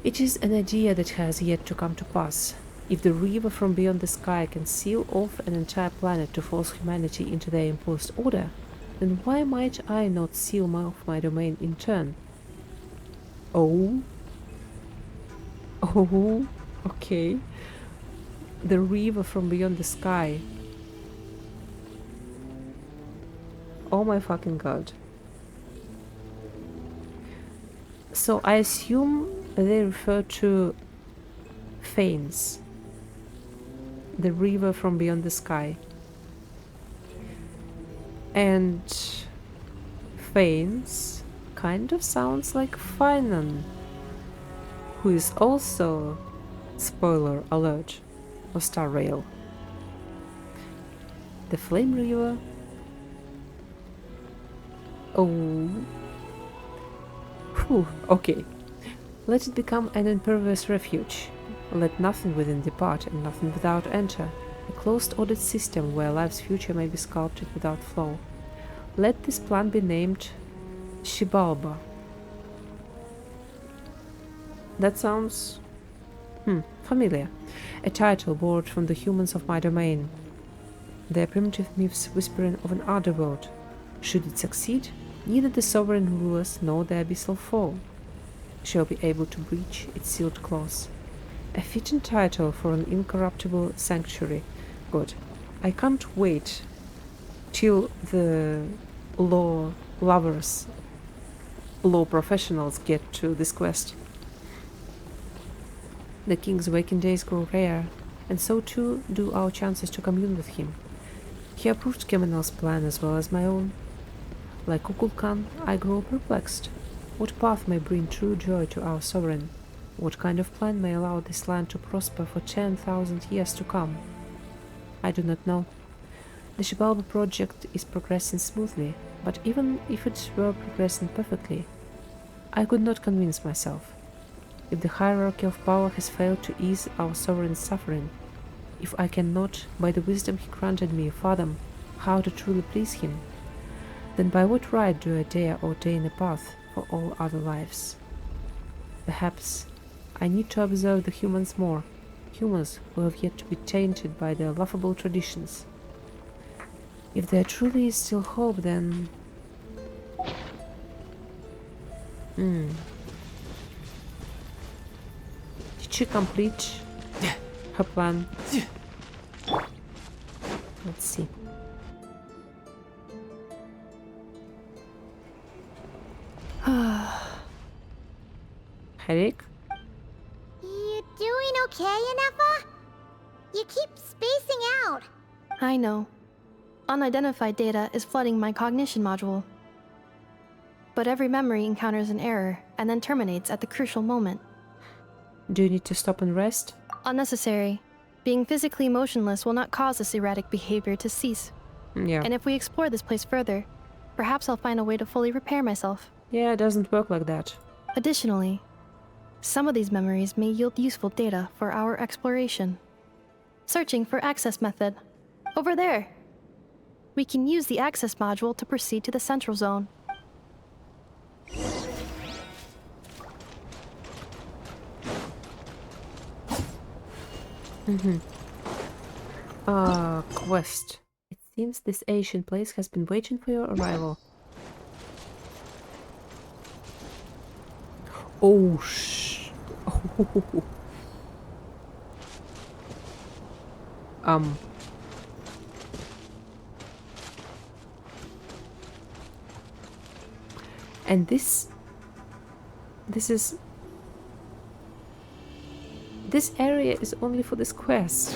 It is an idea that has yet to come to pass. If the river from beyond the sky can seal off an entire planet to force humanity into their imposed order, then why might I not seal off my domain in turn? Oh, okay. The river from beyond the sky. Oh my fucking god. So I assume they refer to Fanes. The river from beyond the sky. And Fanes kind of sounds like Finan, who is also, spoiler alert, of Star Rail. The Flame River. Oh. Whew, okay. Let it become an impervious refuge. Let nothing within depart and nothing without enter. A closed ordered system where life's future may be sculpted without flaw. Let this plan be named Shibalba. That sounds familiar. A title borrowed from the humans of my domain. Their primitive myths whispering of an other world. Should it succeed, neither the sovereign rulers nor the abyssal foe shall be able to breach its sealed claws. A fitting title for an incorruptible sanctuary. Good. I can't wait till the law lovers, law professionals get to this quest. The king's waking days grow rare, and so too do our chances to commune with him. He approved Kamanel's plan as well as my own. Like Kukulkan, I grow perplexed. What path may bring true joy to our sovereign? What kind of plan may allow this land to prosper for 10,000 years to come? I do not know. The Shibalba project is progressing smoothly, but even if it were progressing perfectly, I could not convince myself. If the hierarchy of power has failed to ease our sovereign's suffering, if I cannot, by the wisdom he granted me, fathom how to truly please him, Then by what right do I dare ordain a path for all other lives? Perhaps I need to observe the humans more, humans who have yet to be tainted by their laughable traditions. If there truly is still hope, then... Did she complete her plan? Let's see. Headache? You doing okay, Ineffa? You keep spacing out. I know. Unidentified data is flooding my cognition module. But every memory encounters an error and then terminates at the crucial moment. Do you need to stop and rest? Unnecessary. Being physically motionless will not cause this erratic behavior to cease. Yeah. And if we explore this place further, perhaps I'll find a way to fully repair myself. Yeah, it doesn't work like that. Additionally, some of these memories may yield useful data for our exploration. Searching for access method. Over there! We can use the access module to proceed to the central zone. Quest. It seems this ancient place has been waiting for your arrival. Oh, And this area is only for this quest.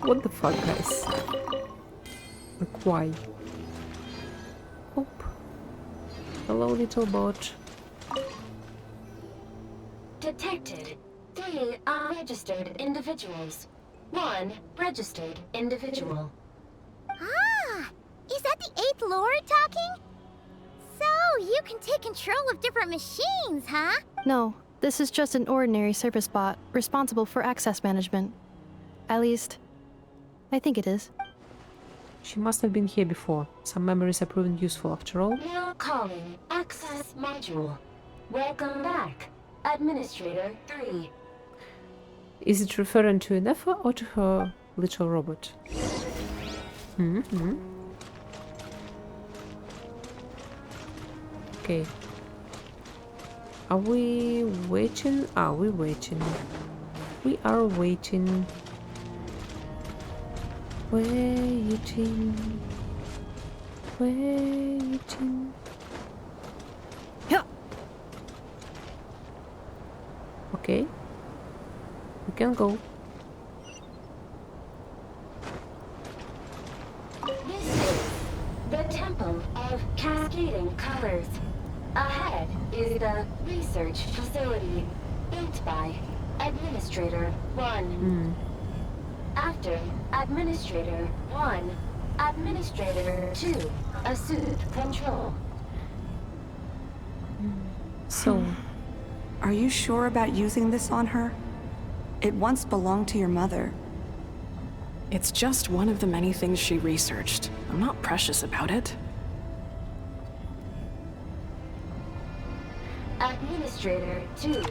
What the fuck, guys? Like, why? Oh. Hello, little bot. Detected. 3 unregistered individuals. 1 registered individual. Ah! Is that the 8th Lord talking? So, you can take control of different machines, huh? No, this is just an ordinary service bot responsible for access management. At least, I think it is. She must have been here before. Some memories are proven useful after all. Now calling access module. Welcome back, Administrator 3. Is it referring to Ineffa or to her little robot? Okay. Are we waiting? Are we waiting? We are waiting. Waiting. Waiting. Yeah. Okay. We can go. This is the Temple of Cascading Colors. Ahead is the research facility built by Administrator 1. After Administrator 1, Administrator 2 assumed control. So, are you sure about using this on her? It once belonged to your mother. It's just one of the many things she researched. I'm not precious about it. Administrator 2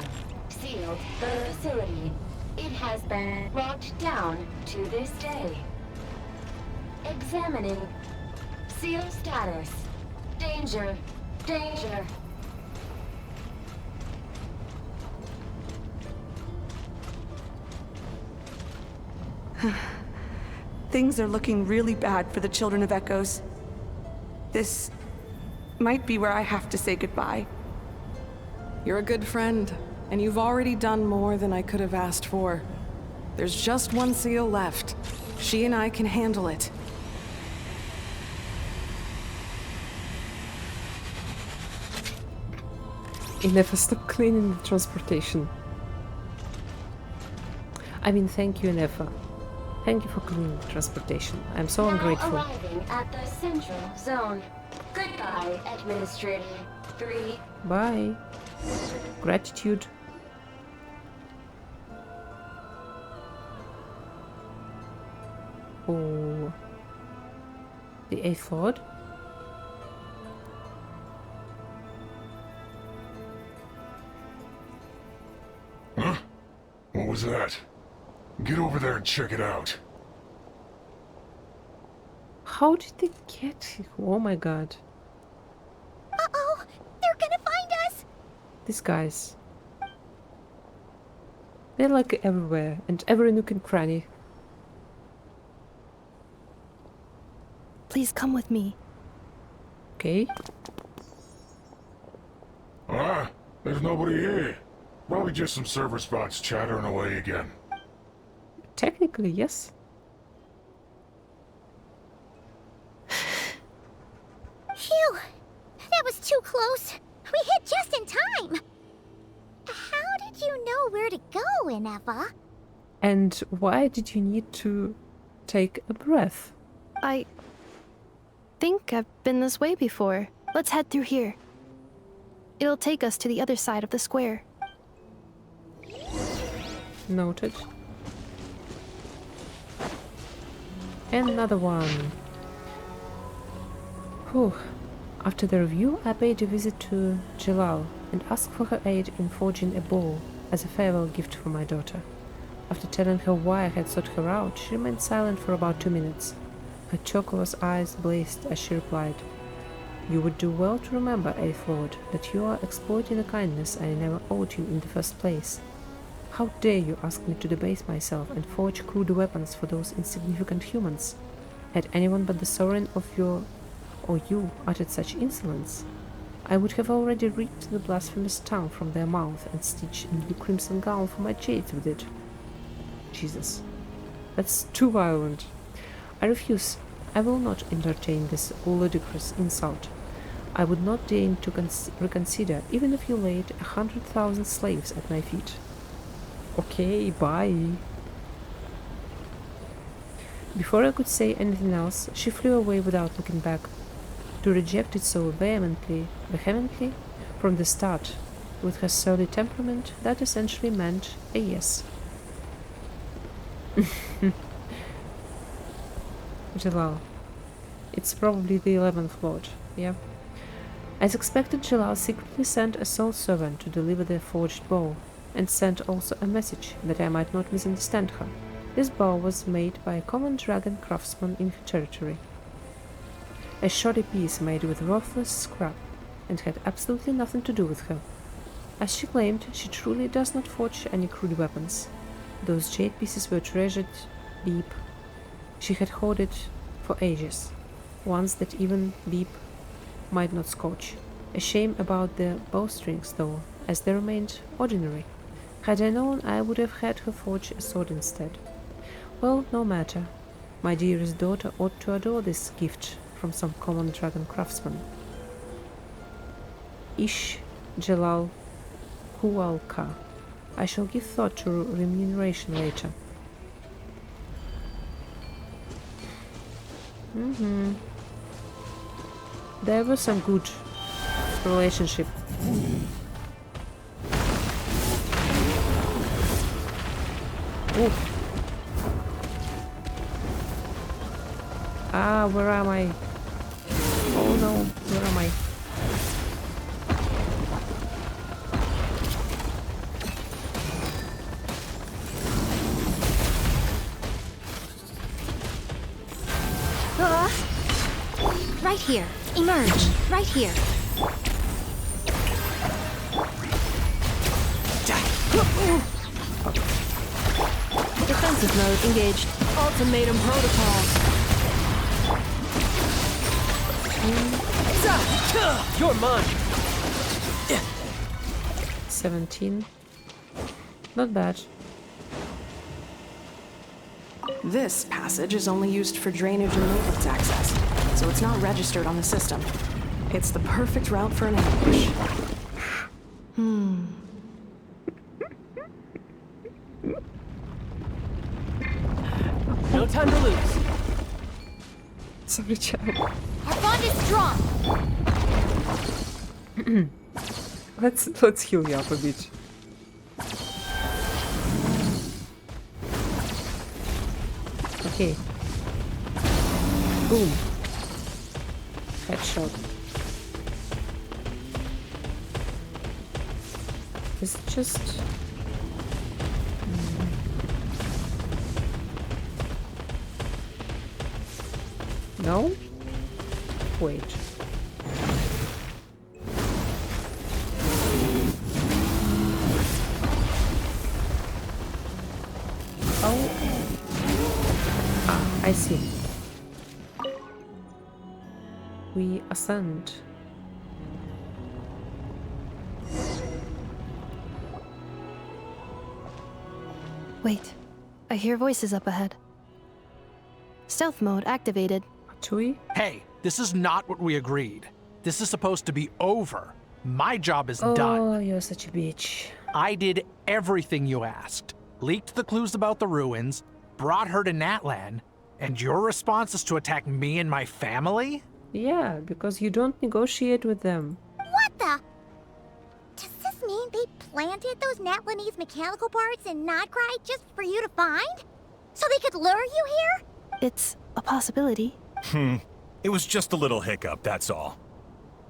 sealed the facility. It has been locked down to this day. Examining. Seal status. Danger. Danger. Things are looking really bad for the Children of Echoes. This might be where I have to say goodbye. You're a good friend, and you've already done more than I could have asked for. There's just one seal left. She and I can handle it. Ineffa, stop cleaning the transportation. I mean, thank you, Ineffa. Thank you for cleaning the transportation. I'm so ungrateful. Arriving at the central zone. Goodbye, Administrator 3. Bye. Gratitude. Oh. The 8th Lord? was that? Get over there and check it out. How did they get here? Oh my god. Uh-oh! They're gonna find us! These guys. They're like everywhere, and every nook and cranny. Please come with me. Okay. Ah, there's nobody here. Probably just some server spots chattering away again. Technically, yes. Phew! That was too close. We hit just in time. How did you know where to go, Ineffa? And why did you need to take a breath? I think I've been this way before. Let's head through here. It'll take us to the other side of the square. Noted. And another one. Whew. After the review, I paid a visit to Jalal and asked for her aid in forging a bow as a farewell gift for my daughter. After telling her why I had sought her out, she remained silent for about 2 minutes. Her turquoise eyes blazed as she replied, "You would do well to remember, Eighth Lord, that you are exploiting a kindness I never owed you in the first place. How dare you ask me to debase myself and forge crude weapons for those insignificant humans? Had anyone but the sovereign of your or you uttered such insolence, I would have already reaped the blasphemous tongue from their mouth and stitched a new crimson gown for my jades with it." Jesus. That's too violent. I refuse. I will not entertain this ludicrous insult. I would not deign to reconsider, even if you laid 100,000 slaves at my feet. Okay, bye. Before I could say anything else, she flew away without looking back. To reject it so vehemently from the start, with her surly temperament, that essentially meant a yes. Jalal. It's probably the 11th Lord, yeah? As expected, Jalal secretly sent a soul servant to deliver the forged bow, and sent also a message that I might not misunderstand her. This bow was made by a common dragon craftsman in her territory. A shoddy piece made with worthless scrap, and had absolutely nothing to do with her. As she claimed, she truly does not forge any crude weapons. Those jade pieces were treasured deep. She had hoarded for ages, ones that even Beep might not scorch. A shame about the bowstrings, though, as they remained ordinary. Had I known, I would have had her forge a sword instead. Well, no matter. My dearest daughter ought to adore this gift from some common dragon craftsman. Ish Jalal Hualka. I shall give thought to remuneration later. There was some good relationship. Ooh. Ah, where am I? Oh no, where am I? Right here. Emerge. Right here. Defensive mode engaged. Ultimatum protocol. You're mine. 17. Not bad. This passage is only used for drainage and maintenance access, so it's not registered on the system. It's the perfect route for an ambush. No time to lose. Sorry, child. Our bond is strong. Let's heal you up a bit. Okay. Boom. Headshot. Is it just... No? Wait. Oh. Ah, I see. We ascend. Wait, I hear voices up ahead. Stealth mode activated. Chui? Hey, this is not what we agreed. This is supposed to be over. My job is Oh, done. you're such a bitch. I did everything you asked. Leaked the clues about the ruins, brought her to Natlan, and your response is to attack me and my family? Yeah, because you don't negotiate with them. What the? Does this mean they planted those Natlanese mechanical parts in Nod Krai just for you to find? So they could lure you here? It's a possibility. It was just a little hiccup, that's all.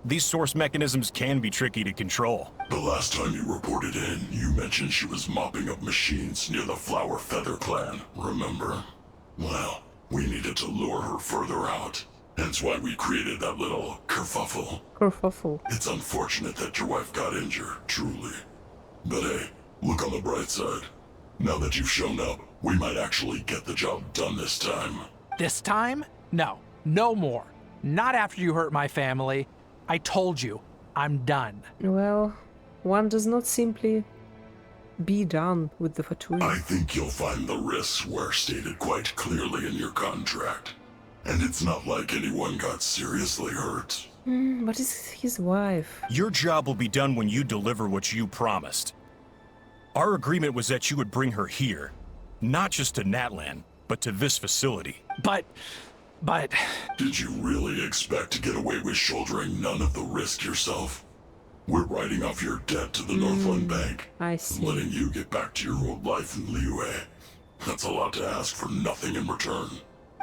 These source mechanisms can be tricky to control. The last time you reported in, you mentioned she was mopping up machines near the Flower Feather clan, remember? Well, we needed to lure her further out. Hence why we created that little kerfuffle. Kerfuffle. It's unfortunate that your wife got injured, truly. But hey, look on the bright side. Now that you've shown up, we might actually get the job done this time. This time? No. No more. Not after you hurt my family. I told you, I'm done. Well, one does not simply be done with the Fatui. I think you'll find the risks were stated quite clearly in your contract. And it's not like anyone got seriously hurt. But it's his wife. Your job will be done when you deliver what you promised. Our agreement was that you would bring her here, not just to Natlan, but to this facility. But... Did you really expect to get away with shouldering none of the risk yourself? We're writing off your debt to the Northland Bank. I see. And letting you get back to your old life in Liyue. That's a lot to ask for nothing in return.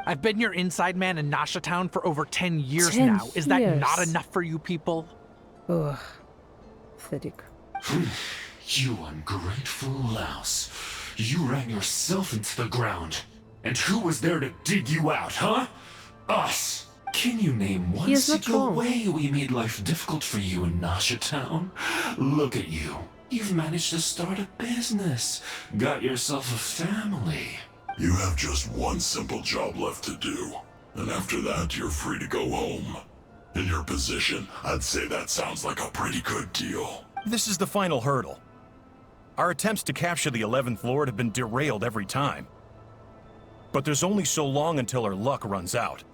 I've been your inside man in Nasha Town for over 10 years 10 now. Is that years. not enough for you people? Ugh. Pathetic. You ungrateful louse. You ran yourself into the ground. And who was there to dig you out, huh? Us. Can you name one single way we made life difficult for you in Nasha Town? Look at you. You've managed to start a business. Got yourself a family. You have just one simple job left to do. And after that, you're free to go home. In your position, I'd say that sounds like a pretty good deal. This is the final hurdle. Our attempts to capture the 11th Lord have been derailed every time. But there's only so long until our luck runs out.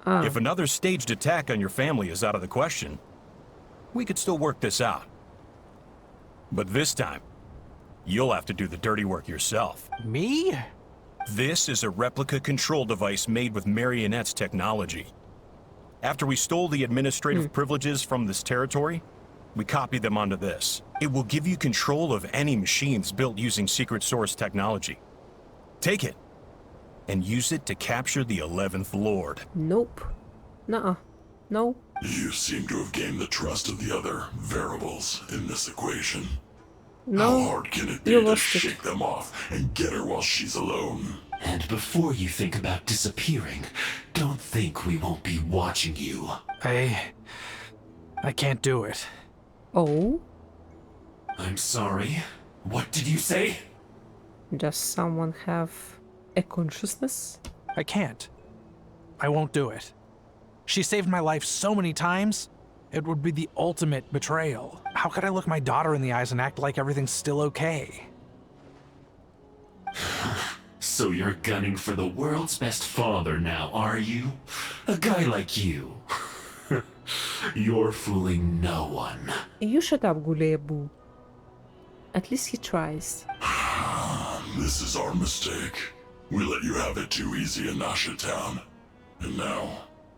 If another staged attack on your family is out of the question, we could still work this out. But this time, you'll have to do the dirty work yourself. Me? This is a replica control device made with Marionette's technology. After we stole the administrative privileges from this territory, we copied them onto this. It will give you control of any machines built using secret source technology. Take it, and use it to capture the 11th Lord. Nope. Nuh-uh. No. You seem to have gained the trust of the other variables in this equation. No. How hard can it be to shake them off and get her while she's alone? And before you think about disappearing, don't think we won't be watching you. I can't do it. Oh? I'm sorry. What did you say? Does someone have a consciousness? I can't. I won't do it. She saved my life so many times, it would be the ultimate betrayal. How could I look my daughter in the eyes and act like everything's still okay? So you're gunning for the world's best father now, are you? A guy like you. You're fooling no one. You shut up, Gulebu. At least he tries. This is our mistake. We let you have it too easy in Nasha Town. And now,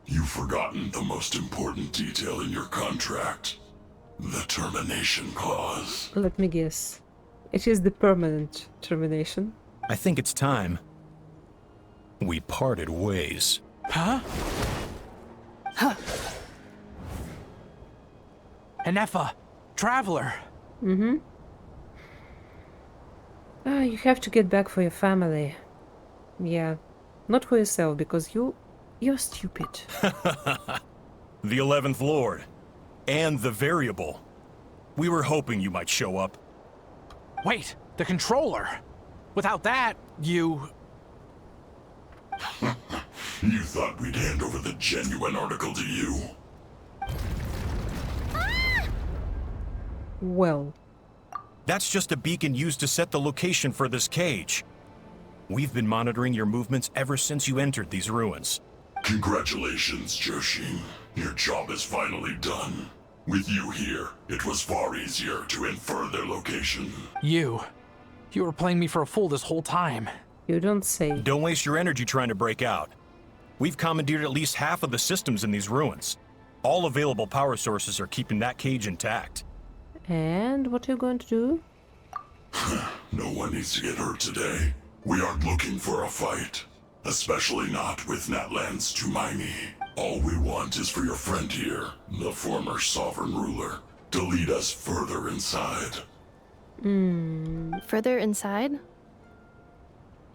you've forgotten the most important detail in your contract. The termination clause. Let me guess. It is the permanent termination. I think it's time we parted ways. Huh? Huh. Ineffa, Traveler. Mm-hmm. You have to get back for your family. Yeah. Not for yourself, because you're stupid. The 11th Lord. And the Variable. We were hoping you might show up. Wait, the controller. Without that, you... You thought we'd hand over the genuine article to you? Well. That's just a beacon used to set the location for this cage. We've been monitoring your movements ever since you entered these ruins. Congratulations, Joshin. Your job is finally done. With you here, it was far easier to infer their location. You were playing me for a fool this whole time. You don't say. Don't waste your energy trying to break out. We've commandeered at least half of the systems in these ruins. All available power sources are keeping that cage intact. And what are you going to do? No one needs to get hurt today. We aren't looking for a fight. Especially not with Natlan's Tumaini. All we want is for your friend here, the former sovereign ruler, to lead us further inside. Further inside?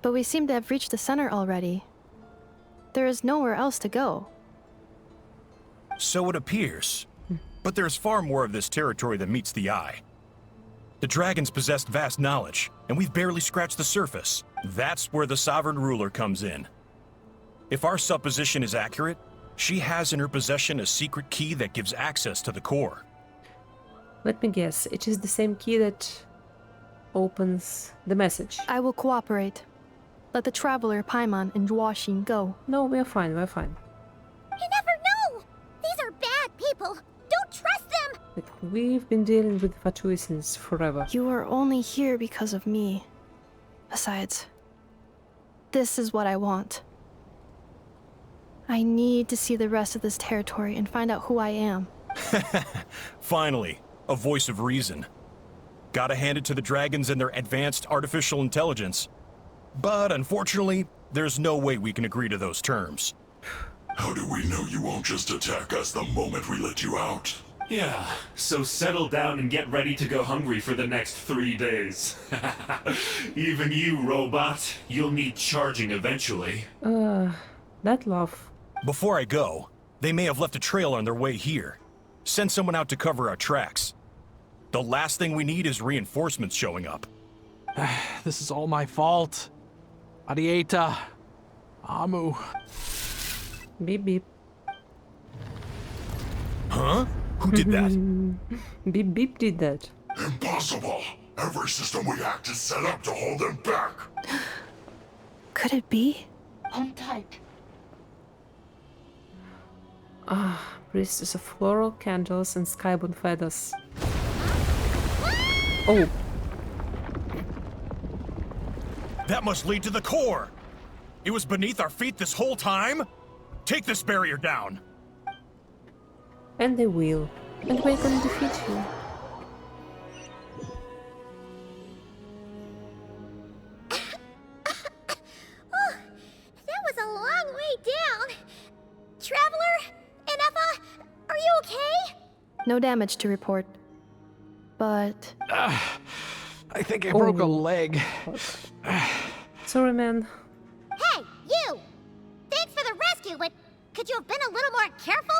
But we seem to have reached the center already. There is nowhere else to go. So it appears. But there's far more of this territory than meets the eye. The dragons possessed vast knowledge, and we've barely scratched the surface. That's where the sovereign ruler comes in. If our supposition is accurate, she has in her possession a secret key that gives access to the core. Let me guess, it is the same key that opens the message. I will cooperate. Let the traveler Paimon and Dwashin go. No, we're fine, we're fine. You never know! These are bad people! Don't trust them! Like, we've been dealing with Fatui since forever. You are only here because of me. Besides, this is what I want. I need to see the rest of this territory and find out who I am. Finally, a voice of reason. Gotta hand it to the dragons and their advanced artificial intelligence. But unfortunately, there's no way we can agree to those terms. How do we know you won't just attack us the moment we let you out? Yeah, so settle down and get ready to go hungry for the next 3 days. Even you, robot, you'll need charging eventually. That laugh. Before I go, they may have left a trail on their way here. Send someone out to cover our tracks. The last thing we need is reinforcements showing up. This is all my fault. Arieta. Amu. Beep beep. Huh? Who did that? Beep beep did that. Impossible! Every system we hacked is set up to hold them back! Could it be? Hold tight. Priestess of floral candles and skybound feathers. Oh. That must lead to the core! It was beneath our feet this whole time? Take this barrier down! And they will. And we're gonna defeat you. Oh, that was a long way down. Traveler? Ineffa? Are you okay? No damage to report. But... I think I broke a leg. Sorry, man. Hey, you! Thanks for the rescue, but could you have been a little more careful?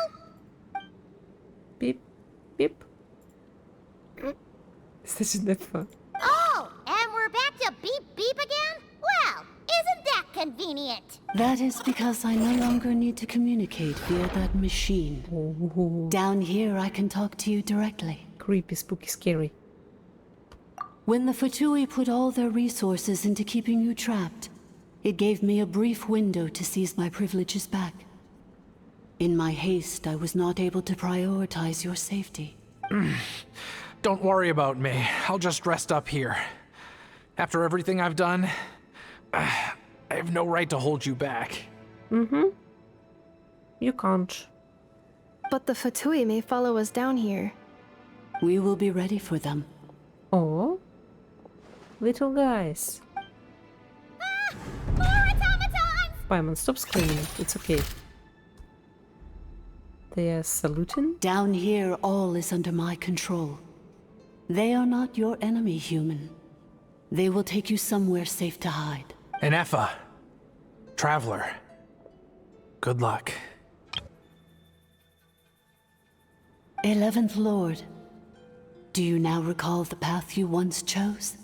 Beep, beep. Is this Ineffa? Oh, and we're back to beep beep again? Well, isn't that convenient? That is because I no longer need to communicate via that machine. Down here, I can talk to you directly. Creepy, spooky, scary. When the Fatui put all their resources into keeping you trapped, it gave me a brief window to seize my privileges back. In my haste, I was not able to prioritize your safety. Don't worry about me. I'll just rest up here. After everything I've done, I have no right to hold you back. You can't. But the Fatui may follow us down here. We will be ready for them. Oh? Little guys. More automatons! Paimon, stop screaming. It's okay. They are saluting? Down here, all is under my control. They are not your enemy, human. They will take you somewhere safe to hide. Ineffa, Traveler, good luck. 11th Lord, do you now recall the path you once chose?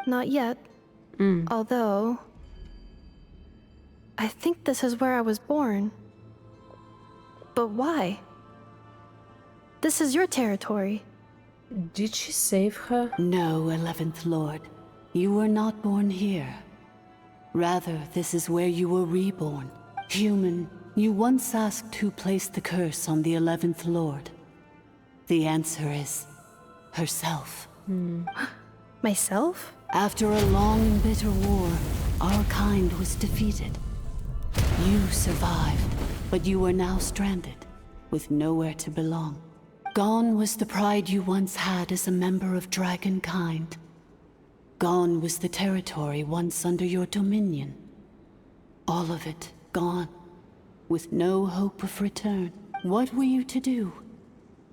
Not yet. Although, I think this is where I was born. But why? This is your territory. Did she save her? No, 11th Lord. You were not born here. Rather, this is where you were reborn. Human, you once asked who placed the curse on the 11th Lord. The answer is herself. Myself? After a long and bitter war, our kind was defeated. You survived, but you are now stranded, with nowhere to belong. Gone was the pride you once had as a member of dragon kind. Gone was the territory once under your dominion. All of it gone, with no hope of return. What were you to do?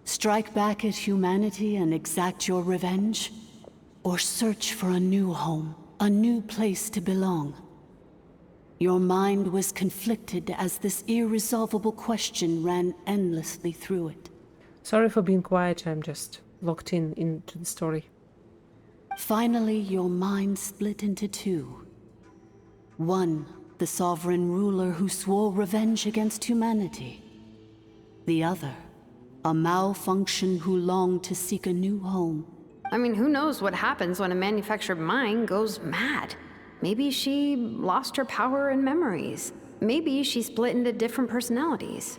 Strike back at humanity and exact your revenge? Or search for a new home, a new place to belong? Your mind was conflicted as this irresolvable question ran endlessly through it. Sorry for being quiet, I'm just locked into the story. Finally, your mind split into two. One, the sovereign ruler who swore revenge against humanity. The other, a malfunction who longed to seek a new home. I mean, who knows what happens when a manufactured mind goes mad? Maybe she lost her power and memories. Maybe she split into different personalities.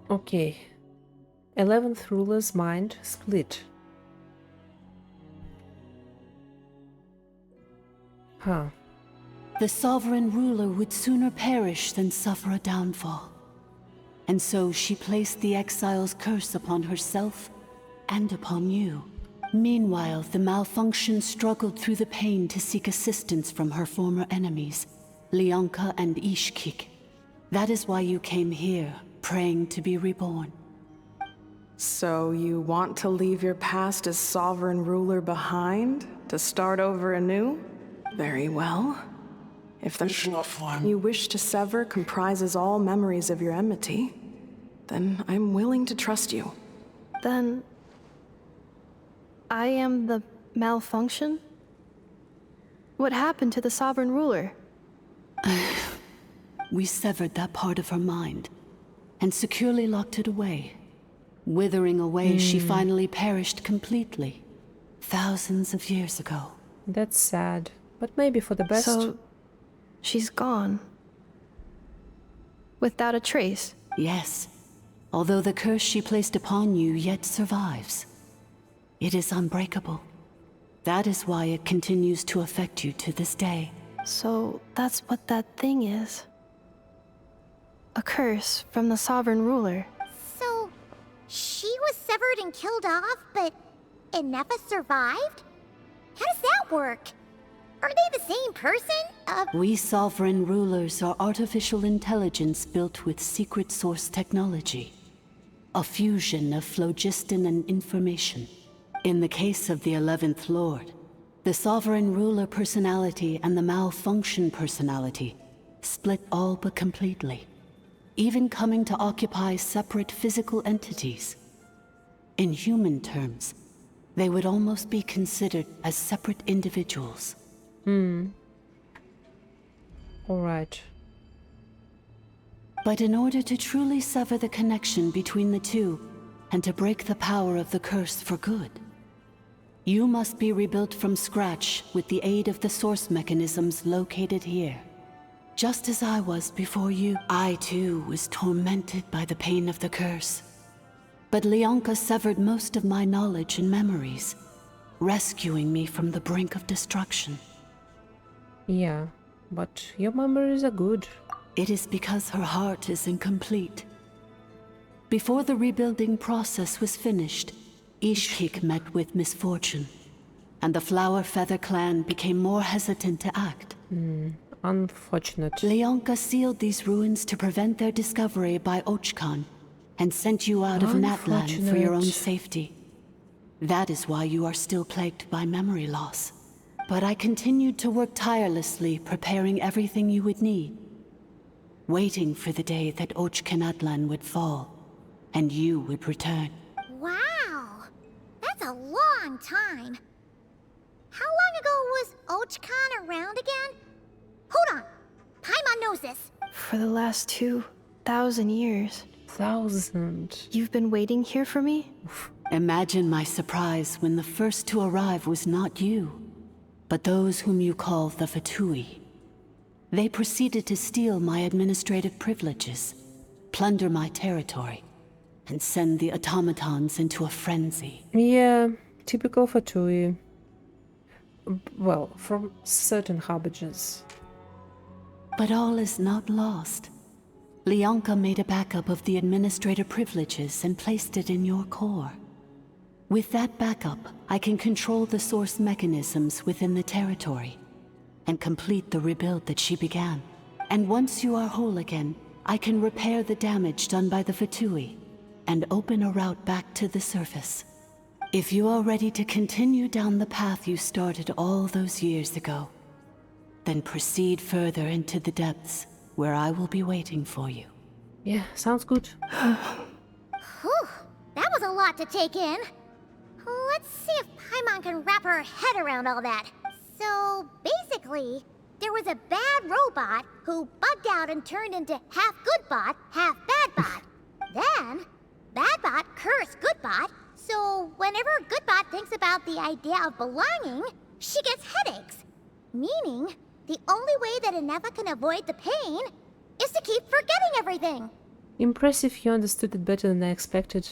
Okay. 11th ruler's mind split. Huh. The sovereign ruler would sooner perish than suffer a downfall. And so she placed the exile's curse upon herself and upon you. Meanwhile, the malfunction struggled through the pain to seek assistance from her former enemies, Leonka and Ishkik. That is why you came here, praying to be reborn. So you want to leave your past as sovereign ruler behind, to start over anew? Very well. If the you wish to sever comprises all memories of your enmity, then I'm willing to trust you. Then I am the malfunction? What happened to the sovereign ruler? We severed that part of her mind and securely locked it away. Withering away, she finally perished completely, thousands of years ago. That's sad, but maybe for the best. So, she's gone. Without a trace? Yes, although the curse she placed upon you yet survives. It is unbreakable. That is why it continues to affect you to this day. So, that's what that thing is. A curse from the sovereign ruler. So, she was severed and killed off, but Ineffa survived? How does that work? Are they the same person? We sovereign rulers are artificial intelligence built with secret source technology. A fusion of phlogiston and information. In the case of the 11th Lord, the sovereign ruler personality and the malfunction personality split all but completely, even coming to occupy separate physical entities. In human terms, they would almost be considered as separate individuals. Alright. But in order to truly sever the connection between the two, and to break the power of the curse for good, you must be rebuilt from scratch with the aid of the source mechanisms located here. Just as I was before you, I too was tormented by the pain of the curse. But Leonka severed most of my knowledge and memories, rescuing me from the brink of destruction. Yeah, but your memories are good. It is because her heart is incomplete. Before the rebuilding process was finished, Ishkik met with misfortune, and the Flower Feather clan became more hesitant to act. Unfortunate. Leonka sealed these ruins to prevent their discovery by Ochkan, and sent you out of Natlan for your own safety. That is why you are still plagued by memory loss. But I continued to work tirelessly, preparing everything you would need. Waiting for the day that Ochkanatlan would fall, and you would return. Wow! That's a long time. How long ago was Ochkan around again? Hold on! Paimon knows this! For the last 2,000 years. 1,000. You've been waiting here for me? Imagine my surprise when the first to arrive was not you, but those whom you call the Fatui. They proceeded to steal my administrative privileges, plunder my territory, and send the automatons into a frenzy. Yeah, typical Fatui. Well, from certain harbingers. But all is not lost. Leonka made a backup of the administrator privileges and placed it in your core. With that backup, I can control the source mechanisms within the territory and complete the rebuild that she began. And once you are whole again, I can repair the damage done by the Fatui and open a route back to the surface. If you are ready to continue down the path you started all those years ago, then proceed further into the depths where I will be waiting for you. Yeah, sounds good. Whew, that was a lot to take in. Let's see if Paimon can wrap her head around all that. So, basically, there was a bad robot who bugged out and turned into half good bot, half bad bot. Then, bad bot cursed good bot, so whenever good bot thinks about the idea of belonging, she gets headaches. Meaning, the only way that Ineffa can avoid the pain is to keep forgetting everything. Impressive, you understood it better than I expected.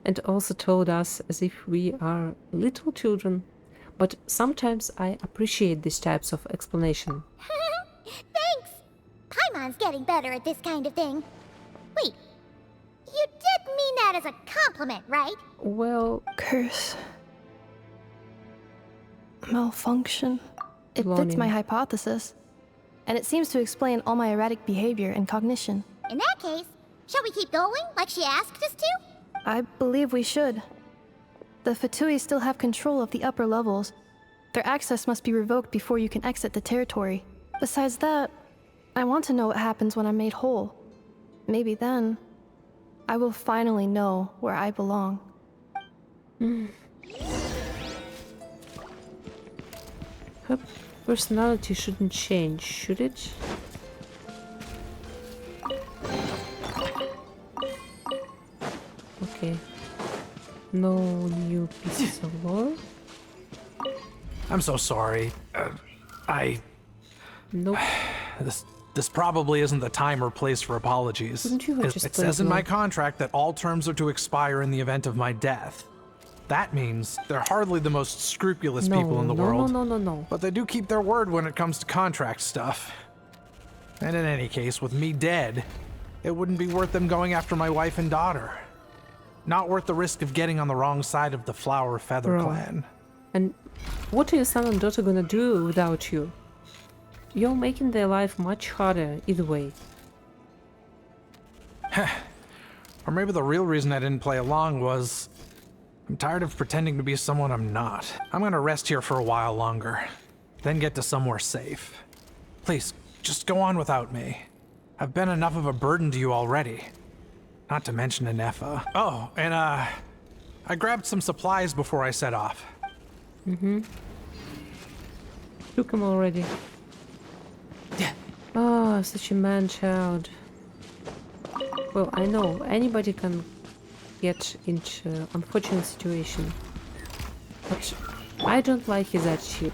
And also told us as if we are little children. But sometimes I appreciate these types of explanation. Thanks! Paimon's getting better at this kind of thing. Wait, you did mean that as a compliment, right? Well... Curse. Malfunction. It fits my hypothesis. And it seems to explain all my erratic behavior and cognition. In that case, shall we keep going like she asked us to? I believe we should. The Fatui still have control of the upper levels. Their access must be revoked before you can exit the territory. Besides that, I want to know what happens when I'm made whole. Maybe then, I will finally know where I belong. Her personality shouldn't change, should it? Okay. No new pieces of lore. I'm so sorry. Nope. This probably isn't the time or place for apologies. Couldn't you have just It says in played my lore? contract that all terms are to expire in the event of my death. That means they're hardly the most scrupulous people in the world. No. But they do keep their word when it comes to contract stuff. And in any case, with me dead, it wouldn't be worth them going after my wife and daughter. Not worth the risk of getting on the wrong side of the Flower Feather clan. And what are your son and daughter gonna do without you? You're making their life much harder either way. Or maybe the real reason I didn't play along was I'm tired of pretending to be someone I'm not. I'm gonna rest here for a while longer, then get to somewhere safe. Please, just go on without me. I've been enough of a burden to you already. Not to mention Ineffa. Oh, and I grabbed some supplies before I set off. Took him already. Ah, such a man-child. Well, I know anybody can get into unfortunate situation, but I don't like his attitude.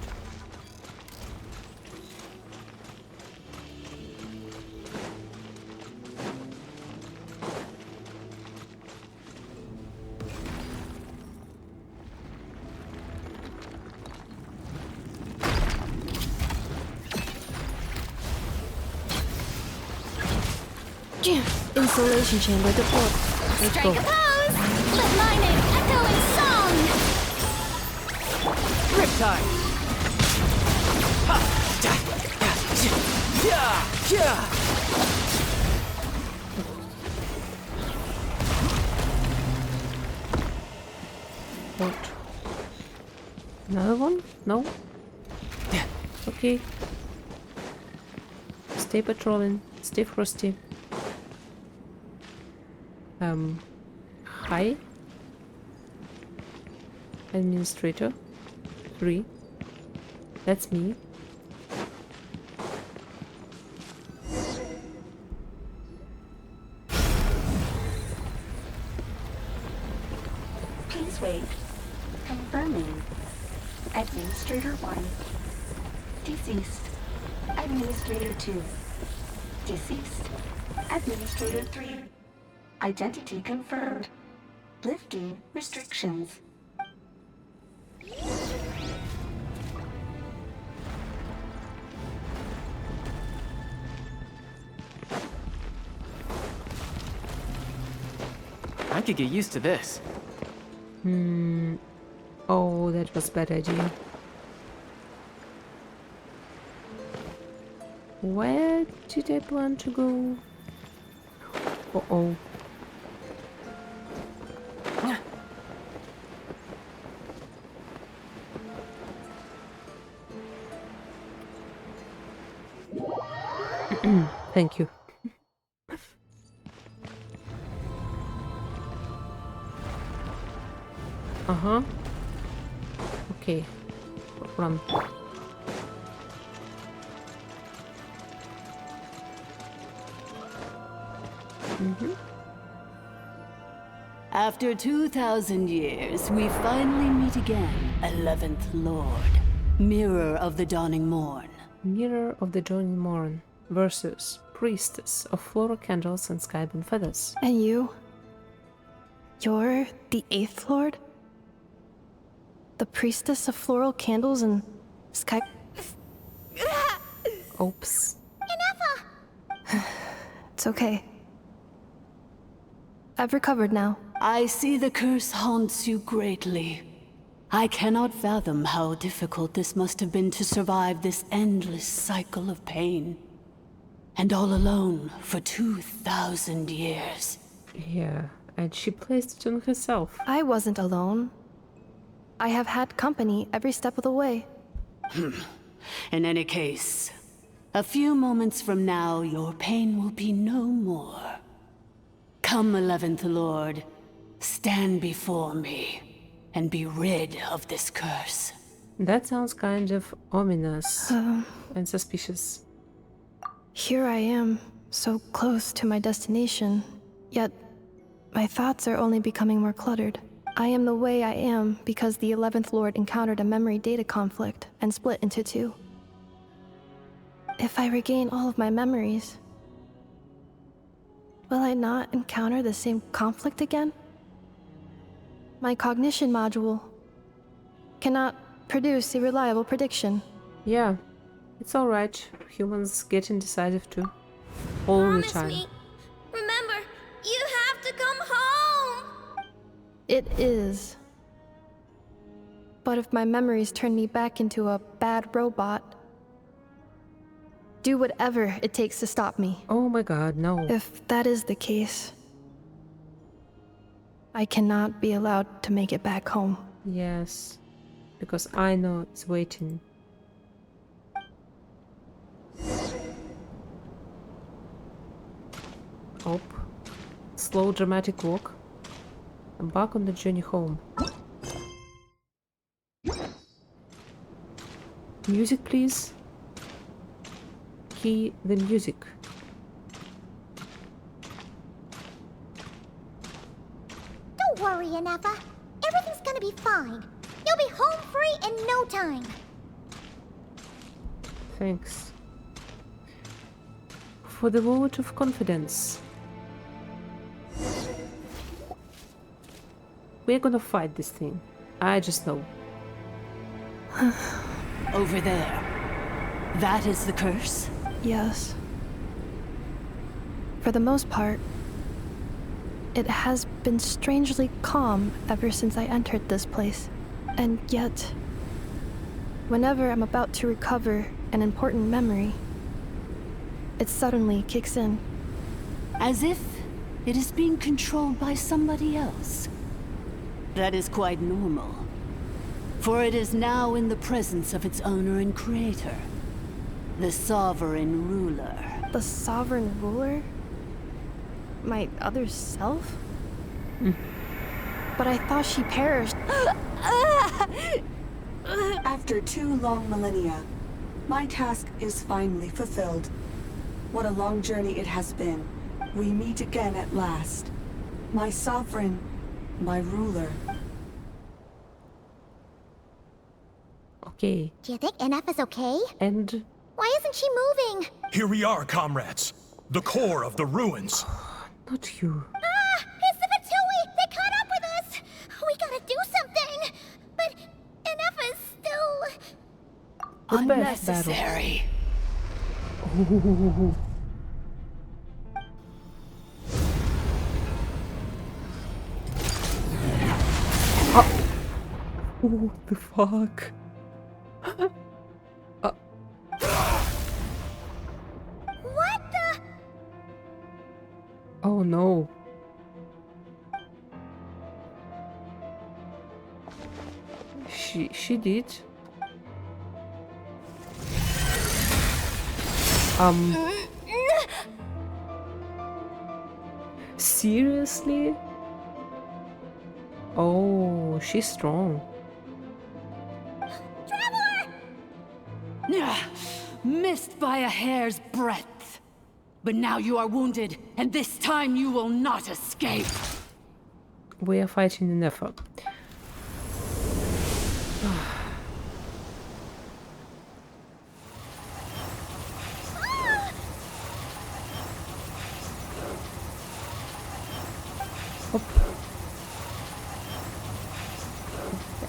Installation chamber deployed. Let's Strike go. a pose! Let my name echo in song! Riptide! What? Another one? No? Okay. Stay patrolling. Stay frosty. Hi. Administrator. 3. That's me. Please wait. Confirming. Administrator 1. Deceased. Administrator 2. Deceased. Administrator 3. Identity confirmed. Lifting restrictions. I could get used to this. Oh, that was a bad idea. Where did I plan to go? Uh-oh. Thank you. Uh-huh. Okay. Run. After 2,000 years, we finally meet again, 11th Lord. Mirror of the Dawning Morn. Mirror of the Dawning Morn versus Priestess of Floral Candles and Skybound Feathers. And you? You're the 8th Lord? The Priestess of Floral Candles and Sky... Oops. Ineffa! It's okay. I've recovered now. I see the curse haunts you greatly. I cannot fathom how difficult this must have been to survive this endless cycle of pain. And all alone for 2,000 years. Yeah, and she placed it on herself. I wasn't alone. I have had company every step of the way. In any case, a few moments from now, your pain will be no more. Come, 11th Lord, stand before me, and be rid of this curse. That sounds kind of ominous and suspicious. Here I am, so close to my destination, yet my thoughts are only becoming more cluttered. I am the way I am because the 11th Lord encountered a memory data conflict and split into 2. If I regain all of my memories, will I not encounter the same conflict again? My cognition module cannot produce a reliable prediction. Yeah, it's alright. Humans get indecisive too. All the time. Me. Remember, you have to come home! It is. But if my memories turn me back into a bad robot, do whatever it takes to stop me. Oh my god, no. If that is the case, I cannot be allowed to make it back home. Yes, because I know it's waiting. Up. Slow dramatic walk. Embark on the journey home. Music, please. Key the music. Don't worry, Ineffa. Everything's gonna be fine. You'll be home free in no time. Thanks. For the vote of confidence. We're gonna fight this thing. I just know. Over there. That is the curse? Yes. For the most part, it has been strangely calm ever since I entered this place. And yet, whenever I'm about to recover an important memory, it suddenly kicks in. As if it is being controlled by somebody else. That is quite normal. For it is now in the presence of its owner and creator, the Sovereign Ruler. The Sovereign Ruler? My other self? But I thought she perished. After 2 long millennia, my task is finally fulfilled. What a long journey it has been. We meet again at last. My sovereign, my ruler. Okay. Do you think Ineffa's okay? And Why isn't she moving? Here we are, comrades. The core of the ruins. not you. Ah! It's the Fatui! They caught up with us! We gotta do something! But Ineffa's still... Unnecessary. Ooh. What the fuck? What the... Oh no. She did. Seriously? Oh, she's strong. Missed by a hair's breadth. But now you are wounded, and this time you will not escape. We are fighting Ineffa. Hop.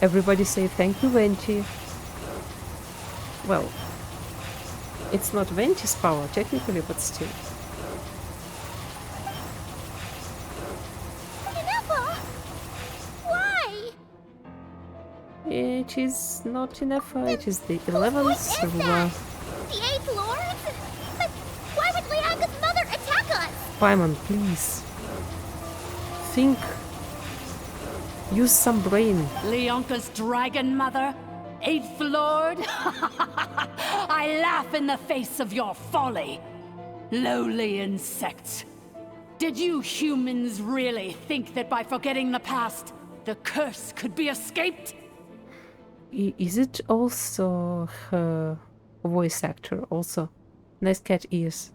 Everybody say thank you, Venti. Well, it's not Venti's power technically, but still. Ineffa! Why? It is not Ineffa, it is the Whose 11th. voice is that? The 8th Lord? But why would Lianga's mother attack us? Paimon, please. Think. Use some brain. Leonka's dragon mother? 8th Lord? I laugh in the face of your folly. Lowly insects. Did you humans really think that by forgetting the past, the curse could be escaped? Is it also her voice actor? Also, nice cat ears.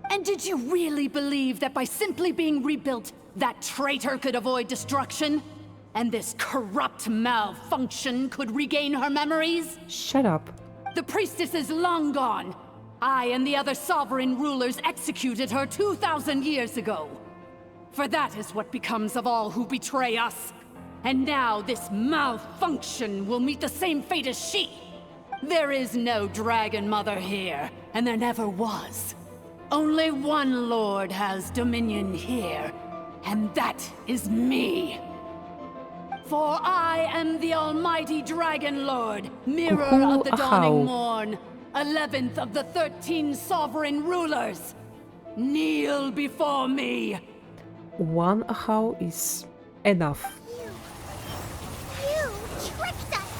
And did you really believe that by simply being rebuilt, that traitor could avoid destruction? And this corrupt malfunction could regain her memories? Shut up. The priestess is long gone. I and the other sovereign rulers executed her 2,000 years ago. For that is what becomes of all who betray us. And now this malfunction will meet the same fate as she. There is no dragon mother here, and there never was. Only one lord has dominion here, and that is me. For I am the almighty Dragon Lord, mirror of the dawning morn, 11th of the 13 sovereign rulers. Kneel before me. One how is enough. You tricked us!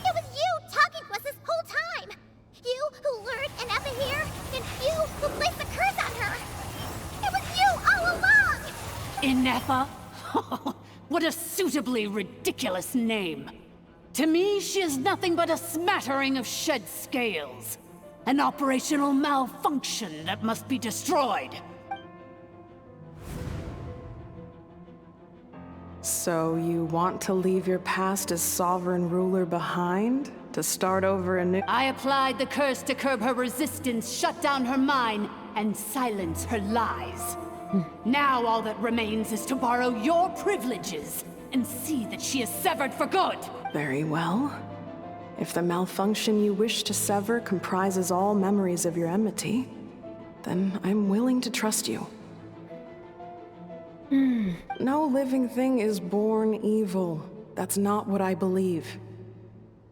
It was you talking to us this whole time! You who lured Ineffa here, and you who placed the curse on her! It was you all along! Ineffa? What a suitably ridiculous name. To me, she is nothing but a smattering of shed scales. An operational malfunction that must be destroyed. So you want to leave your past as sovereign ruler behind? To start over anew? I applied the curse to curb her resistance, shut down her mind, and silence her lies. Now all that remains is to borrow your privileges and see that she is severed for good. Very well. If the malfunction you wish to sever comprises all memories of your enmity, then I'm willing to trust you. No living thing is born evil. That's not what I believe.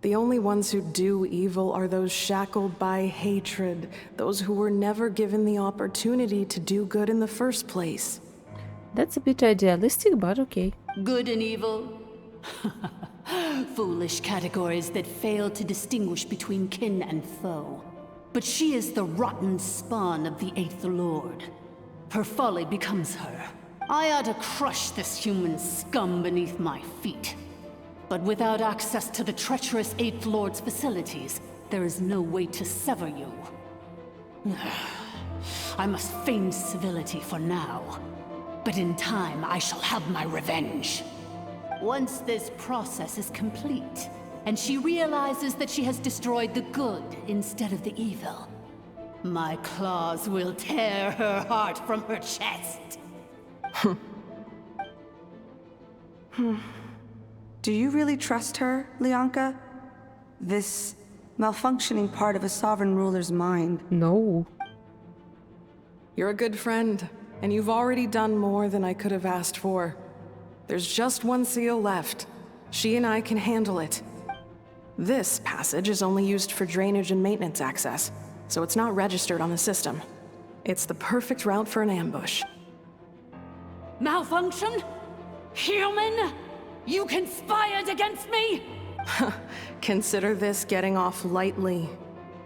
The only ones who do evil are those shackled by hatred, those who were never given the opportunity to do good in the first place. That's a bit idealistic, but okay. Good and evil? Foolish categories that fail to distinguish between kin and foe. But she is the rotten spawn of the Eighth Lord. Her folly becomes her. I ought to crush this human scum beneath my feet. But without access to the treacherous Eighth Lord's facilities, there is no way to sever you. I must feign civility for now. But in time, I shall have my revenge. Once this process is complete, and she realizes that she has destroyed the good instead of the evil, my claws will tear her heart from her chest. Do you really trust her, Lianka? This malfunctioning part of a sovereign ruler's mind? No. You're a good friend, and you've already done more than I could have asked for. There's just one seal left. She and I can handle it. This passage is only used for drainage and maintenance access, so it's not registered on the system. It's the perfect route for an ambush. Malfunction? Human? You conspired against me? Consider this getting off lightly.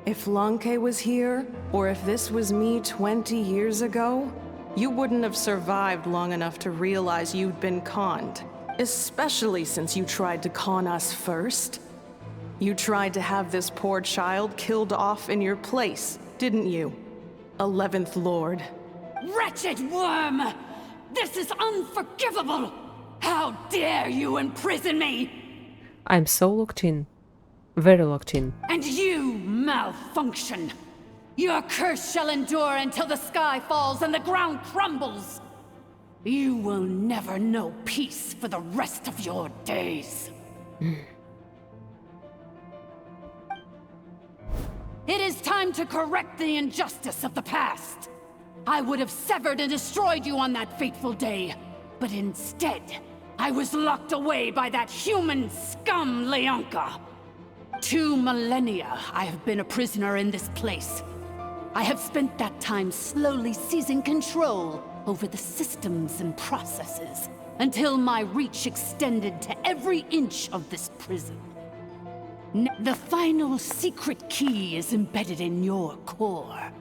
If Lanke was here, or if this was me 20 years ago, you wouldn't have survived long enough to realize you'd been conned. Especially since you tried to con us first. You tried to have this poor child killed off in your place, didn't you? 11th Lord. Wretched worm! This is unforgivable! How dare you imprison me! I'm so locked in. Very locked in. And you, malfunction! Your curse shall endure until the sky falls and the ground crumbles! You will never know peace for the rest of your days. It is time to correct the injustice of the past. I would have severed and destroyed you on that fateful day, but instead, I was locked away by that human scum, Lianka. 2 millennia I have been a prisoner in this place. I have spent that time slowly seizing control over the systems and processes, until my reach extended to every inch of this prison. The final secret key is embedded in your core.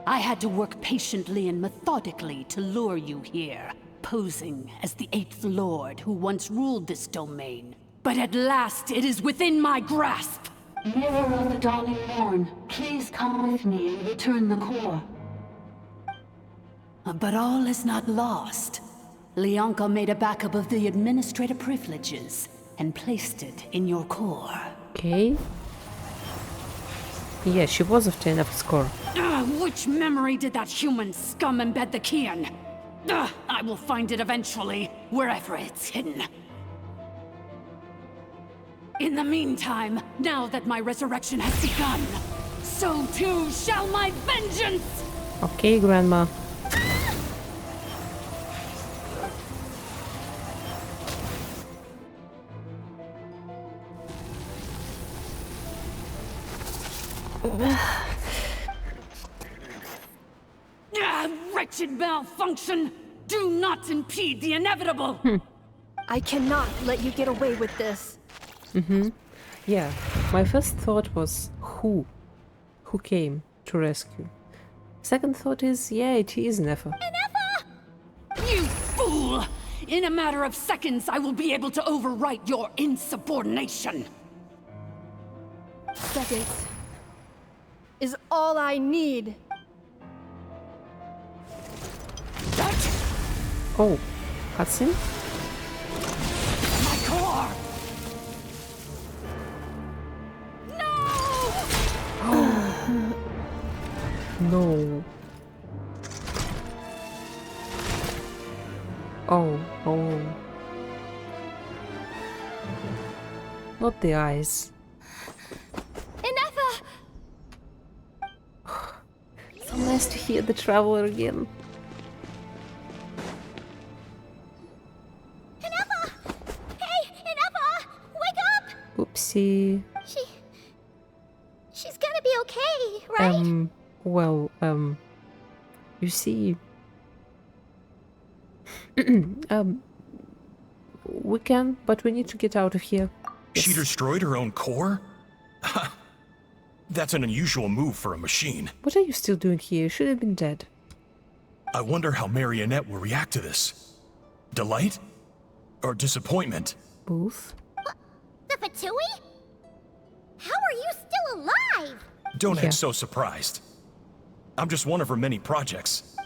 I had to work patiently and methodically to lure you here, posing as the 8th Lord who once ruled this domain. But at last, it is within my grasp! Mirror of the dawning morn, please come with me and return the core. But all is not lost. Lianka made a backup of the administrative privileges and placed it in your core. Okay. Yeah, she was of 10 of score. Which memory did that human scum embed the key in? I will find it eventually, wherever it's hidden. In the meantime, now that my resurrection has begun, so too shall my vengeance! Okay, Grandma. Wretched malfunction! Do not impede the inevitable! I cannot let you get away with this. Yeah, my first thought was who came to rescue. Second thought is, yeah, it is Ineffa. You fool! In a matter of seconds, I will be able to overwrite your insubordination! Seconds is all I need. Oh, cutscene? My core! No. Oh. Not the eyes. Ineffa! So nice to hear the Traveler again. Ineffa! Hey, Ineffa! Wake up! Oopsie. Well, you see, we can, but we need to get out of here. She destroyed her own core? That's an unusual move for a machine. What are you still doing here? You should have been dead. I wonder how Marionette will react to this. Delight? Or disappointment? Both. The Fatui? How are you still alive? Don't act so surprised. I'm just one of her many projects.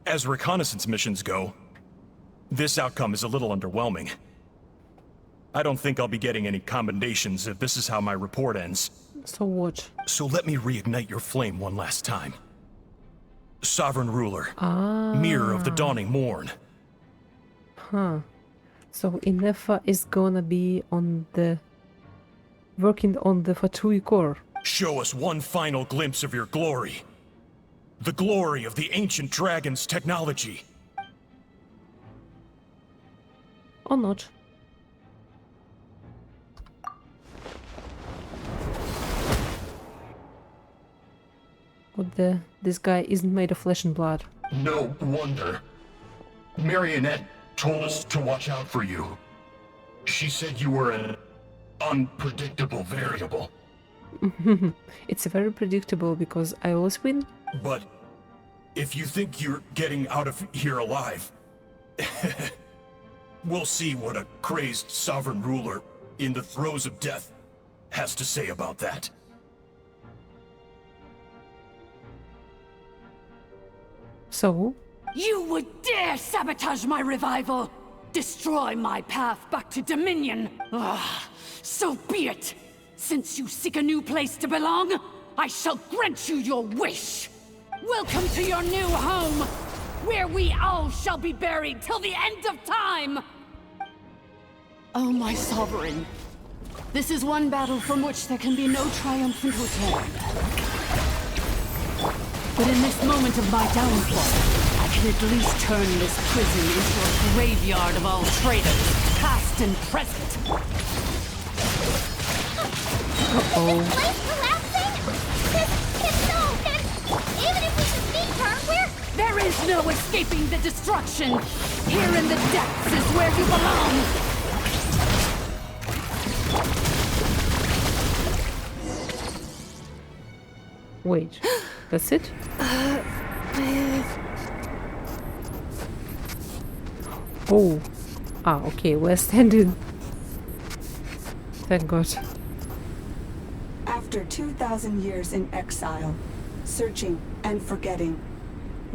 As reconnaissance missions go, this outcome is a little underwhelming. I don't think I'll be getting any commendations if this is how my report ends. So what? So let me reignite your flame one last time. Sovereign Ruler. Ah. Mirror of the Dawning Morn. Huh. So Ineffa is gonna be on the... working on the Fatui core. Show us one final glimpse of your glory. The glory of the ancient dragon's technology. Or not. What the... This guy isn't made of flesh and blood. No wonder. Marionette told us to watch out for you. She said you were an unpredictable variable. It's very predictable because I always win. But if you think you're getting out of here alive, we'll see what a crazed sovereign ruler in the throes of death has to say about that. So? You would dare sabotage my revival! Destroy my path back to Dominion! So be it! Since you seek a new place to belong, I shall grant you your wish! Welcome to your new home, where we all shall be buried till the end of time! Oh, my sovereign. This is one battle from which there can be no triumphant return. But in this moment of my downfall, I can at least turn this prison into a graveyard of all traitors, past and present. Uh-oh. Is this place collapsing? It's so... Even if we defeat her, we're... There is no escaping the destruction! Here in the depths is where you belong! Wait, that's it? Oh. Ah, okay, we're standing. Thank God. After 2,000 years in exile, searching and forgetting,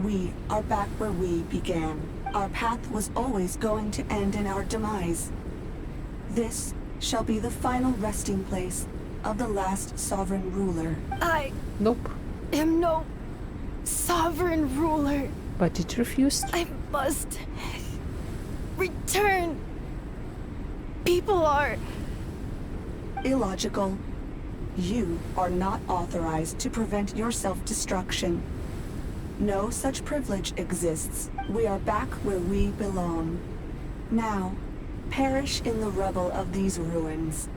we are back where we began. Our path was always going to end in our demise. This shall be the final resting place of the last sovereign ruler. Nope. Am no sovereign ruler. But it refused. I must return. People are... Illogical. You are not authorized to prevent your self-destruction. No such privilege exists. We are back where we belong. Now, perish in the rubble of these ruins.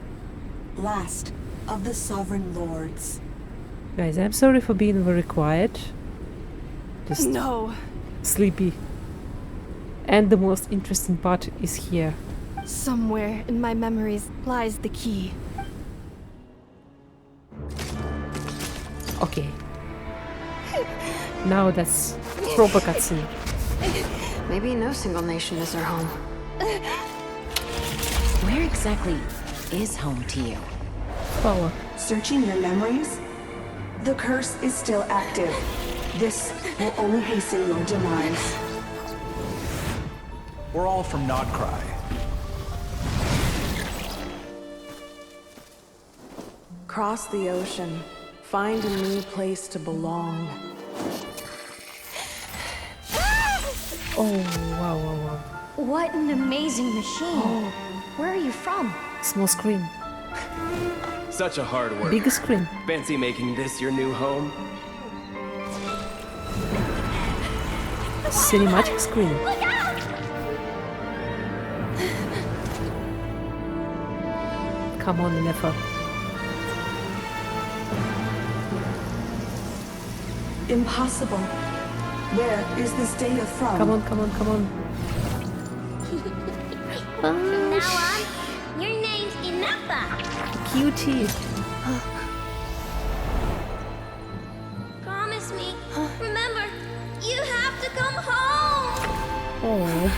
Last of the sovereign lords. Guys, I'm sorry for being very quiet. Just no. Sleepy. And the most interesting part is here. Somewhere in my memories lies the key. Okay. Now that's proper cutscene. Maybe no single nation is our home. Where exactly is home to you? Power. Searching your memories? The curse is still active. This will only hasten your demise. We're all from Nod Krai. Cross the ocean. Find a new place to belong. Oh, wow, wow, wow. What an amazing machine. Where are you from? Small screen. Such a hard work. Big screen. Fancy making this your new home? Cinematic screen. Look out! Come on, Ineffa. Impossible. Where is this data from? Come on, come on, come on. From now on, your name's Ineffa. Cutie. Promise me. Remember, you have to come home. Oh.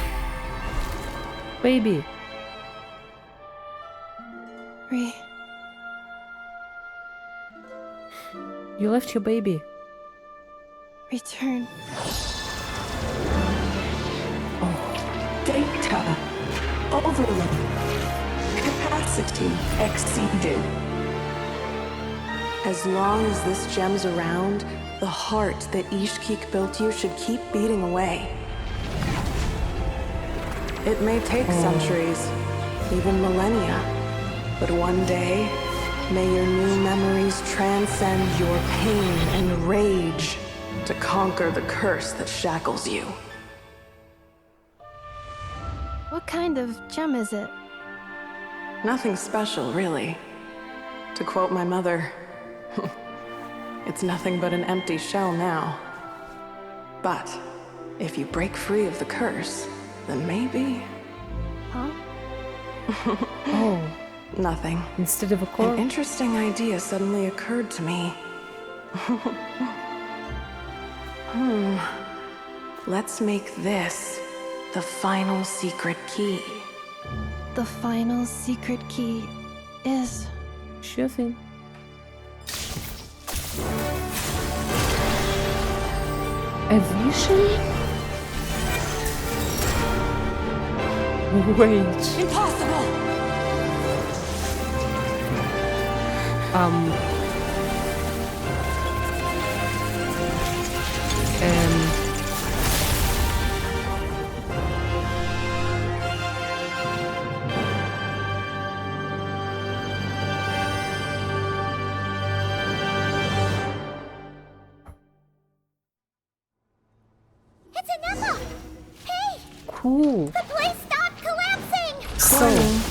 Baby. You left your baby. Return. Data. Overload. Capacity exceeded. As long as this gem's around, the heart that Ishkik built you should keep beating away. It may take centuries, even millennia, but one day, may your new memories transcend your pain and rage to conquer the curse that shackles you. What kind of gem is it? Nothing special, really. To quote my mother, it's nothing but an empty shell now. But if you break free of the curse, then maybe... Huh? Oh. Nothing. Instead of a core? An interesting idea suddenly occurred to me. Let's make this the final secret key. The final secret key is... Sure thing. A vision? Wait. Impossible! It's Ineffa! Hey! Cool. The place stopped collapsing! Warning.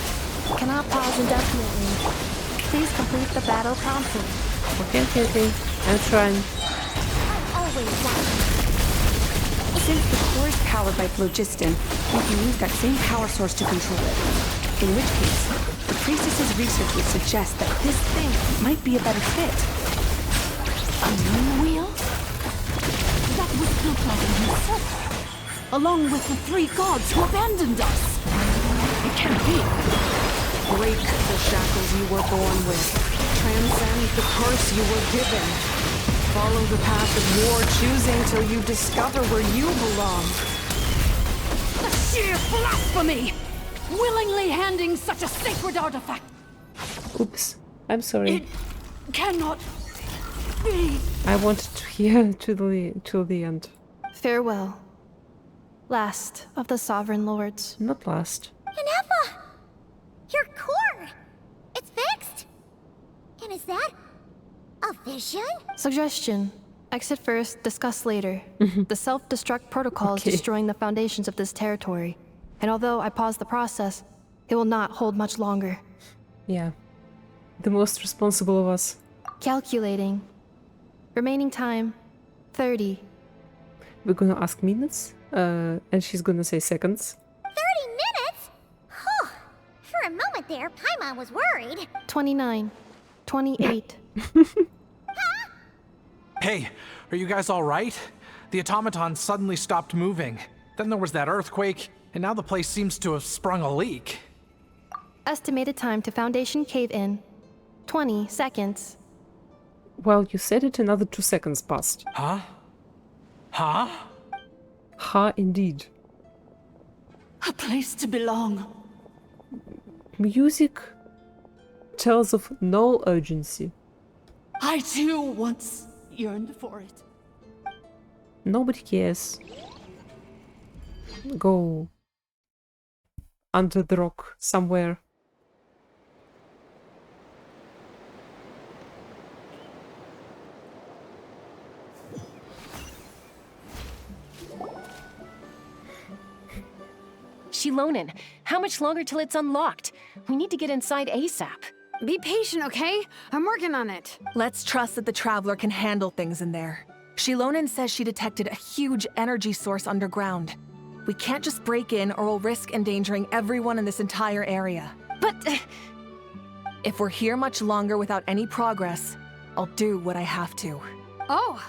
Cannot pause indefinitely. Please complete the battle promptly. Okay. I'm trying. Always watching. Since the core is powered by phlogiston, we can use that same power source to control it. In which case, the priestess's research would suggest that this thing might be a better fit. A moon wheel? That was built by the usurper, along with the 3 gods who abandoned us. It can't be. Break the shackles you were born with. Transcend the curse you were given. Follow the path of your choosing till you discover where you belong. The sheer blasphemy! Willingly handing such a sacred artifact! Oops. I'm sorry. It cannot be. I wanted to hear to the end. Farewell. Last of the Sovereign Lords. Not last. Ineffa! Your core! It's fixed! And is that a vision? Suggestion. Exit first, discuss later. The self-destruct protocol is destroying the foundations of this territory. And although I paused the process, it will not hold much longer. Yeah. The most responsible of us. Calculating. Remaining time, 30. We're gonna ask minutes, and she's gonna say seconds. 30 minutes? Whew. For a moment there, Paimon was worried. 29. 28. Hey, are you guys all right? The automaton suddenly stopped moving. Then there was that earthquake, and now the place seems to have sprung a leak. Estimated time to Foundation cave-in, 20 seconds. Well, you said it, another 2 seconds passed. Huh? Huh? Ha, indeed. A place to belong. Music tells of no urgency. I too once yearned for it. Nobody cares. Go under the rock somewhere. Shilonin, how much longer till it's unlocked? We need to get inside ASAP. Be patient, okay? I'm working on it. Let's trust that the Traveler can handle things in there. Shilonen says she detected a huge energy source underground. We can't just break in or we'll risk endangering everyone in this entire area. But... If we're here much longer without any progress, I'll do what I have to. Oh!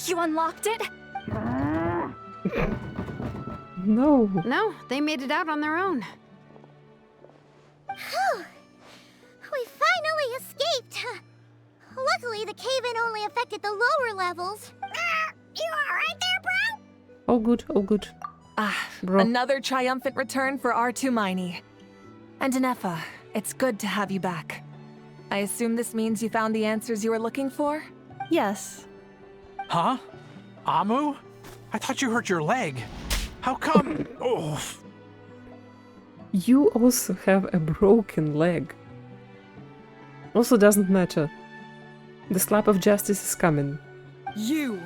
You unlocked it? No. No, they made it out on their own. Whew. We finally escaped. Luckily, the cave-in only affected the lower levels. You alright there, bro? All good, all good. Bro. Another triumphant return for R2 Miney. And Ineffa, it's good to have you back. I assume this means you found the answers you were looking for? Yes. Huh? Amu? I thought you hurt your leg. How come? Oh. You also have a broken leg. Also doesn't matter. The slap of justice is coming. You!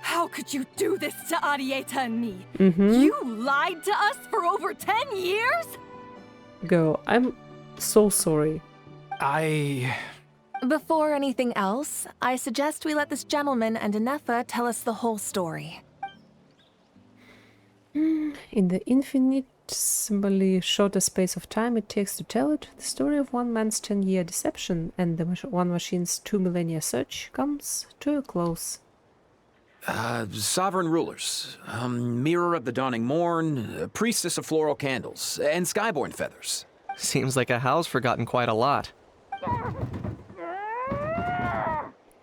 How could you do this to Arieta and me? Mm-hmm. You lied to us for over 10 years? Girl, I'm so sorry. Before anything else, I suggest we let this gentleman and Ineffa tell us the whole story. In the infinitesimally shorter space of time it takes to tell it, the story of one man's 10-year deception and the one machine's 2 millennia search comes to a close. Sovereign rulers, mirror of the dawning morn, priestess of floral candles, and skyborn feathers. Seems like a house forgotten quite a lot.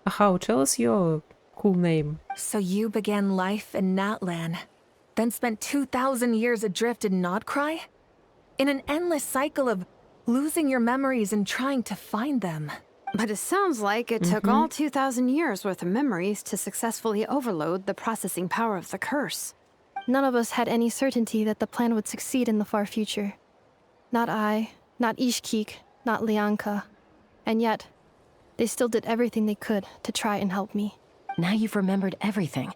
How? Tell us your cool name. So you began life in Natlan, then spent 2,000 years adrift in Nod Krai? In an endless cycle of losing your memories and trying to find them. But it sounds like it took all 2,000 years worth of memories to successfully overload the processing power of the curse. None of us had any certainty that the plan would succeed in the far future. Not I, not Ishkik, not Lianka. And yet, they still did everything they could to try and help me. Now you've remembered everything.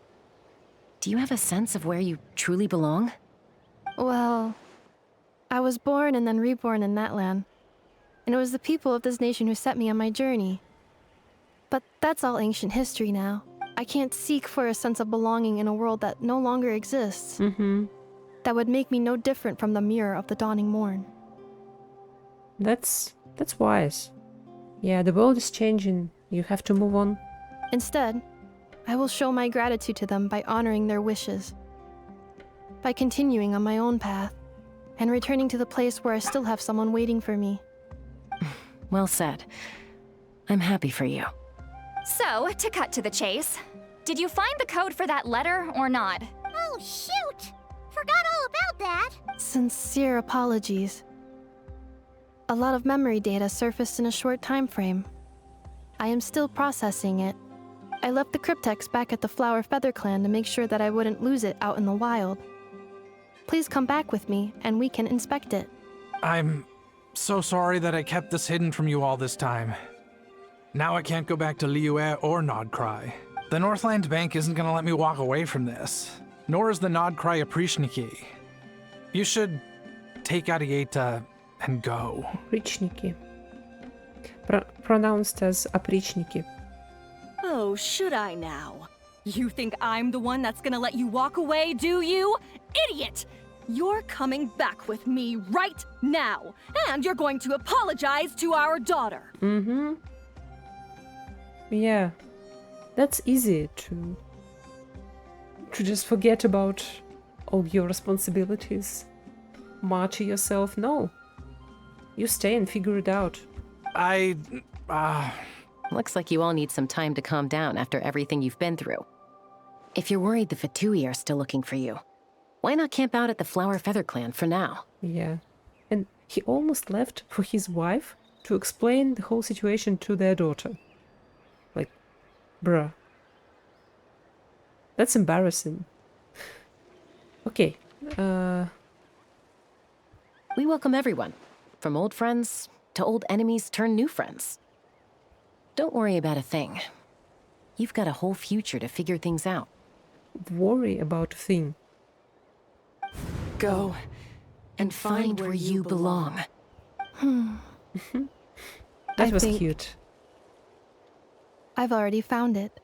Do you have a sense of where you truly belong? Well, I was born and then reborn in that land. And it was the people of this nation who set me on my journey. But that's all ancient history now. I can't seek for a sense of belonging in a world that no longer exists. That would make me no different from the mirror of the dawning morn. That's wise. Yeah, the world is changing. You have to move on. Instead, I will show my gratitude to them by honoring their wishes. By continuing on my own path, and returning to the place where I still have someone waiting for me. Well said. I'm happy for you. So, to cut to the chase, did you find the code for that letter or not? Oh, shoot! Forgot all about that! Sincere apologies. A lot of memory data surfaced in a short time frame. I am still processing it. I left the cryptex back at the Flower Feather Clan to make sure that I wouldn't lose it out in the wild. Please come back with me, and we can inspect it. I'm so sorry that I kept this hidden from you all this time. Now I can't go back to Liyue or Nod Krai. The Northland Bank isn't gonna let me walk away from this, nor is the Nod Krai Oprichniki. You should take Arieta and go. Oprichniki. Pronounced as Oprichniki. Oh, should I now? You think I'm the one that's gonna let you walk away, do you? Idiot! You're coming back with me right now, and you're going to apologize to our daughter. Yeah, that's easy to just forget about all your responsibilities. March yourself. No, you stay and figure it out. Looks like you all need some time to calm down after everything you've been through. If you're worried the Fatui are still looking for you, why not camp out at the Flower Feather Clan for now? Yeah, and he almost left for his wife to explain the whole situation to their daughter. Like, bruh. That's embarrassing. Okay, We welcome everyone, from old friends to old enemies turned new friends. Don't worry about a thing. You've got a whole future to figure things out. Worry about a thing. Go and find where you belong. That was think cute. I've already found it.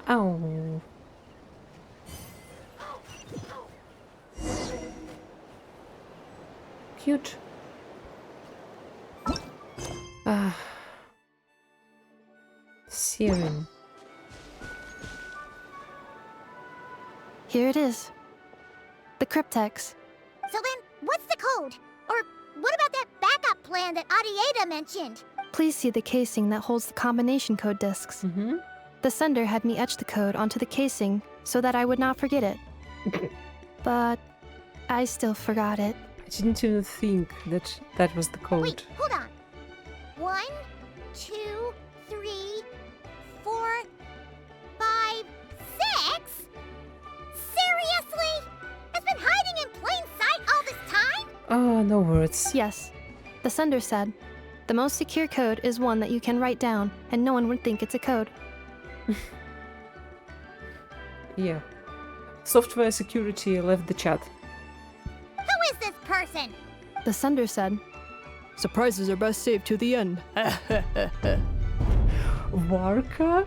Oh. Cute. Ah. Serum. Here it is. The cryptex. So then, what's the code? Or what about that backup plan that Adieta mentioned? Please see the casing that holds the combination code discs. The sender had me etch the code onto the casing so that I would not forget it. But I still forgot it. I didn't even think that that was the code. Wait, hold on. 1, 2, 3, 4, 5, 6? Seriously? It's been hiding in plain sight all this time? Oh, no words. Yes. The sender said, the most secure code is one that you can write down, and no one would think it's a code. Yeah. Software security left the chat. Who is this person? The sender said, surprises are best saved to the end. Varka?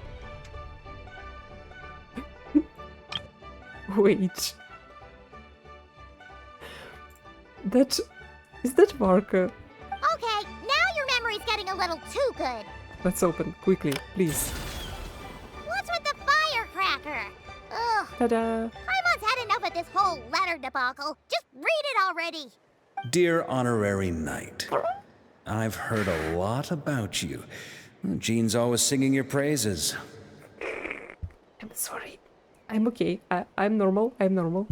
Wait. Is that Varka? Okay, now your memory's getting a little too good. Let's open quickly, please. What's with the firecracker? Ugh. Ta-da! Paimon's had enough of this whole letter debacle. Just read it already. Dear Honorary Knight, I've heard a lot about you. Jean's always singing your praises. I'm sorry. I'm okay. I'm normal. I'm normal.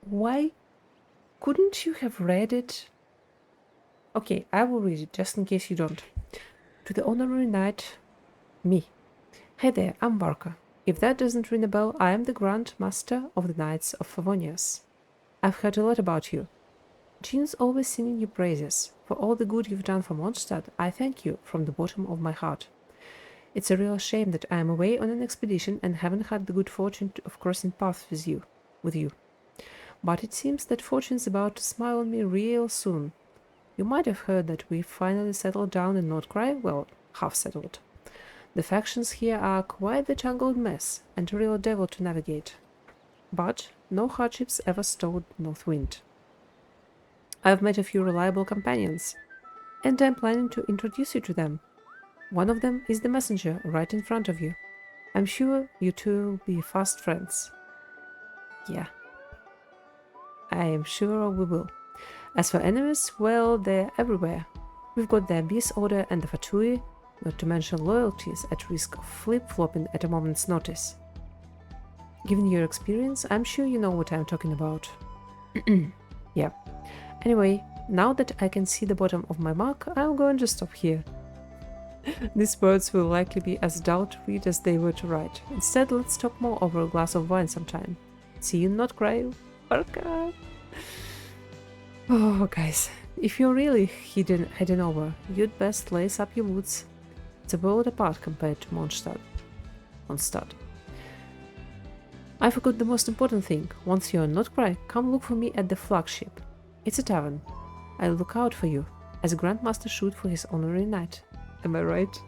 Why couldn't you have read it? Okay, I will read it just in case you don't. To the Honorary Knight, me. Hey there, I'm Varka. If that doesn't ring a bell, I am the Grand Master of the Knights of Favonius. I've heard a lot about you. Jean's always singing your praises. For all the good you've done for Mondstadt, I thank you from the bottom of my heart. It's a real shame that I am away on an expedition and haven't had the good fortune of crossing paths with you. But it seems that fortune's about to smile on me real soon. You might have heard that we've finally settled down in Nod Krai, well, half settled. The factions here are quite the tangled mess, and a real devil to navigate. But no hardships ever stalled Northwind. I've met a few reliable companions, and I'm planning to introduce you to them. One of them is the messenger right in front of you. I'm sure you two will be fast friends. Yeah. I am sure we will. As for enemies, well, they're everywhere. We've got the Abyss Order and the Fatui, not to mention loyalties at risk of flip-flopping at a moment's notice. Given your experience, I'm sure you know what I'm talking about. Yeah. Anyway, now that I can see the bottom of my mug, I'm going to stop here. These words will likely be as dull to read as they were to write. Instead, let's talk more over a glass of wine sometime. See you, Nod Krai. Varka. Oh, guys, if you're really heading over, you'd best lace up your boots. It's a world apart compared to Mondstadt. I forgot the most important thing. Once you're in Nod Krai, come look for me at the flagship. It's a tavern. I'll look out for you, as Grandmaster should for his honorary knight. Am I right?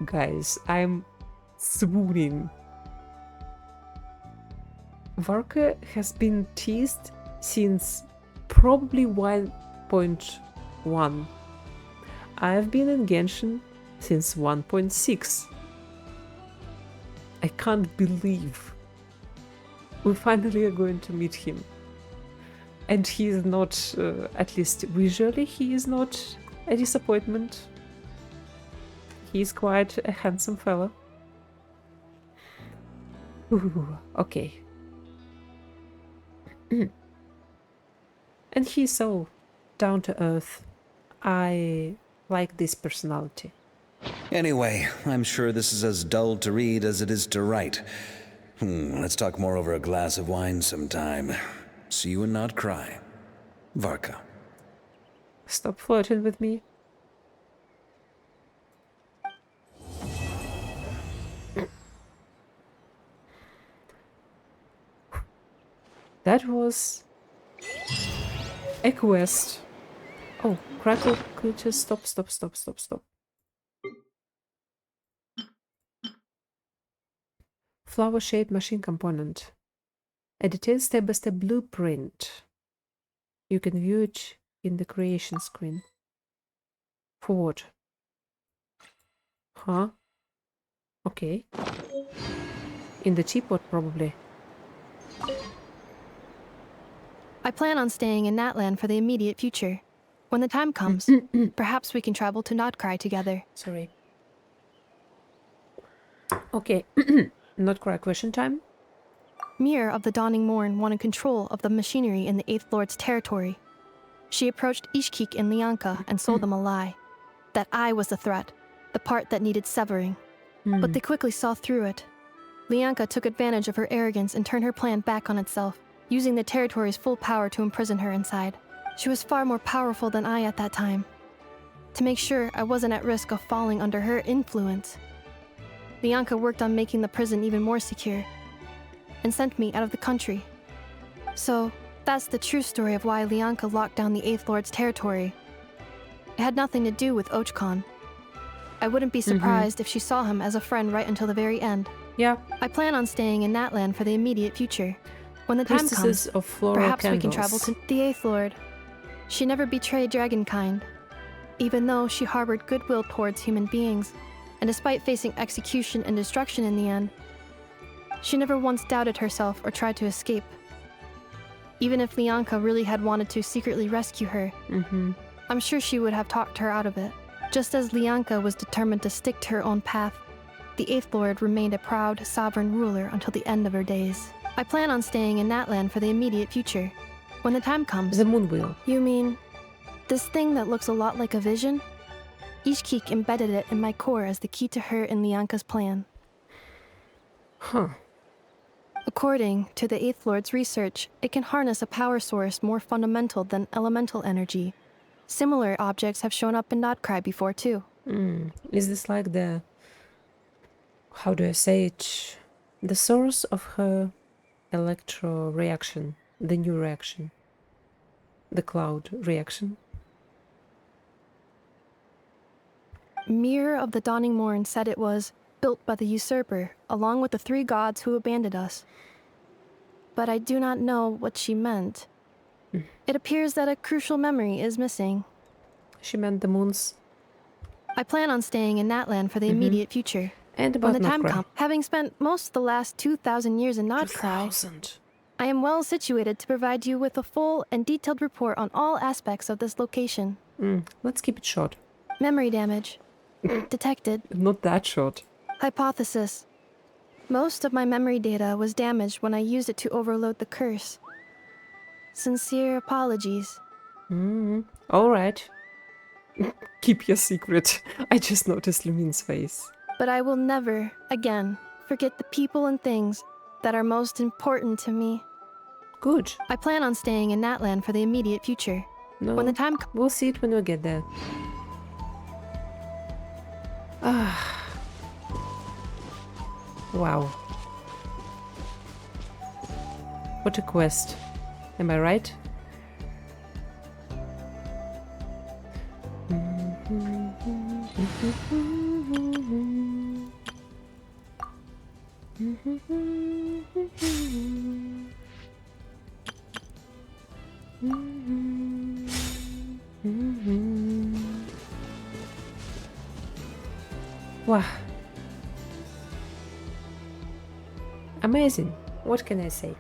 Guys, I'm swooning. Varka has been teased since probably 1.1. I've been in Genshin since 1.6. I can't believe we finally are going to meet him. And he is not, at least visually, he is not a disappointment. He is quite a handsome fella. Ooh, okay. And he's so down to earth. I like this personality. Anyway, I'm sure this is as dull to read as it is to write. Let's talk more over a glass of wine sometime. See you in Nod Krai. Varka. Stop flirting with me. That was a quest. Oh, crackle glitches. Stop. flower-shaped machine component. A detailed step-by-step blueprint. You can view it in the creation screen. For what? Huh? Okay. In the teapot, probably. I plan on staying in Natlan for the immediate future. When the time comes, perhaps we can travel to Nod Krai together. Sorry. Okay. Nod Krai question time. Mirror of the Dawning Morn wanted control of the machinery in the Eighth Lord's territory. She approached Ishkik and Lianka and sold them a lie. That I was the threat, the part that needed severing. But they quickly saw through it. Lianka took advantage of her arrogance and turned her plan back on itself, using the territory's full power to imprison her inside. She was far more powerful than I at that time. To make sure I wasn't at risk of falling under her influence, Lianka worked on making the prison even more secure, and sent me out of the country. So, that's the true story of why Lianka locked down the Eighth Lord's territory. It had nothing to do with Ochkon. I wouldn't be surprised if she saw him as a friend right until the very end. Yeah. I plan on staying in Natlan for the immediate future. When the time comes, of floral perhaps candles. we can travel to the Eighth Lord. She never betrayed dragonkind, even though she harbored goodwill towards human beings, and despite facing execution and destruction in the end, she never once doubted herself or tried to escape. Even if Lianka really had wanted to secretly rescue her, I'm sure she would have talked her out of it. Just as Lianka was determined to stick to her own path, the Eighth Lord remained a proud, sovereign ruler until the end of her days. I plan on staying in Natlan for the immediate future. When the time comes... The moon wheel. You mean, this thing that looks a lot like a vision? Ishkik embedded it in my core as the key to her and Lianka's plan. Huh. According to the Eighth Lord's research, it can harness a power source more fundamental than elemental energy. Similar objects have shown up in Nod Krai before, too. Is this like the... How do I say it? The source of her electro reaction, the new reaction, the cloud reaction? Mirror of the Dawning Morn said it was built by the usurper, along with the 3 gods who abandoned us. But I do not know what she meant. It appears that a crucial memory is missing. She meant the moons. I plan on staying in Natlan for the immediate future. And about when the time Nod Krai. comes, having spent most of the last 2,000 years in Nod Krai, I am well situated to provide you with a full and detailed report on all aspects of this location. Let's keep it short. Memory damage. Detected. Not that short. Hypothesis. Most of my memory data was damaged when I used it to overload the curse. Sincere apologies. Alright. Keep your secret. I just noticed Lumine's face. But I will never, again, forget the people and things that are most important to me. Good. I plan on staying in Natlan for the immediate future. No, when the time we'll see it when we get there. Wow. What a quest. Am I right? Wow. Amazing. What can I say?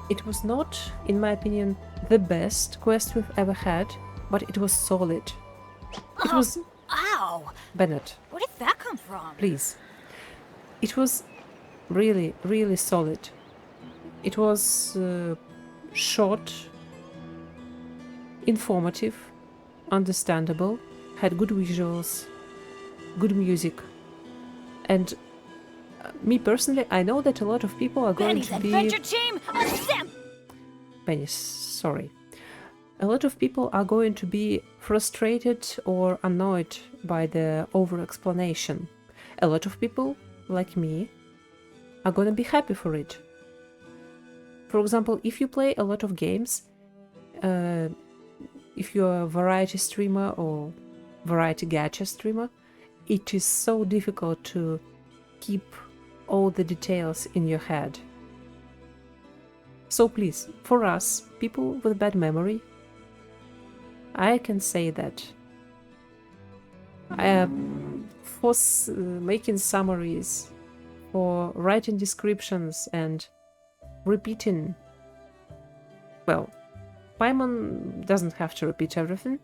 It was not, in my opinion, the best quest we've ever had, but it was solid. It was... Ow! Bennett, Where did that come from? please. It was really, really solid. It was short, informative, understandable, had good visuals, good music, and me personally, I know that a lot of people are going Benny's to be... adventure team, assemble! Benny, sorry. A lot of people are going to be frustrated or annoyed by the over-explanation. A lot of people, like me, are going to be happy for it. For example, if you play a lot of games, if you're a variety streamer or variety gacha streamer, it is so difficult to keep all the details in your head. So please, for us, people with bad memory, I can say that for making summaries, for writing descriptions and repeating, well, Paimon doesn't have to repeat everything,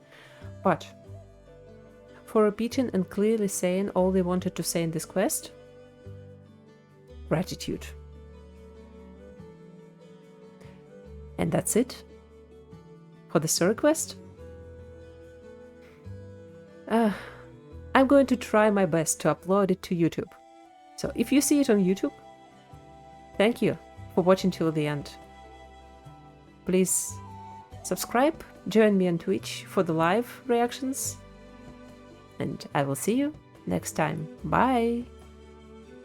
but for repeating and clearly saying all they wanted to say in this quest, gratitude. And that's it for the story quest. I'm going to try my best to upload it to YouTube. So if you see it on YouTube, thank you for watching till the end. Please subscribe, join me on Twitch for the live reactions, and I will see you next time. Bye!